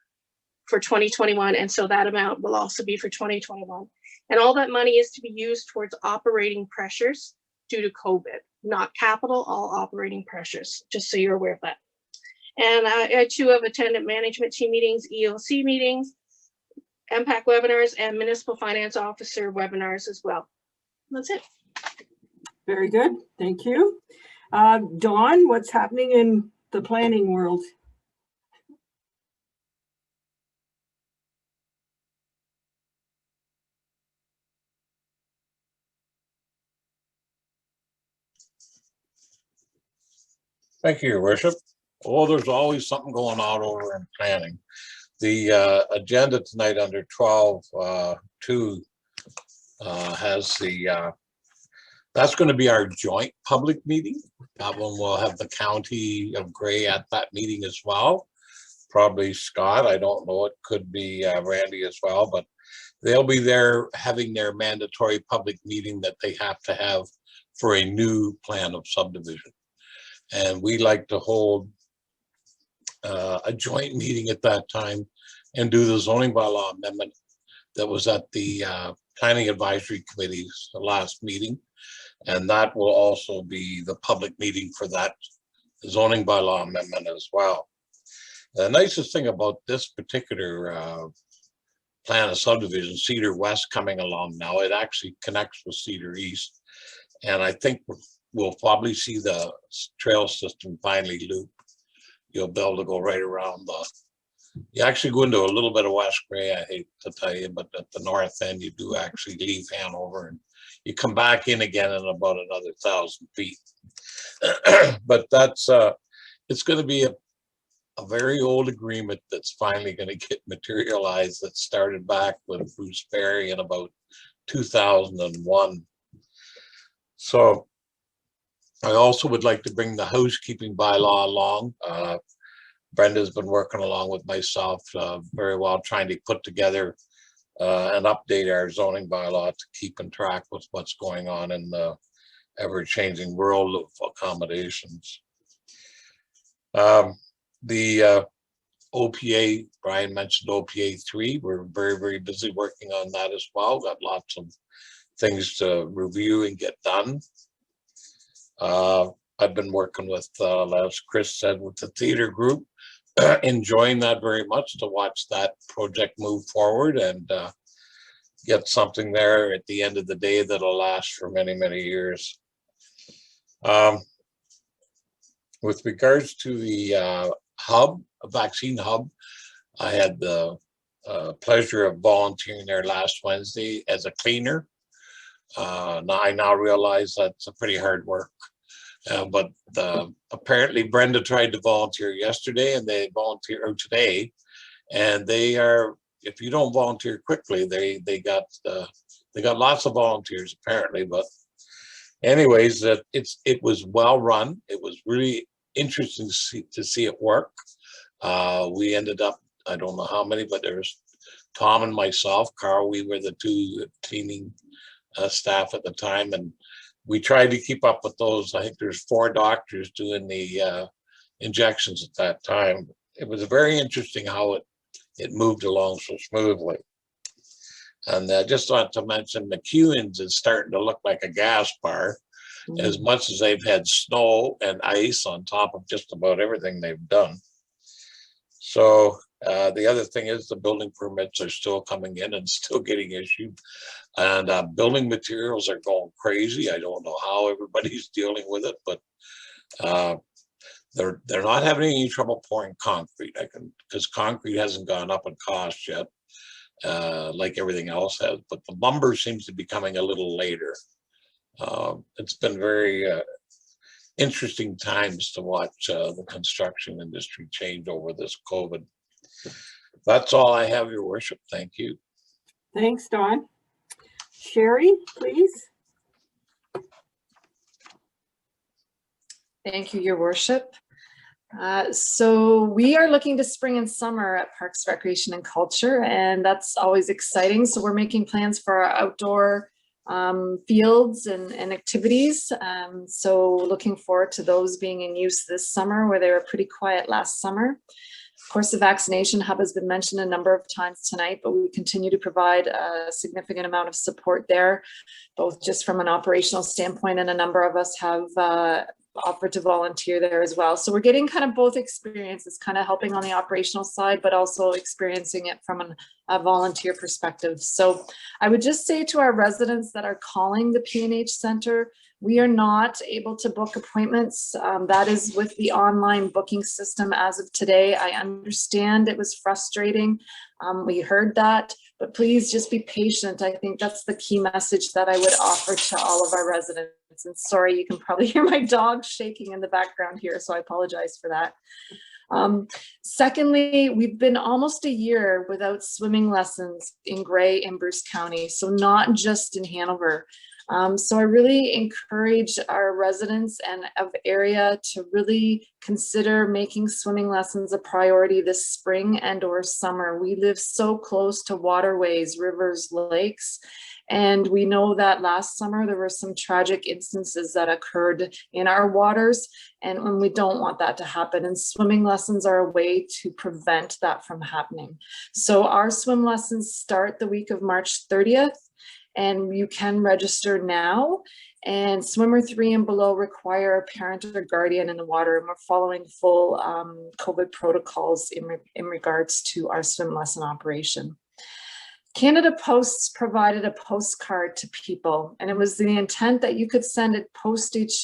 for 2021. And so that amount will also be for 2021. And all that money is to be used towards operating pressures due to COVID, not capital, all operating pressures, just so you're aware of that. And I too have attended management team meetings, EOC meetings, MPAC webinars, and municipal finance officer webinars as well. That's it. Very good. Thank you. Dawn, what's happening in the planning world? Thank you, Your Worship. Well, there's always something going on over in planning. The agenda tonight under 12.2 has the, that's going to be our joint public meeting. That one will have the County of Grey at that meeting as well. Probably Scott, I don't know, it could be Randy as well, but they'll be there having their mandatory public meeting that they have to have for a new plan of subdivision. And we like to hold a joint meeting at that time and do the zoning bylaw amendment that was at the Planning Advisory Committee's last meeting. And that will also be the public meeting for that zoning bylaw amendment as well. The nicest thing about this particular plan of subdivision, Cedar West coming along now, it actually connects with Cedar East. And I think we'll probably see the trail system finally loop. You'll be able to go right around you actually go into a little bit of West Grey, I hate to tell you, but at the north end, you do actually leave Hanover and you come back in again in about another 1,000 feet. But that's, it's going to be a very old agreement that's finally going to get materialized that started back with Bruce Berry in about 2001. So I also would like to bring the housekeeping bylaw along. Brenda's been working along with myself very well, trying to put together and update our zoning bylaw to keep in track with what's going on in the ever-changing world of accommodations. The OPA, Brian mentioned OPA 3. We're very, very busy working on that as well. Got lots of things to review and get done. I've been working with, as Chris said, with the theater group, enjoying that very much to watch that project move forward and get something there at the end of the day that'll last for many, many years. With regards to the vaccine hub, I had the pleasure of volunteering there last Wednesday as a cleaner. I now realize that's a pretty hard work. But apparently Brenda tried to volunteer yesterday and they volunteer today, and they are, if you don't volunteer quickly, they got lots of volunteers apparently. But anyways, it was well run. It was really interesting to see it work. We ended up, I don't know how many, but there's Tom and myself, Carl, we were the two cleaning staff at the time, and we tried to keep up with those. I think there's 4 doctors doing the injections at that time. It was very interesting how it moved along so smoothly. And I just want to mention McEwen's is starting to look like a gas bar, as much as they've had snow and ice on top of just about everything they've done. So the other thing is the building permits are still coming in and still getting issued. And building materials are going crazy. I don't know how everybody's dealing with it, but they're not having any trouble pouring concrete. Because concrete hasn't gone up in cost yet, like everything else has. But the lumber seems to be coming a little later. It's been very interesting times to watch the construction industry change over this COVID. That's all I have, Your Worship. Thank you. Thanks, Don. Sherry, please. Thank you, Your Worship. So we are looking to spring and summer at Parks, Recreation and Culture, and that's always exciting. So we're making plans for our outdoor fields and activities. So looking forward to those being in use this summer, where they were pretty quiet last summer. Of course, the vaccination hub has been mentioned a number of times tonight, but we continue to provide a significant amount of support there, both just from an operational standpoint, and a number of us have offered to volunteer there as well. So we're getting kind of both experiences, kind of helping on the operational side, but also experiencing it from an volunteer perspective. So I would just say to our residents that are calling the P&H Center, we are not able to book appointments. That is with the online booking system as of today. I understand it was frustrating. We heard that, but please just be patient. I think that's the key message that I would offer to all of our residents. And sorry, you can probably hear my dog shaking in the background here, so I apologize for that. Secondly, we've been almost a year without swimming lessons in Grey and Bruce County, so not just in Hanover. So I really encourage our residents and of area to really consider making swimming lessons a priority this spring and or summer. We live so close to waterways, rivers, lakes, and we know that last summer there were some tragic instances that occurred in our waters, and we don't want that to happen. And swimming lessons are a way to prevent that from happening. So our swim lessons start the week of March 30th. And you can register now. And swimmer 3 and below require a parent or guardian in the water, and we're following full COVID protocols in regards to our swim lesson operation. Canada Post provided a postcard to people, and it was the intent that you could send a postage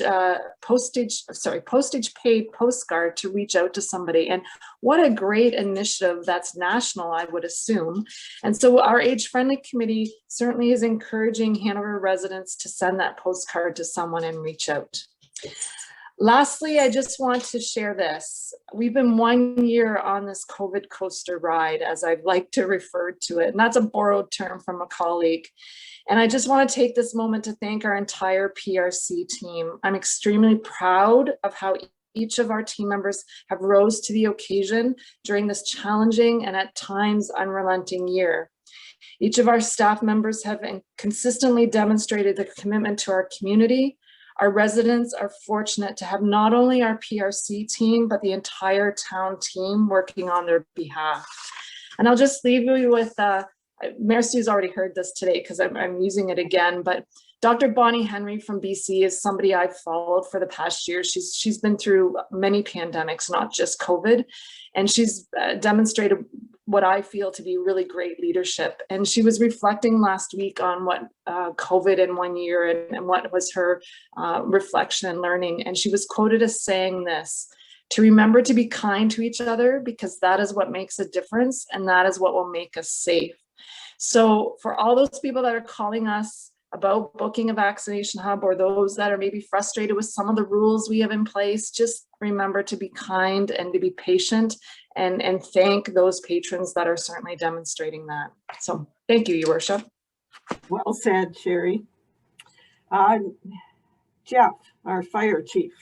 paid postcard to reach out to somebody. And what a great initiative that's national, I would assume. And so our Age Friendly Committee certainly is encouraging Hanover residents to send that postcard to someone and reach out. Lastly, I just want to share this. We've been 1 year on this COVID coaster ride, as I'd like to refer to it, and that's a borrowed term from a colleague. And I just want to take this moment to thank our entire PRC team. I'm extremely proud of how each of our team members have rose to the occasion during this challenging and at times unrelenting year. Each of our staff members have consistently demonstrated the commitment to our community. Our residents are fortunate to have not only our PRC team, but the entire town team working on their behalf. And I'll just leave you with, Mayor Stu's already heard this today because I'm using it again, but Dr. Bonnie Henry from BC is somebody I've followed for the past year. She's been through many pandemics, not just COVID, and she's demonstrated what I feel to be really great leadership. And she was reflecting last week on what COVID in 1 year and what was her reflection and learning. And she was quoted as saying this: to remember to be kind to each other, because that is what makes a difference and that is what will make us safe. So for all those people that are calling us about booking a vaccination hub, or those that are maybe frustrated with some of the rules we have in place, just remember to be kind and to be patient, and thank those patrons that are certainly demonstrating that. So thank you, Your Worship. Well said, Sherry. Jeff, our fire chief.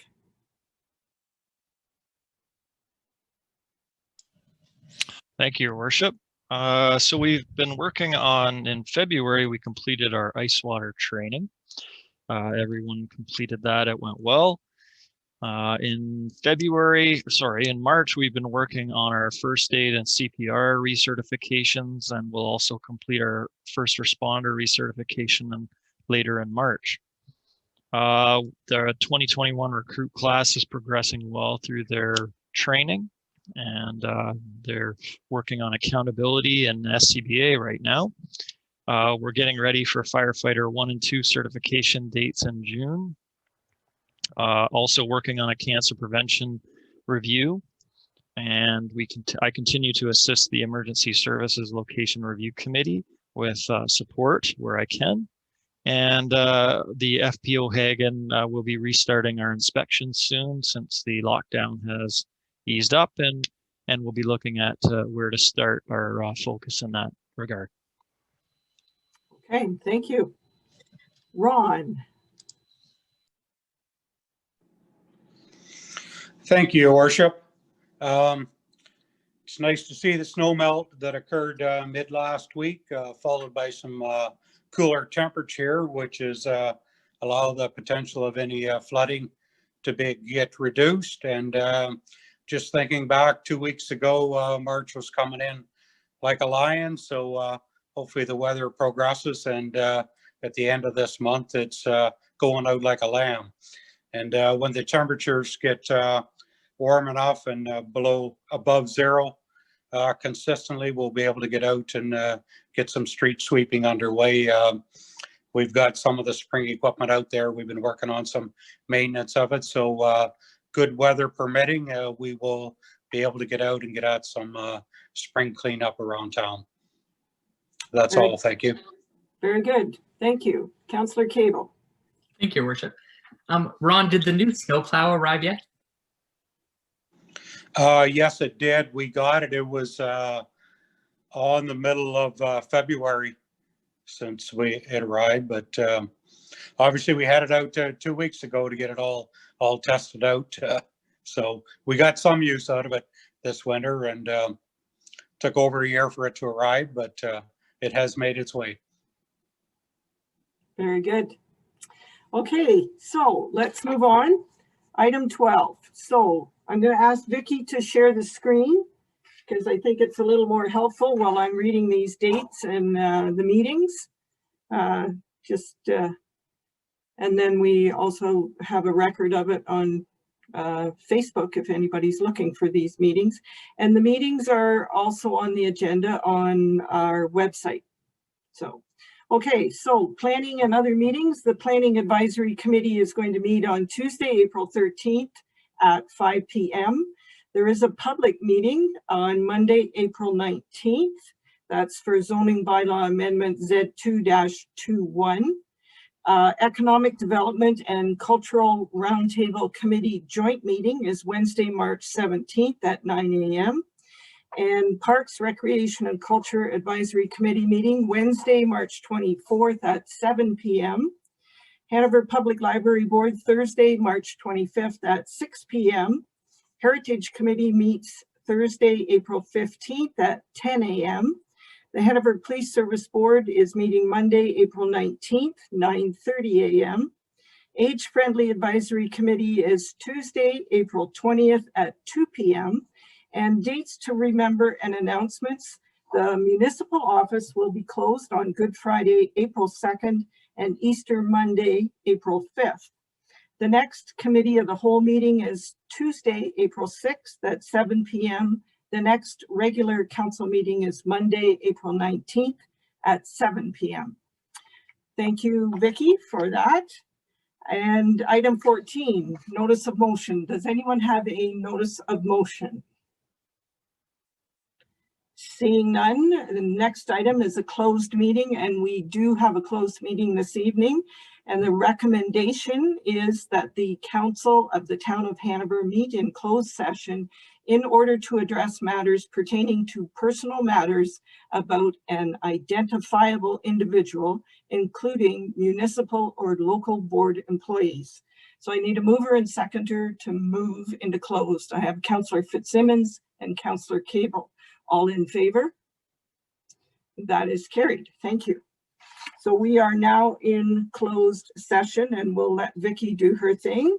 Thank you, Your Worship. So we've been working on, in February, we completed our ice water training. Everyone completed that, it went well. In March, we've been working on our first aid and CPR recertifications, and we'll also complete our first responder recertification later in March. The 2021 recruit class is progressing well through their training, and they're working on accountability and SCBA right now. We're getting ready for firefighter 1 and 2 certification dates in June. Also working on a cancer prevention review, and I continue to assist the Emergency Services Location Review Committee with support where I can. And the FPO Hagen will be restarting our inspections soon, since the lockdown has eased up, and we'll be looking at where to start our focus in that regard. Okay, thank you. Ron. Thank you, Your Worship. It's nice to see the snow melt that occurred mid last week, followed by some cooler temperature, which is allow the potential of any flooding to get reduced. And just thinking back 2 weeks ago, March was coming in like a lion. So hopefully the weather progresses, and at the end of this month, it's going out like a lamb. And when the temperatures get warm enough and above zero, consistently, we'll be able to get out and get some street sweeping underway. We've got some of the spring equipment out there. We've been working on some maintenance of it. So good weather permitting, we will be able to get out and get at some spring cleanup around town. That's all. Thank you. Very good. Thank you. Councillor Cable. Thank you, Your Worship. Ron, did the new snowplow arrive yet? Yes, it did. We got it. It was on the middle of February since it arrived, but obviously we had it out 2 weeks ago to get it all tested out. So we got some use out of it this winter, and took over a year for it to arrive, but it has made its way. Very good. Okay, so let's move on. Item 12. So I'm going to ask Vicki to share the screen because I think it's a little more helpful while I'm reading these dates and the meetings. And then we also have a record of it on Facebook if anybody's looking for these meetings. And the meetings are also on the agenda on our website. So, okay, so planning and other meetings. The Planning Advisory Committee is going to meet on Tuesday, April 13th at 5 p.m. There is a public meeting on Monday, April 19th. That's for zoning bylaw amendment Z2-21. Economic Development and Cultural Roundtable Committee joint meeting is Wednesday, March 17th at 9 a.m. And Parks, Recreation and Culture Advisory Committee meeting Wednesday, March 24th at 7 p.m. Hanover Public Library Board Thursday, March 25th at 6 p.m. Heritage Committee meets Thursday, April 15th at 10 a.m. The Hanover Police Service Board is meeting Monday, April 19th, 9:30 a.m. Age Friendly Advisory Committee is Tuesday, April 20th at 2 p.m. And dates to remember and announcements. The municipal office will be closed on Good Friday, April 2nd, and Easter Monday, April 5th. The next Committee of the Whole meeting is Tuesday, April 6th at 7 p.m. The next regular council meeting is Monday, April 19th at 7 p.m. Thank you, Vicki, for that. And item 14, notice of motion. Does anyone have a notice of motion? Seeing none, the next item is a closed meeting, and we do have a closed meeting this evening. And the recommendation is that the Council of the Town of Hanover meet in closed session in order to address matters pertaining to personal matters about an identifiable individual, including municipal or local board employees. So I need a mover and seconder to move into closed. I have Councillor Fitzsimmons and Councillor Cable. All in favor? That is carried. Thank you. So we are now in closed session, and we'll let Vicki do her thing.